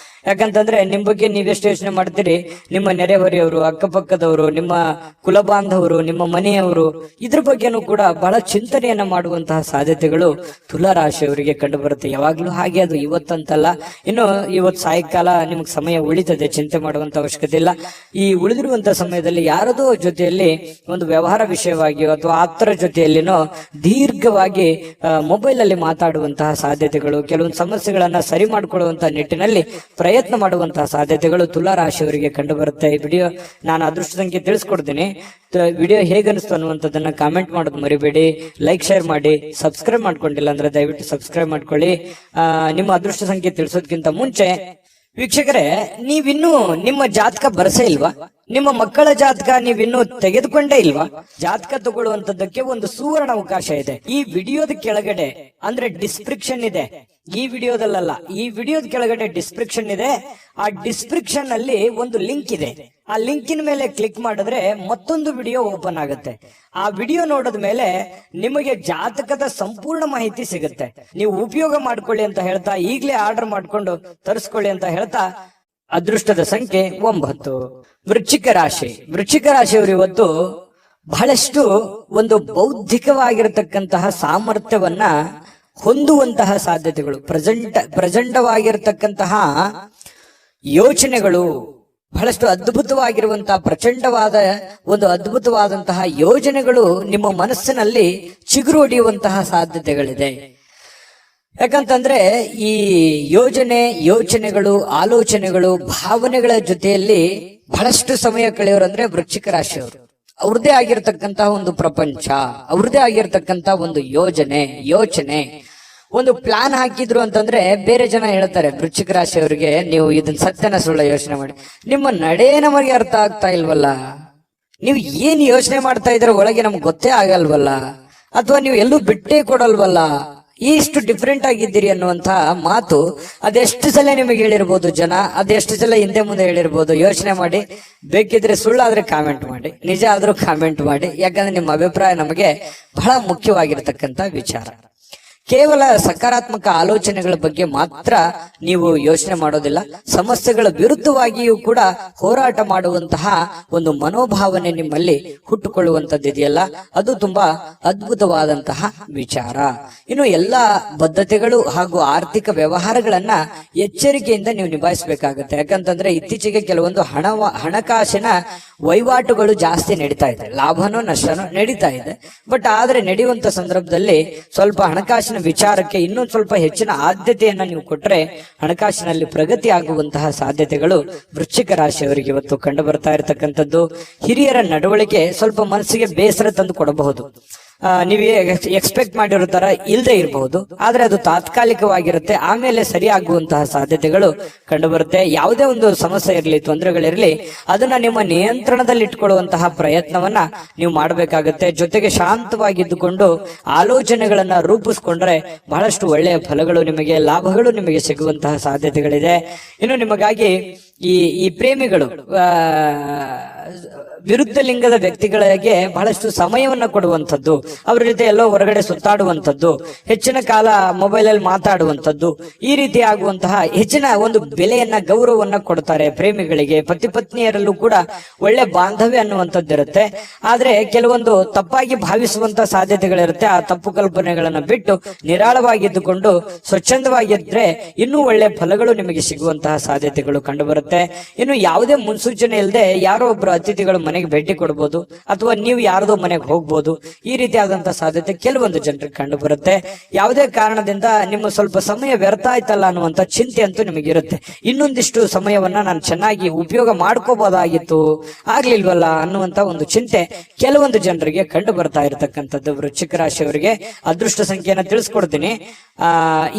[SPEAKER 1] ಯಾಕಂತಂದ್ರೆ ನಿಮ್ ಬಗ್ಗೆ ನೀವೆಷ್ಟು ಯೋಚನೆ ಮಾಡ್ತೀರಿ, ನಿಮ್ಮ ನೆರೆಹೊರೆಯವರು, ಅಕ್ಕಪಕ್ಕದವರು, ನಿಮ್ಮ ಕುಲ ಬಾಂಧವರು, ನಿಮ್ಮ ಮನೆಯವರು, ಇದ್ರ ಬಗ್ಗೆನೂ ಕೂಡ ಬಹಳ ಚಿಂತನೆಯನ್ನ ಮಾಡುವಂತಹ ಸಾಧ್ಯತೆಗಳು ತುಲಾ ರಾಶಿಯವರಿಗೆ ಕಂಡು ಬರುತ್ತೆ. ಯಾವಾಗ್ಲೂ ಹಾಗೆ, ಅದು ಇವತ್ತಂತಲ್ಲ. ಇನ್ನು ಇವತ್ತು ಸಾಯಂಕಾಲ ನಿಮ್ಗೆ ಸಮಯ ಉಳಿತದೆ, ಚಿಂತೆ ಮಾಡುವಂತ ಅವಶ್ಯಕತೆ ಇಲ್ಲ. ಈ ಉಳಿದಿರುವಂತಹ ಸಮಯದಲ್ಲಿ ಯಾರದೋ ಜೊತೆಯಲ್ಲಿ ಒಂದು ವ್ಯವಹಾರ ವಿಷಯವಾಗಿಯೋ ಅಥವಾ ಆಪ್ತರ ಜೊತೆಯಲ್ಲಿನೋ ದೀರ್ಘವಾಗಿ ಮೊಬೈಲ್ ಅಲ್ಲಿ ಮಾತಾಡುವಂತಹ ಸಾಧ್ಯತೆಗಳು, ಕೆಲವೊಂದು ಸಮಸ್ಯೆಗಳನ್ನ ಸರಿ ಮಾಡಿಕೊಳ್ಳುವಂತಹ ನಿಟ್ಟಿನಲ್ಲಿ ಪ್ರಯತ್ನ ಮಾಡುವಂತಹ ಸಾಧ್ಯತೆಗಳು ತುಲಾ ರಾಶಿಯವರಿಗೆ ಕಂಡು ಬರುತ್ತೆ. ಈ ವಿಡಿಯೋ ನಾನು ಅದೃಷ್ಟ ಸಂಖ್ಯೆ ತಿಳಿಸ್ಕೊಡ್ತೀನಿ. ವಿಡಿಯೋ ಹೇಗನ್ನಿಸ್ತು ಅನ್ನುವಂಥದ್ದನ್ನ ಕಾಮೆಂಟ್ ಮಾಡೋದು ಮರಿಬೇಡಿ. ಲೈಕ್ ಶೇರ್ ಮಾಡಿ. ಸಬ್ಸ್ಕ್ರೈಬ್ ಮಾಡ್ಕೊಂಡಿಲ್ಲ ಅಂದ್ರೆ ದಯವಿಟ್ಟು ಸಬ್ಸ್ಕ್ರೈಬ್ ಮಾಡ್ಕೊಳ್ಳಿ. ನಿಮ್ಮ ಅದೃಷ್ಟ ಸಂಖ್ಯೆ ತಿಳಿಸೋದಕ್ಕಿಂತ ಮುಂಚೆ ವೀಕ್ಷಕರೇ, ನೀವಿನ್ನೂ ನಿಮ್ಮ ಜಾತಕ ಬರಸೇ ಇಲ್ವಾ? ನಿಮ್ಮ ಮಕ್ಕಳ ಜಾತಕ ನೀವಿನ್ನೂ ತೆಗೆದುಕೊಂಡೇ ಇಲ್ವಾ? ಜಾತಕ ತಗೊಳ್ಳುವಂತದ್ದಕ್ಕೆ ಒಂದು ಸುವರ್ಣ ಅವಕಾಶ ಇದೆ. ಈ ವಿಡಿಯೋದ ಕೆಳಗಡೆ ಅಂದ್ರೆ ಡಿಸ್ಕ್ರಿಪ್ಷನ್ ಇದೆ. ಈ ವಿಡಿಯೋದಲ್ಲ, ಈ ವಿಡಿಯೋದ ಕೆಳಗಡೆ ಡಿಸ್ಕ್ರಿಪ್ಷನ್ ಇದೆ. ಆ ಡಿಸ್ಕ್ರಿಪ್ಷನ್ ಅಲ್ಲಿ ಒಂದು ಲಿಂಕ್ ಇದೆ. ಆ ಲಿಂಕಿನ ಮೇಲೆ ಕ್ಲಿಕ್ ಮಾಡಿದ್ರೆ ಮತ್ತೊಂದು ವಿಡಿಯೋ ಓಪನ್ ಆಗುತ್ತೆ. ಆ ವಿಡಿಯೋ ನೋಡಿದ ಮೇಲೆ ನಿಮಗೆ ಜಾತಕದ ಸಂಪೂರ್ಣ ಮಾಹಿತಿ ಸಿಗುತ್ತೆ. ನೀವು ಉಪಯೋಗ ಮಾಡ್ಕೊಳ್ಳಿ ಅಂತ ಹೇಳ್ತಾ, ಈಗಲೇ ಆರ್ಡರ್ ಮಾಡ್ಕೊಂಡು ತರಿಸ್ಕೊಳ್ಳಿ ಅಂತ ಹೇಳ್ತಾ, ಅದೃಷ್ಟದ ಸಂಖ್ಯೆ 9. ವೃಶ್ಚಿಕ ರಾಶಿ. ವೃಶ್ಚಿಕ ರಾಶಿಯವರು ಇವತ್ತು ಬಹಳಷ್ಟು ಒಂದು ಬೌದ್ಧಿಕವಾಗಿರತಕ್ಕಂತಹ ಸಾಮರ್ಥ್ಯವನ್ನ ಹೊಂದುವಂತಹ ಸಾಧ್ಯತೆಗಳು, ಪ್ರಚಂಡವಾಗಿರತಕ್ಕಂತಹ ಯೋಚನೆಗಳು, ಬಹಳಷ್ಟು ಅದ್ಭುತವಾಗಿರುವಂತಹ ಪ್ರಚಂಡವಾದ ಒಂದು ಅದ್ಭುತವಾದಂತಹ ಯೋಜನೆಗಳು ನಿಮ್ಮ ಮನಸ್ಸಿನಲ್ಲಿ ಚಿಗುರು ಹೊಡೆಯುವಂತಹ ಸಾಧ್ಯತೆಗಳಿದೆ. ಯಾಕಂತಂದ್ರೆ ಈ ಯೋಚನೆಗಳು, ಆಲೋಚನೆಗಳು, ಭಾವನೆಗಳ ಜೊತೆಯಲ್ಲಿ ಬಹಳಷ್ಟು ಸಮಯ ಕಳೆಯೋರಂದ್ರೆ ವೃಶ್ಚಿಕ ರಾಶಿಯವರು. ಅವ್ರದೇ ಆಗಿರ್ತಕ್ಕಂತಹ ಒಂದು ಪ್ರಪಂಚ, ಅವ್ರದೇ ಆಗಿರ್ತಕ್ಕಂತಹ ಒಂದು ಯೋಚನೆ, ಒಂದು ಪ್ಲಾನ್ ಹಾಕಿದ್ರು ಅಂತಂದ್ರೆ ಬೇರೆ ಜನ ಹೇಳ್ತಾರೆ ವೃಶ್ಚಿಕ ರಾಶಿಯವರಿಗೆ, ನೀವು ಇದನ್ನ ಸತ್ಯನ ಸುಳ್ಳ ಯೋಚನೆ ಮಾಡಿ, ನಿಮ್ಮ ನಡೆ ನಮಗೆ ಅರ್ಥ ಆಗ್ತಾ ಇಲ್ವಲ್ಲ, ನೀವು ಏನ್ ಯೋಚನೆ ಮಾಡ್ತಾ ಇದ್ರ ಒಳಗೆ ನಮ್ಗೆ ಗೊತ್ತೇ ಆಗಲ್ವಲ್ಲ, ಅಥವಾ ನೀವು ಎಲ್ಲೂ ಬಿಟ್ಟೇ ಕೊಡಲ್ವಲ್ಲ, ಇಷ್ಟು ಡಿಫ್ರೆಂಟ್ ಆಗಿದ್ದೀರಿ ಅನ್ನುವಂತ ಮಾತು ಅದೆಷ್ಟು ಸಲ ನಿಮಗೆ ಹೇಳಿರ್ಬೋದು ಜನ, ಅದೆಷ್ಟು ಸಲ ಹಿಂದೆ ಮುಂದೆ ಹೇಳಿರ್ಬೋದು. ಯೋಚನೆ ಮಾಡಿ. ಬೇಕಿದ್ರೆ ಸುಳ್ಳಾದ್ರೆ ಕಾಮೆಂಟ್ ಮಾಡಿ, ನಿಜ ಆದ್ರೂ ಕಾಮೆಂಟ್ ಮಾಡಿ. ಯಾಕಂದ್ರೆ ನಿಮ್ಮ ಅಭಿಪ್ರಾಯ ನಮಗೆ ಬಹಳ ಮುಖ್ಯವಾಗಿರ್ತಕ್ಕಂಥ ವಿಚಾರ. ಕೇವಲ ಸಕಾರಾತ್ಮಕ ಆಲೋಚನೆಗಳ ಬಗ್ಗೆ ಮಾತ್ರ ನೀವು ಯೋಚನೆ ಮಾಡೋದಿಲ್ಲ, ಸಮಸ್ಯೆಗಳ ವಿರುದ್ಧವಾಗಿಯೂ ಕೂಡ ಹೋರಾಟ ಮಾಡುವಂತಹ ಒಂದು ಮನೋಭಾವನೆ ನಿಮ್ಮಲ್ಲಿ ಹುಟ್ಟುಕೊಳ್ಳುವಂತದ್ದು ಇದೆಯಲ್ಲ, ಅದು ತುಂಬಾ ಅದ್ಭುತವಾದಂತಹ ವಿಚಾರ. ಇನ್ನು ಎಲ್ಲಾ ಬದ್ಧತೆಗಳು ಹಾಗೂ ಆರ್ಥಿಕ ವ್ಯವಹಾರಗಳನ್ನ ಎಚ್ಚರಿಕೆಯಿಂದ ನೀವು ನಿಭಾಯಿಸಬೇಕಾಗುತ್ತೆ. ಯಾಕಂತಂದ್ರೆ ಇತ್ತೀಚೆಗೆ ಕೆಲವೊಂದು ಹಣಕಾಸಿನ ವಹಿವಾಟುಗಳು ಜಾಸ್ತಿ ನಡೀತಾ ಇದೆ, ಲಾಭನೋ ನಷ್ಟನೋ ನಡೀತಾ ಇದೆ. ಬಟ್ ಆದ್ರೆ ನಡೆಯುವಂತ ಸಂದರ್ಭದಲ್ಲಿ ಸ್ವಲ್ಪ ಹಣಕಾಸಿನ ವಿಚಾರಕ್ಕೆ ಇನ್ನೊಂದು ಸ್ವಲ್ಪ ಹೆಚ್ಚಿನ ಆದ್ಯತೆಯನ್ನ ನೀವು ಕೊಟ್ರೆ ಹಣಕಾಸಿನಲ್ಲಿ ಪ್ರಗತಿ ಆಗುವಂತಹ ಸಾಧ್ಯತೆಗಳು ವೃಶ್ಚಿಕ ರಾಶಿಯವರಿಗೆ ಇವತ್ತು ಕಂಡು ಬರ್ತಾ ಇರತಕ್ಕಂಥದ್ದು. ಹಿರಿಯರ ನಡವಳಿಕೆ ಸ್ವಲ್ಪ ಮನಸ್ಸಿಗೆ ಬೇಸರ ತಂದು ಕೊಡಬಹುದು. ನೀವು ಎಕ್ಸ್ಪೆಕ್ಟ್ ಮಾಡಿರೋ ತರ ಇಲ್ಲದೆ ಇರಬಹುದು, ಆದ್ರೆ ಅದು ತಾತ್ಕಾಲಿಕವಾಗಿರುತ್ತೆ, ಆಮೇಲೆ ಸರಿಯಾಗುವಂತಹ ಸಾಧ್ಯತೆಗಳು ಕಂಡು ಬರುತ್ತೆ. ಯಾವುದೇ ಒಂದು ಸಮಸ್ಯೆ ಇರಲಿ, ತೊಂದರೆಗಳಿರಲಿ, ಅದನ್ನ ನಿಮ್ಮ ನಿಯಂತ್ರಣದಲ್ಲಿ ಇಟ್ಕೊಳ್ಳುವಂತಹ ಪ್ರಯತ್ನವನ್ನ ನೀವು ಮಾಡಬೇಕಾಗತ್ತೆ. ಜೊತೆಗೆ ಶಾಂತವಾಗಿದ್ದುಕೊಂಡು ಆಲೋಚನೆಗಳನ್ನ ರೂಪಿಸ್ಕೊಂಡ್ರೆ ಬಹಳಷ್ಟು ಒಳ್ಳೆಯ ಫಲಗಳು ನಿಮಗೆ, ಲಾಭಗಳು ನಿಮಗೆ ಸಿಗುವಂತಹ ಸಾಧ್ಯತೆಗಳಿದೆ. ಇನ್ನು ನಿಮಗಾಗಿ ಈ ಪ್ರೇಮಿಗಳು, ವಿರುದ್ಧ ಲಿಂಗದ ವ್ಯಕ್ತಿಗಳಿಗೆ ಬಹಳಷ್ಟು ಸಮಯವನ್ನ ಕೊಡುವಂಥದ್ದು, ಅವರ ಜೊತೆ ಎಲ್ಲೋ ಹೊರಗಡೆ ಸುತ್ತಾಡುವಂಥದ್ದು, ಹೆಚ್ಚಿನ ಕಾಲ ಮೊಬೈಲ್ ಅಲ್ಲಿ ಮಾತಾಡುವಂಥದ್ದು, ಈ ರೀತಿ ಆಗುವಂತಹ ಹೆಚ್ಚಿನ ಒಂದು ಬೆಲೆಯನ್ನ, ಗೌರವವನ್ನ ಕೊಡ್ತಾರೆ ಪ್ರೇಮಿಗಳಿಗೆ. ಪತಿ ಪತ್ನಿಯರಲ್ಲೂ ಕೂಡ ಒಳ್ಳೆ ಬಾಂಧವ್ಯ ಅನ್ನುವಂಥದ್ದು ಇರುತ್ತೆ. ಆದ್ರೆ ಕೆಲವೊಂದು ತಪ್ಪಾಗಿ ಭಾವಿಸುವಂತಹ ಸಾಧ್ಯತೆಗಳಿರುತ್ತೆ. ಆ ತಪ್ಪು ಕಲ್ಪನೆಗಳನ್ನ ಬಿಟ್ಟು ನಿರಾಳವಾಗಿದ್ದುಕೊಂಡು ಸ್ವಚ್ಛಂದವಾಗಿದ್ರೆ ಇನ್ನೂ ಒಳ್ಳೆ ಫಲಗಳು ನಿಮಗೆ ಸಿಗುವಂತಹ ಸಾಧ್ಯತೆಗಳು ಕಂಡು ಬರುತ್ತೆ. ಇನ್ನು ಯಾವುದೇ ಮುನ್ಸೂಚನೆ ಇಲ್ಲದೆ ಯಾರೋ ಒಬ್ರು ಅತಿಥಿಗಳು ಮನೆಗೆ ಭೇಟಿ ಕೊಡಬಹುದು, ಅಥವಾ ನೀವು ಯಾರದೋ ಮನೆಗೆ ಹೋಗ್ಬೋದು. ಈ ರೀತಿಯಾದಂತಹ ಸಾಧ್ಯತೆ ಕೆಲವೊಂದು ಜನರಿಗೆ ಕಂಡು ಬರುತ್ತೆ. ಯಾವುದೇ ಕಾರಣದಿಂದ ನಿಮ್ಮ ಸ್ವಲ್ಪ ಸಮಯ ವ್ಯರ್ಥ ಆಯ್ತಲ್ಲ ಅನ್ನುವಂತ ಚಿಂತೆ ಅಂತೂ ನಿಮಗಿರುತ್ತೆ. ಇನ್ನೊಂದಿಷ್ಟು ಸಮಯವನ್ನ ನಾನು ಚೆನ್ನಾಗಿ ಉಪಯೋಗ ಮಾಡ್ಕೋಬಹುದಾಗಿತ್ತು, ಆಗ್ಲಿಲ್ವಲ್ಲ ಅನ್ನುವಂತ ಒಂದು ಚಿಂತೆ ಕೆಲವೊಂದು ಜನರಿಗೆ ಕಂಡು ಬರ್ತಾ ಇರತಕ್ಕಂಥದ್ದು. ವೃಶ್ಚಿಕ ರಾಶಿಯವರಿಗೆ ಅದೃಷ್ಟ ಸಂಖ್ಯೆಯನ್ನ ತಿಳಿಸ್ಕೊಡ್ತೀನಿ.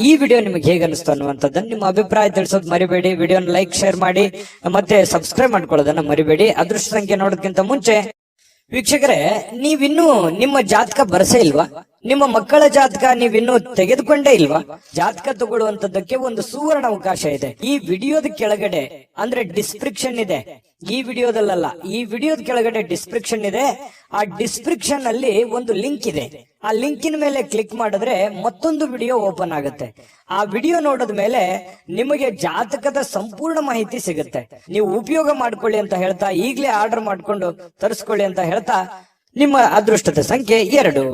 [SPEAKER 1] ಈ ವಿಡಿಯೋ ನಿಮಗೆ ಹೇಗೆ ಅನಿಸ್ತು ಅನ್ನುವಂಥದ್ದನ್ನು ನಿಮ್ಮ ಅಭಿಪ್ರಾಯ ತಿಳಿಸೋದು ಮರಿಬೇಡಿ. ವಿಡಿಯೋನ ಲೈಕ್ ಶೇರ್ ಮಾಡಿ ಮತ್ತೆ ಸಬ್ಸ್ಕ್ರೈಬ್ ಮಾಡ್ಕೊಳ್ಳೋದನ್ನ ಮರಿಬೇಡಿ. ಅದೃಷ್ಟ ಸಂಖ್ಯೆ ನೋಡೋದಕ್ಕಿಂತ ಮುಂಚೆ ವೀಕ್ಷಕರೇ, ನೀವಿನ್ನೂ ನಿಮ್ಮ ಜಾತಕ ಬರಸೇ ಇಲ್ವಾ? ನಿಮ್ಮ ಮಕ್ಕಳ ಜಾತಕ ನೀವಿನ್ನೂ ತೆಗೆದುಕೊಂಡೇ ಇಲ್ವಾ? ಜಾತಕ ತಗೊಳ್ಳುವಂತದ್ದಕ್ಕೆ ಒಂದು ಸುವರ್ಣ ಅವಕಾಶ ಇದೆ. ಈ ವಿಡಿಯೋದ ಕೆಳಗಡೆ ಅಂದ್ರೆ ಡಿಸ್ಕ್ರಿಪ್ಷನ್ ಇದೆ, ಈ ವಿಡಿಯೋದಲ್ಲ, ಈ ವಿಡಿಯೋದ ಕೆಳಗಡೆ ಡಿಸ್ಕ್ರಿಪ್ಷನ್ ಇದೆ. ಆ ಡಿಸ್ಕ್ರಿಪ್ಷನ್ ಅಲ್ಲಿ ಒಂದು ಲಿಂಕ್ ಇದೆ. ಆ ಲಿಂಕಿನ ಮೇಲೆ ಕ್ಲಿಕ್ ಮಾಡಿದ್ರೆ ಮತ್ತೊಂದು ವಿಡಿಯೋ ಓಪನ್ ಆಗುತ್ತೆ. ಆ ವಿಡಿಯೋ ನೋಡಿದ ಮೇಲೆ ನಿಮಗೆ ಜಾತಕದ ಸಂಪೂರ್ಣ ಮಾಹಿತಿ ಸಿಗುತ್ತೆ. ನೀವು ಉಪಯೋಗ ಮಾಡ್ಕೊಳ್ಳಿ ಅಂತ ಹೇಳ್ತಾ, ಈಗಲೇ ಆರ್ಡರ್ ಮಾಡ್ಕೊಂಡು ತರಿಸ್ಕೊಳ್ಳಿ ಅಂತ ಹೇಳ್ತಾ, ನಿಮ್ಮ ಅದೃಷ್ಟದ ಸಂಖ್ಯೆ 2.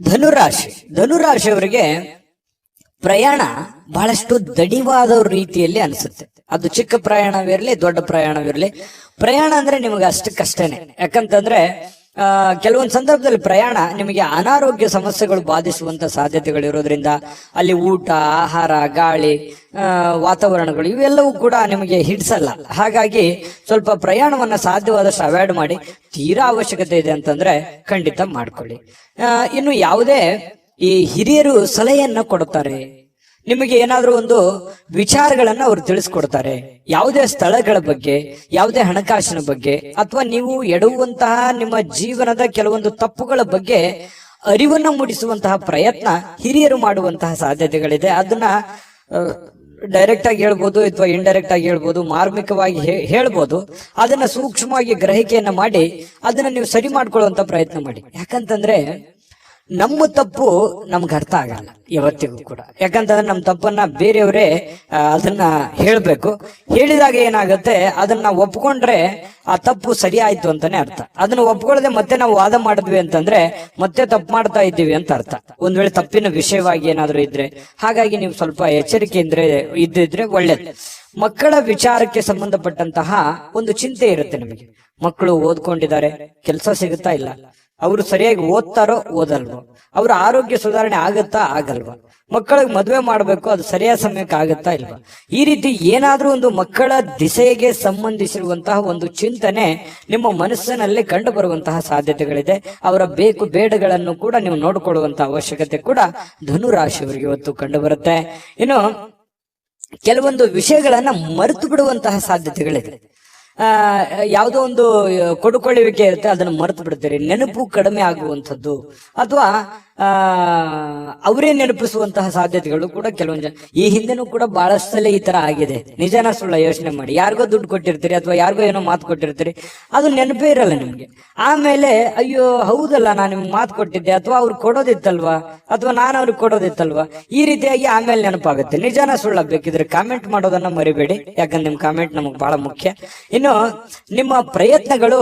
[SPEAKER 1] ಧನುರಾಶಿ. ಧನುರಾಶಿಯವರಿಗೆ ಪ್ರಯಾಣ ಬಹಳಷ್ಟು ದಣಿವಾದ ರೀತಿಯಲ್ಲಿ ಅನಿಸುತ್ತೆ. ಅದು ಚಿಕ್ಕ ಪ್ರಯಾಣವಿರಲಿ, ದೊಡ್ಡ ಪ್ರಯಾಣವಿರಲಿ, ಪ್ರಯಾಣ ಅಂದ್ರೆ ನಿಮಗೆ ಅಷ್ಟಕ್ಕಷ್ಟೇನೆ. ಯಾಕಂತಂದ್ರೆ ಕೆಲವೊಂದು ಸಂದರ್ಭದಲ್ಲಿ ಪ್ರಯಾಣ ನಿಮಗೆ ಅನಾರೋಗ್ಯ ಸಮಸ್ಯೆಗಳು ಬಾಧಿಸುವಂತ ಸಾಧ್ಯತೆಗಳಿರೋದ್ರಿಂದ ಅಲ್ಲಿ ಊಟ, ಆಹಾರ, ಗಾಳಿ, ವಾತಾವರಣಗಳು ಇವೆಲ್ಲವೂ ಕೂಡ ನಿಮಗೆ ಹಿಡಿಸಲ್ಲ. ಹಾಗಾಗಿ ಸ್ವಲ್ಪ ಪ್ರಯಾಣವನ್ನ ಸಾಧ್ಯವಾದಷ್ಟು ಅವಾಯ್ಡ್ ಮಾಡಿ. ತೀರಾ ಅವಶ್ಯಕತೆ ಇದೆ ಅಂತಂದ್ರೆ ಖಂಡಿತ ಮಾಡ್ಕೊಳ್ಳಿ. ಇನ್ನು ಯಾವುದೇ ಈ ಹಿರಿಯರು ಸಲಹೆಯನ್ನ ಕೊಡುತ್ತಾರೆ, ನಿಮಗೆ ಏನಾದ್ರೂ ಒಂದು ವಿಚಾರಗಳನ್ನ ಅವರು ತಿಳಿಸ್ಕೊಡ್ತಾರೆ. ಯಾವುದೇ ಸ್ಥಳಗಳ ಬಗ್ಗೆ, ಯಾವುದೇ ಹಣಕಾಸಿನ ಬಗ್ಗೆ, ಅಥವಾ ನೀವು ಎಡುವಂತಹ ನಿಮ್ಮ ಜೀವನದ ಕೆಲವೊಂದು ತಪ್ಪುಗಳ ಬಗ್ಗೆ ಅರಿವನ್ನ ಮೂಡಿಸುವಂತಹ ಪ್ರಯತ್ನ ಹಿರಿಯರು ಮಾಡುವಂತಹ ಸಾಧ್ಯತೆಗಳಿದೆ. ಅದನ್ನ ಡೈರೆಕ್ಟ್ ಆಗಿ ಹೇಳ್ಬೋದು ಅಥವಾ ಇಂಡೈರೆಕ್ಟ್ ಆಗಿ ಹೇಳ್ಬೋದು, ಮಾರ್ಮಿಕವಾಗಿ ಹೇಳ್ಬೋದು. ಅದನ್ನ ಸೂಕ್ಷ್ಮವಾಗಿ ಗ್ರಹಿಕೆಯನ್ನ ಮಾಡಿ ಅದನ್ನ ನೀವು ಸರಿ ಮಾಡ್ಕೊಳ್ಳುವಂತ ಪ್ರಯತ್ನ ಮಾಡಿ. ಯಾಕಂತಂದ್ರೆ ನಮ್ಮ ತಪ್ಪು ನಮ್ಗೆ ಅರ್ಥ ಆಗಲ್ಲ ಯಾವತ್ತಿಗೂ ಕೂಡ. ಯಾಕಂತಂದ್ರೆ ನಮ್ಮ ತಪ್ಪನ್ನ ಬೇರೆಯವರೇ ಅದನ್ನ ಹೇಳ್ಬೇಕು. ಹೇಳಿದಾಗ ಏನಾಗುತ್ತೆ, ಅದನ್ನ ಒಪ್ಕೊಂಡ್ರೆ ಆ ತಪ್ಪು ಸರಿ ಆಯ್ತು ಅಂತಾನೆ ಅರ್ಥ. ಅದನ್ನ ಒಪ್ಕೊಳ್ಳದೆ ಮತ್ತೆ ನಾವು ವಾದ ಮಾಡಿದ್ವಿ ಅಂತಂದ್ರೆ ಮತ್ತೆ ತಪ್ಪು ಮಾಡ್ತಾ ಇದ್ದೀವಿ ಅಂತ ಅರ್ಥ, ಒಂದ್ ವೇಳೆ ತಪ್ಪಿನ ವಿಷಯವಾಗಿ ಏನಾದ್ರೂ ಇದ್ರೆ. ಹಾಗಾಗಿ ನೀವು ಸ್ವಲ್ಪ ಎಚ್ಚರಿಕೆಯಿಂದ ಇದ್ದಿದ್ರೆ ಒಳ್ಳೇದು. ಮಕ್ಕಳ ವಿಚಾರಕ್ಕೆ ಸಂಬಂಧಪಟ್ಟಂತಹ ಒಂದು ಚಿಂತೆ ಇರುತ್ತೆ ನಿಮಗೆ. ಮಕ್ಕಳು ಓದ್ಕೊಂಡಿದ್ದಾರೆ, ಕೆಲಸ ಸಿಗುತ್ತಾ ಇಲ್ಲ, ಅವರು ಸರಿಯಾಗಿ ಓದ್ತಾರೋ ಓದಲ್ವೋ, ಅವ್ರ ಆರೋಗ್ಯ ಸುಧಾರಣೆ ಆಗತ್ತಾ ಆಗಲ್ವಾ, ಮಕ್ಕಳಿಗೆ ಮದುವೆ ಮಾಡ್ಬೇಕು, ಅದು ಸರಿಯಾದ ಸಮಯಕ್ಕೆ ಆಗತ್ತಾ ಇಲ್ವಾ, ಈ ರೀತಿ ಏನಾದ್ರೂ ಒಂದು ಮಕ್ಕಳ ದಿಸೆಗೆ ಸಂಬಂಧಿಸಿರುವಂತಹ ಒಂದು ಚಿಂತನೆ ನಿಮ್ಮ ಮನಸ್ಸಿನಲ್ಲಿ ಕಂಡು ಬರುವಂತಹ ಸಾಧ್ಯತೆಗಳಿದೆ. ಅವರ ಬೇಕು ಬೇಡಗಳನ್ನು ಕೂಡ ನೀವು ನೋಡಿಕೊಳ್ಳುವಂತಹ ಅವಶ್ಯಕತೆ ಕೂಡ ಧನುರಾಶಿಯವರಿಗೆ ಇವತ್ತು ಕಂಡು ಬರುತ್ತೆ. ಇನ್ನು ಕೆಲವೊಂದು ವಿಷಯಗಳನ್ನ ಮರೆತು ಬಿಡುವಂತಹ ಸಾಧ್ಯತೆಗಳಿದೆ. ಯಾವುದೋ ಒಂದು ಕೊಡುಕೊಳ್ಳುವಿಕೆ ಇರುತ್ತೆ, ಅದನ್ನು ಮರೆತು ಬಿಡ್ತೀರಿ. ನೆನಪು ಕಡಿಮೆ ಆಗುವಂಥದ್ದು ಅಥವಾ ಅವರೇ ನೆನಪಿಸುವಂತಹ ಸಾಧ್ಯತೆಗಳು ಕೂಡ ಕೆಲವೊಂದು ಜನ. ಈ ಹಿಂದೆನೂ ಕೂಡ ಬಹಳಷ್ಟು ಸಲ ಈ ತರ ಆಗಿದೆ. ನಿಜನ ಸುಳ್ಳ ಯೋಚನೆ ಮಾಡಿ. ಯಾರಿಗೋ ದುಡ್ಡು ಕೊಟ್ಟಿರ್ತೀರಿ ಅಥವಾ ಯಾರಿಗೋ ಏನೋ ಮಾತು ಕೊಟ್ಟಿರ್ತೀರಿ, ಅದು ನೆನಪೇ ಇರಲ್ಲ ನಿಮ್ಗೆ. ಆಮೇಲೆ ಅಯ್ಯೋ ಹೌದಲ್ಲ, ನಾನು ನಿಮ್ಗೆ ಮಾತು ಕೊಟ್ಟಿದ್ದೆ, ಅಥವಾ ಅವ್ರು ಕೊಡೋದಿತ್ತಲ್ವಾ, ಅಥವಾ ನಾನು ಅವ್ರಿಗೆ ಕೊಡೋದಿತ್ತಲ್ವಾ, ಈ ರೀತಿಯಾಗಿ ಆಮೇಲೆ ನೆನಪಾಗುತ್ತೆ. ನಿಜನ ಸುಳ್ಳ ಬೇಕಿದ್ರೆ ಕಾಮೆಂಟ್ ಮಾಡೋದನ್ನ ಮರಿಬೇಡಿ, ಯಾಕಂದ್ರೆ ನಿಮ್ ಕಾಮೆಂಟ್ ನಮಗ್ ಬಹಳ ಮುಖ್ಯ. ಇನ್ನು ನಿಮ್ಮ ಪ್ರಯತ್ನಗಳು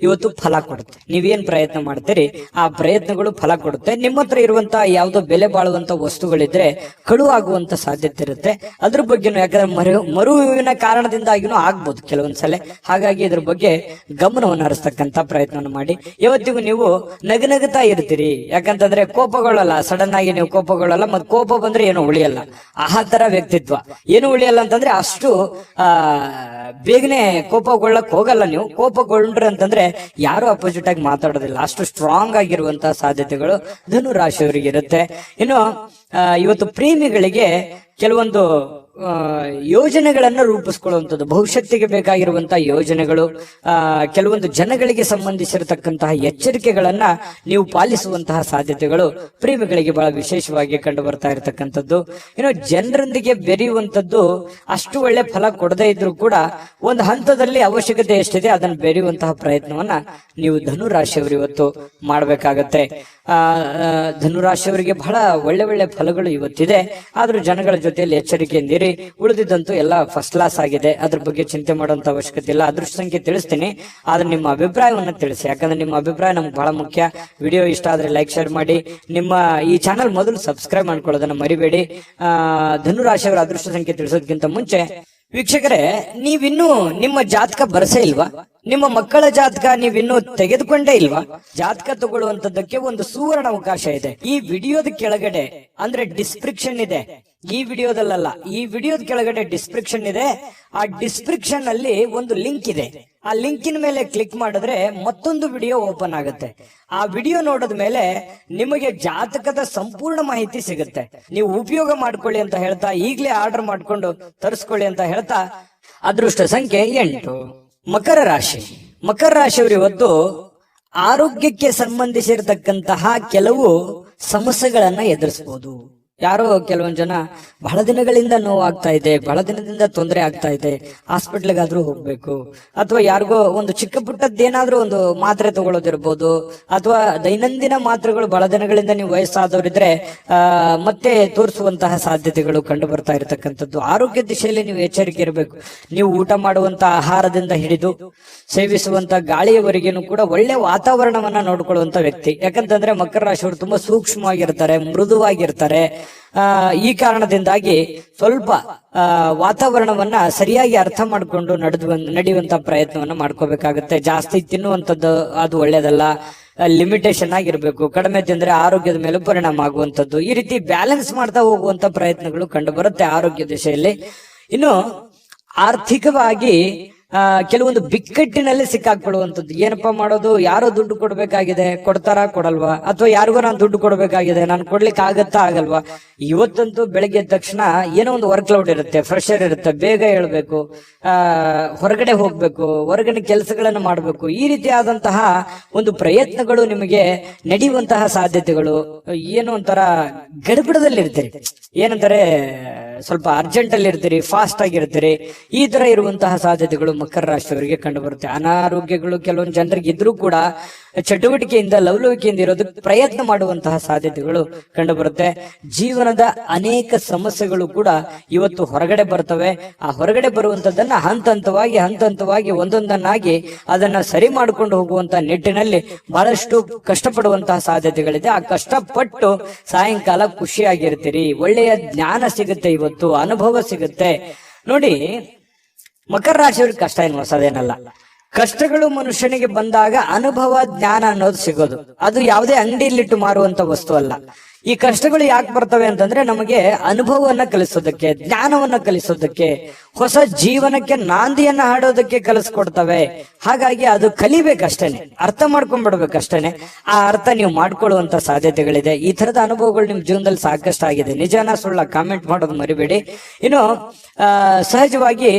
[SPEAKER 1] ಇವತ್ತು ಫಲ ಕೊಡುತ್ತೆ. ನೀವೇನ್ ಪ್ರಯತ್ನ ಮಾಡ್ತೀರಿ ಆ ಪ್ರಯತ್ನಗಳು ಫಲ ಕೊಡುತ್ತೆ. ನಿಮ್ಮ ಹತ್ರ ಇರುವಂತಹ ಯಾವುದೋ ಬೆಲೆ ಬಾಳುವಂತ ವಸ್ತುಗಳಿದ್ರೆ ಕಳುವಾಗುವಂತ ಸಾಧ್ಯತೆ ಇರುತ್ತೆ. ಅದ್ರ ಬಗ್ಗೆನೂ, ಯಾಕಂದ್ರೆ ಮರುವಿನ ಕಾರಣದಿಂದಾಗಿನೂ ಆಗ್ಬೋದು ಕೆಲವೊಂದ್ಸಲ. ಹಾಗಾಗಿ ಇದ್ರ ಬಗ್ಗೆ ಗಮನವನ್ನು ಹರಿಸ್ತಕ್ಕಂತ ಪ್ರಯತ್ನ ಮಾಡಿ. ಇವತ್ತಿಗೂ ನೀವು ನಗನಗುತ್ತಾ ಇರ್ತೀರಿ. ಯಾಕಂತಂದ್ರೆ ಕೋಪಗೊಳ್ಳಲ್ಲ, ಸಡನ್ ಆಗಿ ನೀವು ಕೋಪಗೊಳ್ಳಲ್ಲ. ಮತ್ ಕೋಪ ಬಂದ್ರೆ ಏನು ಉಳಿಯಲ್ಲ, ಆ ತರ ವ್ಯಕ್ತಿತ್ವ. ಏನು ಉಳಿಯಲ್ಲ ಅಂತಂದ್ರೆ ಅಷ್ಟು ಬೇಗನೆ ಕೋಪಗೊಳ್ಳಕ್ ಹೋಗಲ್ಲ ನೀವು. ಕೋಪಗೊಂಡ್ರೆ ಅಂತಂದ್ರೆ ಯಾರು ಅಪೋಸಿಟ್ ಆಗಿ ಮಾತಾಡೋದಿಲ್ಲ, ಅಷ್ಟು ಸ್ಟ್ರಾಂಗ್ ಆಗಿರುವಂತಹ ಸಾಧ್ಯತೆಗಳು ಧನು ರಾಶಿಯವರಿಗೆ ಇರುತ್ತೆ. ಇನ್ನು ಇವತ್ತು ಪ್ರೇಮಿಗಳಿಗೆ ಕೆಲವೊಂದು ಯೋಜನೆಗಳನ್ನ ರೂಪಿಸ್ಕೊಳ್ಳುವಂಥದ್ದು, ಭವಿಷ್ಯತ್ತಿಗೆ ಬೇಕಾಗಿರುವಂತಹ ಯೋಜನೆಗಳು, ಕೆಲವೊಂದು ಜನಗಳಿಗೆ ಸಂಬಂಧಿಸಿರತಕ್ಕಂತಹ ಎಚ್ಚರಿಕೆಗಳನ್ನ ನೀವು ಪಾಲಿಸುವಂತಹ ಸಾಧ್ಯತೆಗಳು ಪ್ರೇಮಿಗಳಿಗೆ ಬಹಳ ವಿಶೇಷವಾಗಿ ಕಂಡು ಬರ್ತಾ ಇರತಕ್ಕಂಥದ್ದು. ಇನ್ನು ಜನರೊಂದಿಗೆ ಬೆರೆಯುವಂಥದ್ದು ಅಷ್ಟು ಒಳ್ಳೆ ಫಲ ಕೊಡದೇ ಇದ್ರೂ ಕೂಡ ಒಂದು ಹಂತದಲ್ಲಿ ಅವಶ್ಯಕತೆ ಎಷ್ಟಿದೆ ಅದನ್ನು ಬೆರೆಯುವಂತಹ ಪ್ರಯತ್ನವನ್ನ ನೀವು ಧನುರಾಶಿಯವರು ಇವತ್ತು ಮಾಡಬೇಕಾಗತ್ತೆ. ಧನುರಾಶಿಯವರಿಗೆ ಬಹಳ ಒಳ್ಳೆ ಒಳ್ಳೆ ಫಲಗಳು ಇವತ್ತಿದೆ. ಆದ್ರೂ ಜನಗಳ ಜೊತೆಯಲ್ಲಿ ಎಚ್ಚರಿಕೆಯಿಂದಿರಿ. ಉಳಿದಿದ್ದಂತೂ ಎಲ್ಲ ಫಸ್ಟ್ ಕ್ಲಾಸ್ ಆಗಿದೆ, ಅದ್ರ ಬಗ್ಗೆ ಚಿಂತೆ ಮಾಡುವಂತ ಅವಶ್ಯಕತೆ ಇಲ್ಲ. ಅದೃಷ್ಟ ಸಂಖ್ಯೆ ತಿಳಿಸ್ತೀನಿ, ಆದ್ರೆ ನಿಮ್ಮ ಅಭಿಪ್ರಾಯವನ್ನ ತಿಳಿಸಿ. ಯಾಕಂದ್ರೆ ನಿಮ್ಮ ಅಭಿಪ್ರಾಯ ನಮ್ಗೆ ಬಹಳ ಮುಖ್ಯ. ವಿಡಿಯೋ ಇಷ್ಟ ಆದ್ರೆ ಲೈಕ್, ಶೇರ್ ಮಾಡಿ. ನಿಮ್ಮ ಈ ಚಾನಲ್ ಮೊದಲು ಸಬ್ಸ್ಕ್ರೈಬ್ ಮಾಡ್ಕೊಳ್ಳೋದನ್ನ ಮರಿಬೇಡಿ. ಧನುರಾಶಿಯವರ ಅದೃಷ್ಟ ಸಂಖ್ಯೆ ತಿಳಿಸೋದಕ್ಕಿಂತ ಮುಂಚೆ ವೀಕ್ಷಕರೇ, ನೀವಿನ್ನೂ ನಿಮ್ಮ ಜಾತಕ ಬರಸೇ ಇಲ್ವಾ? ನಿಮ್ಮ ಮಕ್ಕಳ ಜಾತಕ ನೀವಿನ್ನೂ ತೆಗೆದುಕೊಂಡೇ ಇಲ್ವಾ? ಜಾತಕ ತಗೊಳ್ಳುವಂತದ್ದಕ್ಕೆ ಒಂದು ಸುವರ್ಣ ಅವಕಾಶ ಇದೆ. ಈ ವಿಡಿಯೋದ ಕೆಳಗಡೆ ಅಂದ್ರೆ ಡಿಸ್ಕ್ರಿಪ್ಷನ್ ಇದೆ, ಈ ವಿಡಿಯೋದಲ್ಲ, ಈ ವಿಡಿಯೋದ ಕೆಳಗಡೆ ಡಿಸ್ಕ್ರಿಪ್ಷನ್ ಇದೆ. ಆ ಡಿಸ್ಕ್ರಿಪ್ಷನ್ ಅಲ್ಲಿ ಒಂದು ಲಿಂಕ್ ಇದೆ. ಆ ಲಿಂಕಿನ ಮೇಲೆ ಕ್ಲಿಕ್ ಮಾಡಿದ್ರೆ ಮತ್ತೊಂದು ವಿಡಿಯೋ ಓಪನ್ ಆಗುತ್ತೆ. ಆ ವಿಡಿಯೋ ನೋಡಿದ ಮೇಲೆ ನಿಮಗೆ ಜಾತಕದ ಸಂಪೂರ್ಣ ಮಾಹಿತಿ ಸಿಗುತ್ತೆ. ನೀವು ಉಪಯೋಗ ಮಾಡ್ಕೊಳ್ಳಿ ಅಂತ ಹೇಳ್ತಾ, ಈಗಲೇ ಆರ್ಡರ್ ಮಾಡ್ಕೊಂಡು ತರಿಸ್ಕೊಳ್ಳಿ ಅಂತ ಹೇಳ್ತಾ, ಅದೃಷ್ಟ ಸಂಖ್ಯೆ 8. ಮಕರ ರಾಶಿ. ಮಕರ ರಾಶಿಯವರು ಇವತ್ತು ಆರೋಗ್ಯಕ್ಕೆ ಸಂಬಂಧಿಸಿರತಕ್ಕಂತಹ ಕೆಲವು ಸಮಸ್ಯೆಗಳನ್ನ ಎದುರಿಸಬಹುದು. ಯಾರೋ ಕೆಲವೊಂದು ಜನ ಬಹಳ ದಿನಗಳಿಂದ ನೋವಾಗ್ತಾ ಇದೆ, ಬಹಳ ದಿನದಿಂದ ತೊಂದರೆ ಆಗ್ತಾ ಇದೆ, ಹಾಸ್ಪಿಟ್ಲಿಗಾದ್ರೂ ಹೋಗ್ಬೇಕು, ಅಥವಾ ಯಾರಿಗೋ ಒಂದು ಚಿಕ್ಕ ಪುಟ್ಟದ್ದೇನಾದ್ರೂ ಒಂದು ಮಾತ್ರೆ ತಗೊಳ್ಳೋದಿರ್ಬೋದು, ಅಥವಾ ದೈನಂದಿನ ಮಾತ್ರೆಗಳು ಬಹಳ ದಿನಗಳಿಂದ ನೀವು ವಯಸ್ಸಾದವರಿದ್ರೆ ಮತ್ತೆ ತೋರಿಸುವಂತಹ ಸಾಧ್ಯತೆಗಳು ಕಂಡು ಬರ್ತಾ ಇರತಕ್ಕಂಥದ್ದು. ಆರೋಗ್ಯ ದಿಶೆಯಲ್ಲಿ ನೀವು ಎಚ್ಚರಿಕೆ ಇರಬೇಕು. ನೀವು ಊಟ ಮಾಡುವಂತ ಆಹಾರದಿಂದ ಹಿಡಿದು ಸೇವಿಸುವಂತ ಗಾಳಿಯವರೆಗೇನು ಕೂಡ ಒಳ್ಳೆ ವಾತಾವರಣವನ್ನ ನೋಡ್ಕೊಳ್ಳುವಂತ ವ್ಯಕ್ತಿ. ಯಾಕಂತಂದ್ರೆ ಮಕರ ರಾಶಿಯವರು ತುಂಬಾ ಸೂಕ್ಷ್ಮವಾಗಿರ್ತಾರೆ, ಮೃದುವಾಗಿರ್ತಾರೆ. ಈ ಕಾರಣದಿಂದಾಗಿ ಸ್ವಲ್ಪ ವಾತಾವರಣವನ್ನ ಸರಿಯಾಗಿ ಅರ್ಥ ಮಾಡಿಕೊಂಡು ನಡೆಯುವಂತ ಪ್ರಯತ್ನವನ್ನ ಮಾಡ್ಕೋಬೇಕಾಗುತ್ತೆ. ಜಾಸ್ತಿ ತಿನ್ನುವಂಥದ್ದು ಅದು ಒಳ್ಳೇದಲ್ಲ, ಲಿಮಿಟೇಷನ್ ಆಗಿರ್ಬೇಕು. ಕಡಿಮೆ ತಿಂದ್ರೆ ಆರೋಗ್ಯದ ಮೇಲೆ ಪರಿಣಾಮ ಆಗುವಂಥದ್ದು. ಈ ರೀತಿ ಬ್ಯಾಲೆನ್ಸ್ ಮಾಡ್ತಾ ಹೋಗುವಂತ ಪ್ರಯತ್ನಗಳು ಕಂಡು ಬರುತ್ತೆ ಆರೋಗ್ಯ ದಿಶೆಯಲ್ಲಿ. ಇನ್ನು ಆರ್ಥಿಕವಾಗಿ ಕೆಲವೊಂದು ಬಿಕ್ಕಟ್ಟಿನಲ್ಲಿ ಸಿಕ್ಕಾಕೊಳ್ಳುವಂಥದ್ದು. ಏನಪ್ಪಾ ಮಾಡೋದು, ಯಾರೋ ದುಡ್ಡು ಕೊಡ್ಬೇಕಾಗಿದೆ, ಕೊಡ್ತಾರಾ ಕೊಡಲ್ವಾ, ಅಥವಾ ಯಾರಿಗೋ ನಾನು ದುಡ್ಡು ಕೊಡ್ಬೇಕಾಗಿದೆ, ನಾನು ಕೊಡ್ಲಿಕ್ಕೆ ಆಗತ್ತಾ ಆಗಲ್ವಾ. ಇವತ್ತಂತೂ ಬೆಳಗ್ಗೆ ಎದ್ದ ತಕ್ಷಣ ಏನೋ ಒಂದು ವರ್ಕ್ ಲೋಡ್ ಇರುತ್ತೆ, ಪ್ರೆಷರ್ ಇರುತ್ತೆ, ಬೇಗ ಹೇಳ್ಬೇಕು, ಹೊರಗಡೆ ಹೋಗ್ಬೇಕು, ಹೊರಗಡೆ ಕೆಲಸಗಳನ್ನು ಮಾಡಬೇಕು. ಈ ರೀತಿಯಾದಂತಹ ಒಂದು ಪ್ರಯತ್ನಗಳು ನಿಮಗೆ ನಡೆಯುವಂತಹ ಸಾಧ್ಯತೆಗಳು. ಏನೋ ಒಂಥರ ಗಡಿಬಿಡದಲ್ಲಿರ್ತೀರಿ, ಏನಂತಾರೆ ಸ್ವಲ್ಪ ಅರ್ಜೆಂಟ್ ಅಲ್ಲಿ ಇರ್ತೀರಿ, ಫಾಸ್ಟ್ ಆಗಿರ್ತೀರಿ. ಈ ತರ ಇರುವಂತಹ ಸಾಧ್ಯತೆಗಳು ಮಕರ ರಾಶಿಯವರಿಗೆ ಕಂಡು ಬರುತ್ತೆ. ಅನಾರೋಗ್ಯಗಳು ಕೆಲವೊಂದು ಜನರಿಗೆ ಇದ್ರೂ ಕೂಡ ಚಟುವಟಿಕೆಯಿಂದ ಲವಲವಿಕೆಯಿಂದ ಇರೋದಕ್ಕೆ ಪ್ರಯತ್ನ ಮಾಡುವಂತಹ ಸಾಧ್ಯತೆಗಳು ಕಂಡು ಬರುತ್ತೆ. ಜೀವನದ ಅನೇಕ ಸಮಸ್ಯೆಗಳು ಕೂಡ ಇವತ್ತು ಹೊರಗಡೆ ಬರ್ತವೆ. ಆ ಹೊರಗಡೆ ಬರುವಂತದ್ದನ್ನ ಹಂತ ಹಂತವಾಗಿ ಒಂದೊಂದನ್ನಾಗಿ ಅದನ್ನ ಸರಿ ಮಾಡಿಕೊಂಡು ಹೋಗುವಂತ ನಿಟ್ಟಿನಲ್ಲಿ ಬಹಳಷ್ಟು ಕಷ್ಟಪಡುವಂತಹ ಸಾಧ್ಯತೆಗಳಿದೆ. ಆ ಕಷ್ಟಪಟ್ಟು ಸಾಯಂಕಾಲ ಖುಷಿಯಾಗಿರ್ತೀರಿ, ಒಳ್ಳೆಯ ಜ್ಞಾನ ಸಿಗುತ್ತೆ, ಇವತ್ತು ಅನುಭವ ಸಿಗುತ್ತೆ. ನೋಡಿ, ಮಕರ ರಾಶಿಯವ್ರಿಗೆ ಕಷ್ಟ ಏನು ಹೊಸದೇನಲ್ಲ. ಕಷ್ಟಗಳು ಮನುಷ್ಯನಿಗೆ ಬಂದಾಗ ಅನುಭವ ಜ್ಞಾನ ಅನ್ನೋದು ಸಿಗೋದು. ಅದು ಯಾವುದೇ ಅಂಗಡಿಯಲ್ಲಿಟ್ಟು ಮಾರುವಂತ ವಸ್ತು ಅಲ್ಲ. ಈ ಕಷ್ಟಗಳು ಯಾಕೆ ಬರ್ತವೆ ಅಂತಂದ್ರೆ ನಮಗೆ ಅನುಭವವನ್ನ ಕಲಿಸೋದಕ್ಕೆ, ಜ್ಞಾನವನ್ನ ಕಲಿಸೋದಕ್ಕೆ, ಹೊಸ ಜೀವನಕ್ಕೆ ನಾಂದಿಯನ್ನ ಹಾಡೋದಕ್ಕೆ ಕಲಿಸ್ಕೊಡ್ತವೆ. ಹಾಗಾಗಿ ಅದು ಕಲಿಬೇಕಷ್ಟೇನೆ, ಅರ್ಥ ಮಾಡ್ಕೊಂಡ್ಬಿಡ್ಬೇಕಷ್ಟೇನೆ. ಆ ಅರ್ಥ ನೀವು ಮಾಡ್ಕೊಳ್ಳುವಂತ ಸಾಧ್ಯತೆಗಳಿದೆ. ಈ ತರದ ಅನುಭವಗಳು ನಿಮ್ ಜೀವನದಲ್ಲಿ ಸಾಕಷ್ಟು ಆಗಿದೆ. ನಿಜಾನ ಸುಳ್ಳ ಕಾಮೆಂಟ್ ಮಾಡೋದು ಮರಿಬೇಡಿ. ಇನ್ನು ಸಹಜವಾಗಿ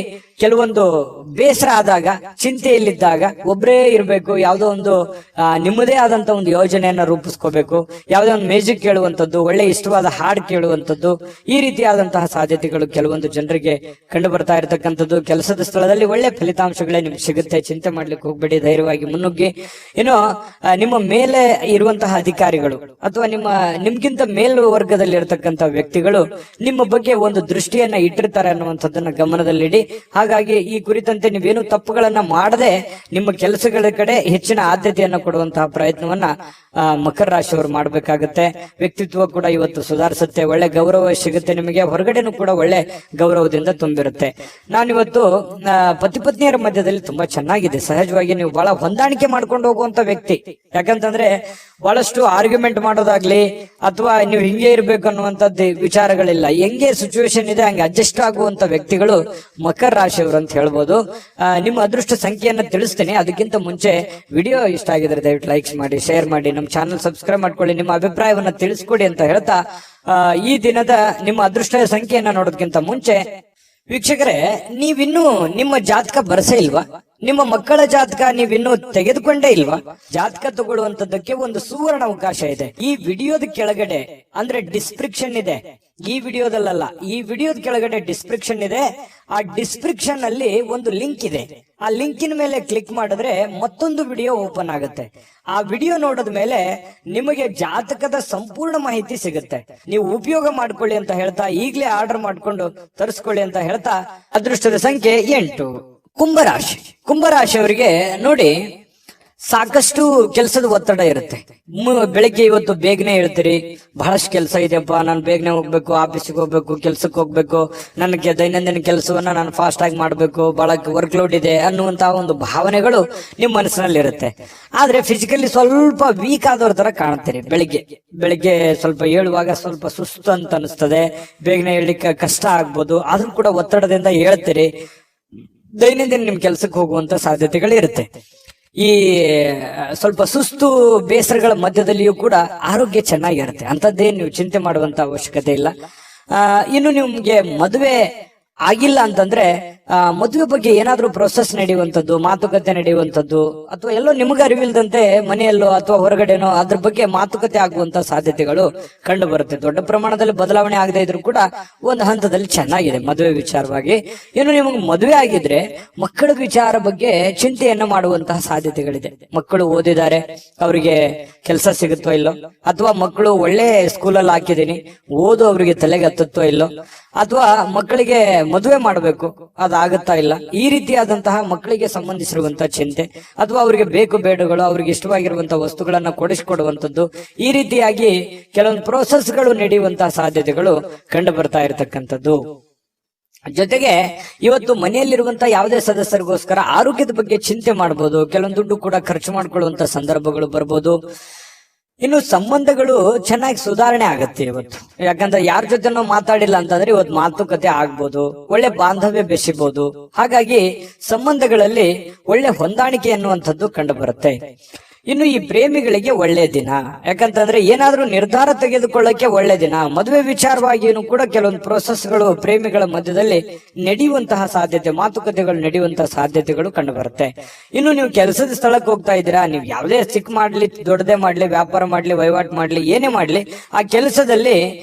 [SPEAKER 1] ಕೆಲವೊಂದು ಬೇಸರ ಆದಾಗ, ಚಿಂತೆಯಲ್ಲಿದ್ದಾಗ ಒಬ್ಬರೇ ಇರಬೇಕು, ಯಾವುದೋ ಒಂದು ನಿಮ್ಮದೇ ಆದಂತ ಒಂದು ಯೋಜನೆಯನ್ನ ರೂಪಿಸ್ಕೋಬೇಕು, ಯಾವುದೋ ಒಂದು ಮ್ಯೂಸಿಕ್ ಕೇಳುವಂಥದ್ದು, ಒಳ್ಳೆ ಇಷ್ಟವಾದ ಹಾಡು ಕೇಳುವಂಥದ್ದು, ಈ ರೀತಿಯಾದಂತಹ ಸಾಧ್ಯತೆಗಳು ಕೆಲವೊಂದು ಜನರಿಗೆ ಕಂಡು ಬರ್ತಾ ಇರತಕ್ಕಂಥದ್ದು. ಕೆಲಸದ ಸ್ಥಳದಲ್ಲಿ ಒಳ್ಳೆ ಫಲಿತಾಂಶಗಳೇ ನಿಮ್ಗೆ ಸಿಗುತ್ತೆ, ಚಿಂತೆ ಮಾಡ್ಲಿಕ್ಕೆ ಹೋಗ್ಬೇಡಿ, ಧೈರ್ಯವಾಗಿ ಮುನ್ನುಗ್ಗಿ. ಇನ್ನು ನಿಮ್ಮ ಮೇಲೆ ಇರುವಂತಹ ಅಧಿಕಾರಿಗಳು ಅಥವಾ ನಿಮ್ಗಿಂತ ಮೇಲ್ವರ್ಗದಲ್ಲಿ ಇರತಕ್ಕಂತ ವ್ಯಕ್ತಿಗಳು ನಿಮ್ಮ ಬಗ್ಗೆ ಒಂದು ದೃಷ್ಟಿಯನ್ನ ಇಟ್ಟಿರ್ತಾರೆ ಅನ್ನುವಂಥದ್ದನ್ನ ಗಮನದಲ್ಲಿಡಿ. ಹಾಗಾಗಿ ಈ ಕುರಿತಂತೆ ನೀವೇನು ತಪ್ಪುಗಳನ್ನ ಮಾಡದೆ ನಿಮ್ಮ ಕೆಲಸಗಳ ಕಡೆ ಹೆಚ್ಚಿನ ಆದ್ಯತೆಯನ್ನು ಕೊಡುವಂತಹ ಪ್ರಯತ್ನವನ್ನ ಮಕರ ರಾಶಿಯವರು ಮಾಡಬೇಕಾಗುತ್ತೆ. ವ್ಯಕ್ತಿತ್ವ ಕೂಡ ಇವತ್ತು ಸುಧಾರಿಸುತ್ತೆ, ಒಳ್ಳೆ ಗೌರವ ಸಿಗುತ್ತೆ ನಿಮಗೆ, ಹೊರಗಡೆನೂ ಕೂಡ ಒಳ್ಳೆ ಗೌರವದಿಂದ ತುಂಬಿರುತ್ತೆ. ನಾನಿವತ್ತು ಪತಿ ಪತ್ನಿಯರ ಮಧ್ಯದಲ್ಲಿ ತುಂಬಾ ಚೆನ್ನಾಗಿದೆ. ಸಹಜವಾಗಿ ನೀವು ಬಹಳ ಹೊಂದಾಣಿಕೆ ಮಾಡ್ಕೊಂಡು ಹೋಗುವಂತ ವ್ಯಕ್ತಿ. ಯಾಕಂತಂದ್ರೆ ಬಹಳಷ್ಟು ಆರ್ಗ್ಯುಮೆಂಟ್ ಮಾಡೋದಾಗ್ಲಿ ಅಥವಾ ನೀವು ಹಿಂಗೆ ಇರ್ಬೇಕು ಅನ್ನುವಂಥದ್ದು ವಿಚಾರಗಳಿಲ್ಲ. ಹೆಂಗೆ ಸಿಚುವೇಶನ್ ಇದೆ ಹಂಗೆ ಅಡ್ಜಸ್ಟ್ ಆಗುವಂತ ವ್ಯಕ್ತಿಗಳು ಮಕರ ರಾಶಿಯವರು ಅಂತ ಹೇಳ್ಬೋದು. ನಿಮ್ಮ ಅದೃಷ್ಟ ಸಂಖ್ಯೆಯನ್ನ ತಿಳಿಸ್ತೀನಿ. ಅದಕ್ಕಿಂತ ಮುಂಚೆ ವಿಡಿಯೋ ಇಷ್ಟ ಆಗಿದ್ರೆ ದಯವಿಟ್ಟು ಲೈಕ್ಸ್ ಮಾಡಿ, ಶೇರ್ ಮಾಡಿ, ನಮ್ಮ ಚಾನಲ್ ಸಬ್ಸ್ಕ್ರೈಬ್ ಮಾಡ್ಕೊಳ್ಳಿ, ನಿಮ್ಮ ಅಭಿಪ್ರಾಯವನ್ನ ತಿಳಿಸ್ಕೊಡಿ ಅಂತ ಹೇಳ್ತಾ ಈ ದಿನದ ನಿಮ್ಮ ಅದೃಷ್ಟ ಸಂಖ್ಯೆಯನ್ನ ನೋಡೋದಕ್ಕಿಂತ ಮುಂಚೆ ವೀಕ್ಷಕರೇ, ನೀವಿನ್ನೂ ನಿಮ್ಮ ಜಾತಕ ಬರಸೇ ಇಲ್ವಾ? ನಿಮ್ಮ ಮಕ್ಕಳ ಜಾತಕ ನೀವಿನ್ನೂ ತೆಗೆದುಕೊಂಡೇ ಇಲ್ವಾ? ಜಾತಕ ತಗೊಳ್ಳುವಂತದ್ದಕ್ಕೆ ಒಂದು ಸುವರ್ಣ ಅವಕಾಶ ಇದೆ. ಈ ವಿಡಿಯೋದ ಕೆಳಗಡೆ ಅಂದ್ರೆ ಡಿಸ್ಕ್ರಿಪ್ಷನ್ ಇದೆ, ಈ ವಿಡಿಯೋದಲ್ಲ, ಈ ವಿಡಿಯೋದ ಕೆಳಗಡೆ ಡಿಸ್ಕ್ರಿಪ್ಷನ್ ಇದೆ. ಆ ಡಿಸ್ಕ್ರಿಪ್ಷನ್ ಅಲ್ಲಿ ಒಂದು ಲಿಂಕ್ ಇದೆ. ಆ ಲಿಂಕಿನ ಮೇಲೆ ಕ್ಲಿಕ್ ಮಾಡಿದ್ರೆ ಮತ್ತೊಂದು ವಿಡಿಯೋ ಓಪನ್ ಆಗುತ್ತೆ. ಆ ವಿಡಿಯೋ ನೋಡಿದ ಮೇಲೆ ನಿಮಗೆ ಜಾತಕದ ಸಂಪೂರ್ಣ ಮಾಹಿತಿ ಸಿಗುತ್ತೆ. ನೀವು ಉಪಯೋಗ ಮಾಡ್ಕೊಳ್ಳಿ ಅಂತ ಹೇಳ್ತಾ, ಈಗಲೇ ಆರ್ಡರ್ ಮಾಡ್ಕೊಂಡು ತರಿಸ್ಕೊಳ್ಳಿ ಅಂತ ಹೇಳ್ತಾ, ಅದೃಷ್ಟದ ಸಂಖ್ಯೆ 8. ಕುಂಭರಾಶಿ. ಕುಂಭರಾಶಿಯವರಿಗೆ ನೋಡಿ, ಸಾಕಷ್ಟು ಕೆಲಸದ ಒತ್ತಡ ಇರುತ್ತೆ. ಬೆಳಿಗ್ಗೆ ಇವತ್ತು ಬೇಗನೆ ಹೇಳ್ತೀರಿ, ಬಹಳಷ್ಟು ಕೆಲಸ ಇದೆಯಪ್ಪ, ನಾನು ಬೇಗನೆ ಹೋಗ್ಬೇಕು, ಆಫೀಸಿಗೆ ಹೋಗ್ಬೇಕು, ಕೆಲ್ಸಕ್ಕೆ ಹೋಗ್ಬೇಕು, ನನಗೆ ದೈನಂದಿನ ಕೆಲಸವನ್ನ ನಾನು ಫಾಸ್ಟ್ ಆಗಿ ಮಾಡ್ಬೇಕು, ಬಹಳ ವರ್ಕ್ ಲೋಡ್ ಇದೆ ಅನ್ನುವಂತಹ ಒಂದು ಭಾವನೆಗಳು ನಿಮ್ ಮನಸ್ಸಿನಲ್ಲಿ ಇರುತ್ತೆ. ಆದ್ರೆ ಫಿಸಿಕಲಿ ಸ್ವಲ್ಪ ವೀಕ್ ಆದವ್ರ ತರ ಕಾಣ್ತೀರಿ. ಬೆಳಿಗ್ಗೆ ಸ್ವಲ್ಪ ಹೇಳುವಾಗ ಸ್ವಲ್ಪ ಸುಸ್ತು ಅಂತ ಅನಿಸ್ತದೆ, ಬೇಗನೆ ಹೇಳಲಿಕ್ಕೆ ಕಷ್ಟ ಆಗ್ಬೋದು. ಆದ್ರೂ ಕೂಡ ಒತ್ತಡದಿಂದ ಹೇಳ್ತೀರಿ. ದೈನಂದಿನ ನಿಮ್ ಕೆಲ್ಸಕ್ಕೆ ಹೋಗುವಂತ ಸಾಧ್ಯತೆಗಳಿರುತ್ತೆ. ಈ ಸ್ವಲ್ಪ ಸುಸ್ತು ಬೇಸರಗಳ ಮಧ್ಯದಲ್ಲಿಯೂ ಕೂಡ ಆರೋಗ್ಯ ಚೆನ್ನಾಗಿರುತ್ತೆ. ಅಂತದ್ದೇನು ನೀವು ಚಿಂತೆ ಮಾಡುವಂತ ಅವಶ್ಯಕತೆ ಇಲ್ಲ. ಇನ್ನು ನಿಮ್ಗೆ ಮದುವೆ ಆಗಿಲ್ಲ ಅಂತಂದ್ರೆ ಮದುವೆ ಬಗ್ಗೆ ಏನಾದ್ರೂ ಪ್ರೊಸೆಸ್ ನಡೆಯುವಂಥದ್ದು, ಮಾತುಕತೆ ನಡೆಯುವಂಥದ್ದು, ಅಥವಾ ಎಲ್ಲೋ ನಿಮಗೆ ಅರಿವಿಲ್ದಂತೆ ಮನೆಯಲ್ಲೋ ಅಥವಾ ಹೊರಗಡೆನೋ ಅದ್ರ ಬಗ್ಗೆ ಮಾತುಕತೆ ಆಗುವಂತ ಸಾಧ್ಯತೆಗಳು ಕಂಡು ಬರುತ್ತೆ. ದೊಡ್ಡ ಪ್ರಮಾಣದಲ್ಲಿ ಬದಲಾವಣೆ ಆಗದೆ ಇದ್ರೂ ಕೂಡ ಒಂದು ಹಂತದಲ್ಲಿ ಚೆನ್ನಾಗಿದೆ ಮದುವೆ ವಿಚಾರವಾಗಿ. ಇನ್ನು ನಿಮಗೆ ಮದುವೆ ಆಗಿದ್ರೆ ಮಕ್ಕಳ ವಿಚಾರ ಬಗ್ಗೆ ಚಿಂತೆಯನ್ನ ಮಾಡುವಂತಹ ಸಾಧ್ಯತೆಗಳಿದೆ. ಮಕ್ಕಳು ಓದಿದ್ದಾರೆ, ಅವರಿಗೆ ಕೆಲಸ ಸಿಗುತ್ತೋ ಇಲ್ಲೋ, ಅಥವಾ ಮಕ್ಕಳು ಒಳ್ಳೆ ಸ್ಕೂಲಲ್ಲಿ ಹಾಕಿದೀನಿ, ಓದು ಅವರಿಗೆ ತಲೆಗೆ ಹತ್ತುತ್ತೋ ಇಲ್ಲೋ, ಅಥವಾ ಮಕ್ಕಳಿಗೆ ಮದುವೆ ಮಾಡಬೇಕು ಅದಾಗುತ್ತಾ ಇಲ್ಲ, ಈ ರೀತಿಯಾದಂತಹ ಮಕ್ಕಳಿಗೆ ಸಂಬಂಧಿಸಿರುವಂತಹ ಚಿಂತೆ, ಅಥವಾ ಅವರಿಗೆ ಬೇಕು ಬೇಡಗಳು, ಅವ್ರಿಗೆ ಇಷ್ಟವಾಗಿರುವಂತಹ ವಸ್ತುಗಳನ್ನ ಕೊಡಿಸಿಕೊಡುವಂಥದ್ದು, ಈ ರೀತಿಯಾಗಿ ಕೆಲವೊಂದು ಪ್ರೋಸೆಸ್ಗಳು ನಡೆಯುವಂತಹ ಸಾಧ್ಯತೆಗಳು ಕಂಡು ಬರ್ತಾ ಇರತಕ್ಕಂಥದ್ದು. ಜೊತೆಗೆ ಇವತ್ತು ಮನೆಯಲ್ಲಿರುವಂತಹ ಯಾವುದೇ ಸದಸ್ಯರಿಗೋಸ್ಕರ ಆರೋಗ್ಯದ ಬಗ್ಗೆ ಚಿಂತೆ ಮಾಡಬಹುದು, ಕೆಲವೊಂದು ದುಡ್ಡು ಕೂಡ ಖರ್ಚು ಮಾಡ್ಕೊಳ್ಳುವಂತ ಸಂದರ್ಭಗಳು ಬರ್ಬೋದು. ಇನ್ನು ಸಂಬಂಧಗಳು ಚೆನ್ನಾಗಿ ಸುಧಾರಣೆ ಆಗತ್ತೆ ಇವತ್ತು. ಯಾಕಂದ್ರೆ ಯಾರ ಜೊತೆನೋ ಮಾತಾಡಿಲ್ಲ ಅಂತಂದ್ರೆ ಇವತ್ತು ಮಾತುಕತೆ ಆಗ್ಬೋದು, ಒಳ್ಳೆ ಬಾಂಧವ್ಯ ಬೆಸಿಬಹುದು. ಹಾಗಾಗಿ ಸಂಬಂಧಗಳಲ್ಲಿ ಒಳ್ಳೆ ಹೊಂದಾಣಿಕೆ ಅನ್ನುವಂಥದ್ದು ಕಂಡು ಬರುತ್ತೆ. ಇನ್ನು ಈ ಪ್ರೇಮಿಗಳಿಗೆ ಒಳ್ಳೆ ದಿನ, ಯಾಕಂತಂದ್ರೆ ಏನಾದ್ರೂ ನಿರ್ಧಾರ ತೆಗೆದುಕೊಳ್ಳಕ್ಕೆ ಒಳ್ಳೆ ದಿನ. ಮದುವೆ ವಿಚಾರವಾಗಿಯೂ ಕೂಡ ಕೆಲವೊಂದು ಪ್ರೋಸೆಸ್ಗಳು ಪ್ರೇಮಿಗಳ ಮಧ್ಯದಲ್ಲಿ ನಡೆಯುವಂತಹ ಸಾಧ್ಯತೆ, ಮಾತುಕತೆಗಳು ನಡೆಯುವಂತಹ ಸಾಧ್ಯತೆಗಳು ಕಂಡು ಬರುತ್ತೆ. ಇನ್ನು ನೀವು ಕೆಲಸದ ಸ್ಥಳಕ್ಕೆ ಹೋಗ್ತಾ ಇದ್ದೀರಾ, ನೀವು ಯಾವುದೇ ಚಿಕ್ಕ ಮಾಡ್ಲಿ, ದೊಡ್ಡದೇ ಮಾಡ್ಲಿ, ವ್ಯಾಪಾರ ಮಾಡ್ಲಿ, ವಹಿವಾಟು ಮಾಡ್ಲಿ, ಏನೇ ಮಾಡ್ಲಿ, ಆ ಕೆಲಸದಲ್ಲಿ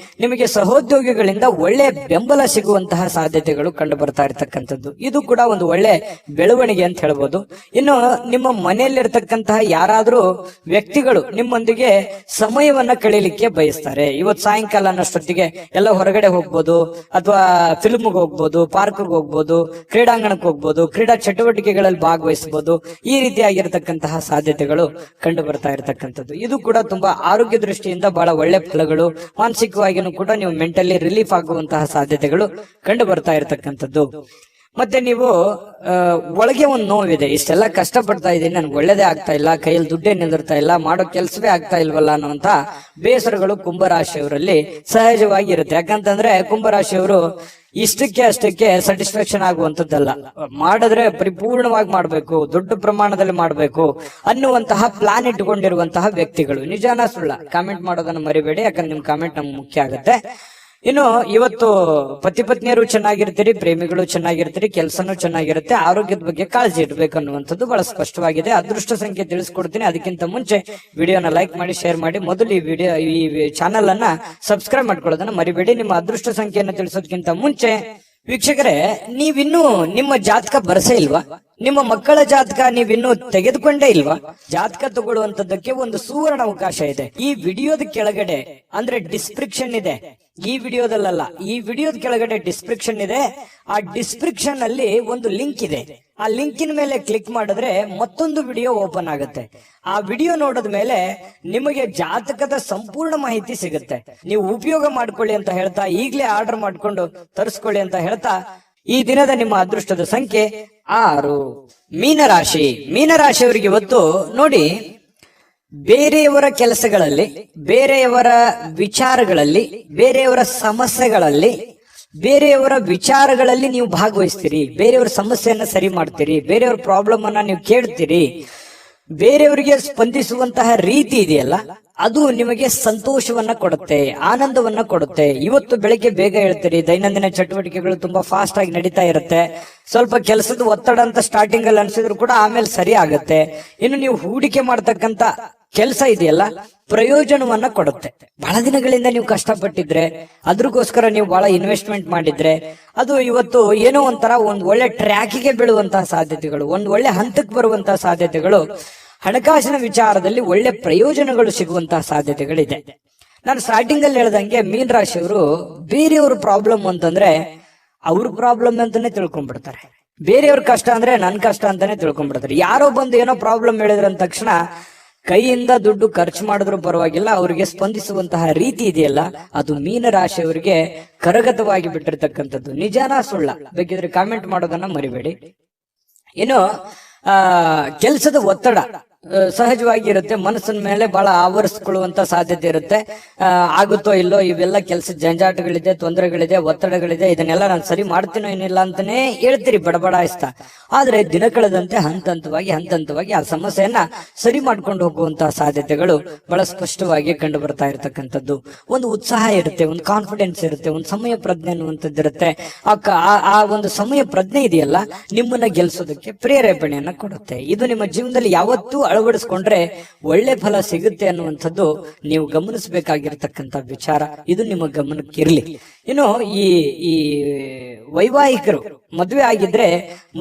[SPEAKER 1] ನಿಮಗೆ ಸಹೋದ್ಯೋಗಿಗಳಿಂದ ಒಳ್ಳೆ ಬೆಂಬಲ ಸಿಗುವಂತಹ ಸಾಧ್ಯತೆಗಳು ಕಂಡು ಬರ್ತಾ ಇರತಕ್ಕಂಥದ್ದು. ಇದು ಕೂಡ ಒಂದು ಒಳ್ಳೆ ಬೆಳವಣಿಗೆ ಅಂತ ಹೇಳ್ಬೋದು. ಇನ್ನು ನಿಮ್ಮ ಮನೆಯಲ್ಲಿರ್ತಕ್ಕಂತಹ ಯಾರಾದ್ರೂ ವ್ಯಕ್ತಿಗಳು ನಿಮ್ಮೊಂದಿಗೆ ಸಮಯವನ್ನ ಕಳೀಲಿಕ್ಕೆ ಬಯಸ್ತಾರೆ. ಇವತ್ತು ಸಾಯಂಕಾಲ ಅನ್ನೋಷ್ಟೊತ್ತಿಗೆ ಎಲ್ಲ ಹೊರಗಡೆ ಹೋಗ್ಬೋದು, ಅಥವಾ ಫಿಲ್ಮ್ಗೆ ಹೋಗ್ಬೋದು, ಪಾರ್ಕ್ಗೆ ಹೋಗ್ಬೋದು, ಕ್ರೀಡಾಂಗಣಕ್ಕೆ ಹೋಗ್ಬೋದು, ಕ್ರೀಡಾ ಚಟುವಟಿಕೆಗಳಲ್ಲಿ ಭಾಗವಹಿಸಬಹುದು. ಈ ರೀತಿಯಾಗಿರ್ತಕ್ಕಂತಹ ಸಾಧ್ಯತೆಗಳು ಕಂಡು ಬರ್ತಾ ಇರತಕ್ಕಂಥದ್ದು. ಇದು ಕೂಡ ತುಂಬಾ ಆರೋಗ್ಯ ದೃಷ್ಟಿಯಿಂದ ಬಹಳ ಒಳ್ಳೆ ಫಲಗಳು. ಮಾನಸಿಕವಾಗಿಯೂ ಕೂಡ ನೀವು ಮೆಂಟಲಿ ರಿಲೀಫ್ ಆಗುವಂತಹ ಸಾಧ್ಯತೆಗಳು ಕಂಡು ಬರ್ತಾ ಇರತಕ್ಕಂಥದ್ದು. ಮತ್ತೆ ನೀವು ಒಳಗೆ ಒಂದು ನೋವಿದೆ, ಇಷ್ಟೆಲ್ಲ ಕಷ್ಟ ಪಡ್ತಾ ಇದ್ದೀನಿ, ನನ್ಗೆ ಒಳ್ಳೇದೇ ಆಗ್ತಾ ಇಲ್ಲ, ಕೈಯಲ್ಲಿ ದುಡ್ಡೇ ನಿಂದಿರ್ತಾ ಇಲ್ಲ, ಮಾಡೋ ಕೆಲಸವೇ ಆಗ್ತಾ ಇಲ್ವಲ್ಲ ಅನ್ನುವಂತ ಬೇಸರಗಳು ಕುಂಭರಾಶಿಯವರಲ್ಲಿ ಸಹಜವಾಗಿ ಇರುತ್ತೆ. ಯಾಕಂತಂದ್ರೆ ಕುಂಭರಾಶಿಯವರು ಇಷ್ಟಕ್ಕೆ ಅಷ್ಟಕ್ಕೆ ಸ್ಯಾಟಿಸ್ಫ್ಯಾಕ್ಷನ್ ಆಗುವಂತದ್ದಲ್ಲ, ಮಾಡಿದ್ರೆ ಪರಿಪೂರ್ಣವಾಗಿ ಮಾಡ್ಬೇಕು, ದೊಡ್ಡ ಪ್ರಮಾಣದಲ್ಲಿ ಮಾಡ್ಬೇಕು ಅನ್ನುವಂತಹ ಪ್ಲಾನ್ ಇಟ್ಟುಕೊಂಡಿರುವಂತಹ ವ್ಯಕ್ತಿಗಳು. ನಿಜಾನ ಸುಳ್ಳ ಕಾಮೆಂಟ್ ಮಾಡೋದನ್ನ ಮರಿಬೇಡಿ, ಯಾಕಂದ್ರೆ ನಿಮ್ ಕಾಮೆಂಟ್ ನಮ್ಗೆ ಮುಖ್ಯ ಆಗುತ್ತೆ. ಇನ್ನು ಇವತ್ತು ಪತಿ ಪತ್ನಿಯರು ಚೆನ್ನಾಗಿರ್ತೀರಿ, ಪ್ರೇಮಿಗಳು ಚೆನ್ನಾಗಿರ್ತೀರಿ, ಕೆಲಸನೂ ಚೆನ್ನಾಗಿರುತ್ತೆ, ಆರೋಗ್ಯದ ಬಗ್ಗೆ ಕಾಳಜಿ ಇಡಬೇಕು ಅನ್ನುವಂಥದ್ದು ಬಹಳ ಸ್ಪಷ್ಟವಾಗಿದೆ. ಅದೃಷ್ಟ ಸಂಖ್ಯೆ ತಿಳಿಸ್ಕೊಡ್ತೀನಿ. ಅದಕ್ಕಿಂತ ಮುಂಚೆ ವಿಡಿಯೋನ ಲೈಕ್ ಮಾಡಿ, ಶೇರ್ ಮಾಡಿ, ಮೊದಲು ಈ ಚಾನಲ್ ಅನ್ನ ಸಬ್ಸ್ಕ್ರೈಬ್ ಮಾಡ್ಕೊಳ್ಳೋದನ್ನ ಮರಿಬೇಡಿ. ನಿಮ್ಮ ಅದೃಷ್ಟ ಸಂಖ್ಯೆಯನ್ನು ತಿಳಿಸೋದಕ್ಕಿಂತ ಮುಂಚೆ ವೀಕ್ಷಕರೇ, ನೀವಿನ್ನೂ ನಿಮ್ಮ ಜಾತಕ ಬರಸೇ ಇಲ್ವಾ? ನಿಮ್ಮ ಮಕ್ಕಳ ಜಾತಕ ನೀವಿನ್ನೂ ತೆಗೆದುಕೊಂಡೇ ಇಲ್ವಾ? ಜಾತಕ ತಗೊಳ್ಳುವಂತದ್ದಕ್ಕೆ ಒಂದು ಸುವರ್ಣ ಅವಕಾಶ ಇದೆ. ಈ ವಿಡಿಯೋದ ಕೆಳಗಡೆ ಅಂದ್ರೆ ಡಿಸ್ಕ್ರಿಪ್ಷನ್ ಇದೆ, ಈ ವಿಡಿಯೋದಲ್ಲ, ಈ ವಿಡಿಯೋದ ಕೆಳಗಡೆ ಡಿಸ್ಕ್ರಿಪ್ಷನ್ ಇದೆ. ಆ ಡಿಸ್ಕ್ರಿಪ್ಷನ್ ಅಲ್ಲಿ ಒಂದು ಲಿಂಕ್ ಇದೆ. ಆ ಲಿಂಕಿನ ಮೇಲೆ ಕ್ಲಿಕ್ ಮಾಡಿದ್ರೆ ಮತ್ತೊಂದು ವಿಡಿಯೋ ಓಪನ್ ಆಗುತ್ತೆ. ಆ ವಿಡಿಯೋ ನೋಡಿದ ಮೇಲೆ ನಿಮಗೆ ಜಾತಕದ ಸಂಪೂರ್ಣ ಮಾಹಿತಿ ಸಿಗುತ್ತೆ. ನೀವು ಉಪಯೋಗ ಮಾಡ್ಕೊಳ್ಳಿ ಅಂತ ಹೇಳ್ತಾ, ಈಗಲೇ ಆರ್ಡರ್ ಮಾಡ್ಕೊಂಡು ತರಿಸ್ಕೊಳ್ಳಿ ಅಂತ ಹೇಳ್ತಾ, ಈ ದಿನದ ನಿಮ್ಮ ಅದೃಷ್ಟದ ಸಂಖ್ಯೆ 6. ಮೀನರಾಶಿ. ಮೀನರಾಶಿಯವರಿಗೆ ಇವತ್ತು ನೋಡಿ, ಬೇರೆಯವರ ಕೆಲಸಗಳಲ್ಲಿ, ಬೇರೆಯವರ ವಿಚಾರಗಳಲ್ಲಿ, ಬೇರೆಯವರ ಸಮಸ್ಯೆಗಳಲ್ಲಿ, ಬೇರೆಯವರ ವಿಚಾರಗಳಲ್ಲಿ ನೀವು ಭಾಗವಹಿಸ್ತೀರಿ, ಬೇರೆಯವರ ಸಮಸ್ಯೆಯನ್ನ ಸರಿ ಮಾಡ್ತೀರಿ, ಬೇರೆಯವರ ಪ್ರಾಬ್ಲಮ್ ಅನ್ನ ನೀವು ಕೇಳ್ತೀರಿ. ಬೇರೆಯವರಿಗೆ ಸ್ಪಂದಿಸುವಂತಹ ರೀತಿ ಇದೆಯಲ್ಲ, ಅದು ನಿಮಗೆ ಸಂತೋಷವನ್ನ ಕೊಡುತ್ತೆ, ಆನಂದವನ್ನ ಕೊಡುತ್ತೆ. ಇವತ್ತು ಬೆಳಿಗ್ಗೆ ಬೇಗ ಹೇಳ್ತೀರಿ, ದೈನಂದಿನ ಚಟುವಟಿಕೆಗಳು ತುಂಬಾ ಫಾಸ್ಟ್ ಆಗಿ ನಡೀತಾ ಇರುತ್ತೆ. ಸ್ವಲ್ಪ ಕೆಲಸದ ಒತ್ತಡ ಅಂತ ಸ್ಟಾರ್ಟಿಂಗ್ ಅಲ್ಲಿ ಅನ್ಸಿದ್ರು ಕೂಡ ಆಮೇಲೆ ಸರಿ ಆಗುತ್ತೆ. ಇನ್ನು ನೀವು ಹೂಡಿಕೆ ಮಾಡ್ತಕ್ಕಂತ ಕೆಲಸ ಇದೆಯಲ್ಲ, ಪ್ರಯೋಜನವನ್ನ ಕೊಡುತ್ತೆ. ಬಹಳ ದಿನಗಳಿಂದ ನೀವು ಕಷ್ಟಪಟ್ಟಿದ್ರೆ, ಅದ್ರಗೋಸ್ಕರ ನೀವು ಬಹಳ ಇನ್ವೆಸ್ಟ್ಮೆಂಟ್ ಮಾಡಿದ್ರೆ, ಅದು ಇವತ್ತು ಏನೋ ಒಂಥರ ಒಂದು ಒಳ್ಳೆ ಟ್ರ್ಯಾಕಿಗೆ ಬೀಳುವಂತಹ ಸಾಧ್ಯತೆಗಳು, ಒಂದು ಒಳ್ಳೆ ಹಂತಕ್ಕೆ ಬರುವಂತಹ ಸಾಧ್ಯತೆಗಳು, ಹಣಕಾಸಿನ ವಿಚಾರದಲ್ಲಿ ಒಳ್ಳೆ ಪ್ರಯೋಜನಗಳು ಸಿಗುವಂತಹ ಸಾಧ್ಯತೆಗಳಿದೆ. ನಾನು ಸ್ಟಾರ್ಟಿಂಗ್ ಅಲ್ಲಿ ಹೇಳ್ದಂಗೆ ಮೀನ ರಾಶಿಯವರು ಬೇರೆಯವ್ರ ಪ್ರಾಬ್ಲಮ್ ಅಂತಂದ್ರೆ ಅವ್ರ ಪ್ರಾಬ್ಲಮ್ ಅಂತಾನೆ ತಿಳ್ಕೊಂಡ್ಬಿಡ್ತಾರೆ. ಬೇರೆಯವ್ರ ಕಷ್ಟ ಅಂದ್ರೆ ನನ್ ಕಷ್ಟ ಅಂತಾನೆ ತಿಳ್ಕೊಂಡ್ಬಿಡ್ತಾರೆ. ಯಾರೋ ಬಂದು ಏನೋ ಪ್ರಾಬ್ಲಮ್ ಹೇಳಿದ್ರ ಅಂದ ತಕ್ಷಣ ಕೈಯಿಂದ ದುಡ್ಡು ಖರ್ಚು ಮಾಡಿದ್ರು ಪರವಾಗಿಲ್ಲ, ಅವರಿಗೆ ಸ್ಪಂದಿಸುವಂತಹ ರೀತಿ ಇದೆಯಲ್ಲ, ಅದು ಮೀನ ರಾಶಿಯವರಿಗೆ ಕರಗತವಾಗಿ ಬಿಟ್ಟಿರ್ತಕ್ಕಂಥದ್ದು. ನಿಜಾನ ಸುಳ್ಳ ಬೇಕಿದ್ರೆ ಕಾಮೆಂಟ್ ಮಾಡೋದನ್ನ ಮರಿಬೇಡಿ. ಇನ್ನು ಕೆಲಸದ ಒತ್ತಡ, ಸಹಜವಾಗಿ ಇರುತ್ತೆ. ಮನಸ್ಸಿನ ಮೇಲೆ ಬಹಳ ಆವರಿಸ್ಕೊಳ್ಳುವಂತ ಸಾಧ್ಯತೆ ಇರುತ್ತೆ. ಆಗುತ್ತೋ ಇಲ್ಲೋ, ಇವೆಲ್ಲ ಕೆಲಸ ಜಂಜಾಟಗಳಿದೆ, ತೊಂದರೆಗಳಿದೆ, ಒತ್ತಡಗಳಿದೆ, ಇದನ್ನೆಲ್ಲ ನಾನು ಸರಿ ಮಾಡ್ತೀನೋ ಏನಿಲ್ಲ ಅಂತಾನೆ ಹೇಳ್ತೀರಿ ಬಡಬಡಾಯಿಸ್ತಾ. ಆದ್ರೆ ದಿನ ಕಳೆದಂತೆ ಹಂತ ಹಂತವಾಗಿ ಆ ಸಮಸ್ಯೆಯನ್ನ ಸರಿ ಮಾಡ್ಕೊಂಡು ಹೋಗುವಂತಹ ಸಾಧ್ಯತೆಗಳು ಬಹಳ ಸ್ಪಷ್ಟವಾಗಿ ಕಂಡು ಬರ್ತಾ ಇರತಕ್ಕಂಥದ್ದು. ಒಂದು ಉತ್ಸಾಹ ಇರುತ್ತೆ, ಒಂದು ಕಾನ್ಫಿಡೆನ್ಸ್ ಇರುತ್ತೆ, ಒಂದು ಸಮಯ ಪ್ರಜ್ಞೆ ಅನ್ನುವಂಥದ್ದು ಇರುತ್ತೆ. ಆ ಒಂದು ಸಮಯ ಪ್ರಜ್ಞೆ ಇದೆಯಲ್ಲ, ನಿಮ್ಮನ್ನ ಗೆಲ್ಸೋದಕ್ಕೆ ಪ್ರೇರೇಪಣೆಯನ್ನ ಕೊಡುತ್ತೆ. ಇದು ನಿಮ್ಮ ಜೀವನದಲ್ಲಿ ಯಾವತ್ತೂ ಅಳವಡಿಸ್ಕೊಂಡ್ರೆ ಒಳ್ಳೆ ಫಲ ಸಿಗುತ್ತೆ ಅನ್ನುವಂಥದ್ದು ನೀವು ಗಮನಿಸಬೇಕಾಗಿರ್ತಕ್ಕಂಥ ವಿಚಾರ. ಇದು ನಿಮ್ಮ ಗಮನಕ್ಕಿರ್ಲಿ. ಇನ್ನು ಈ ವೈವಾಹಿಕರು ಮದುವೆ ಆಗಿದ್ರೆ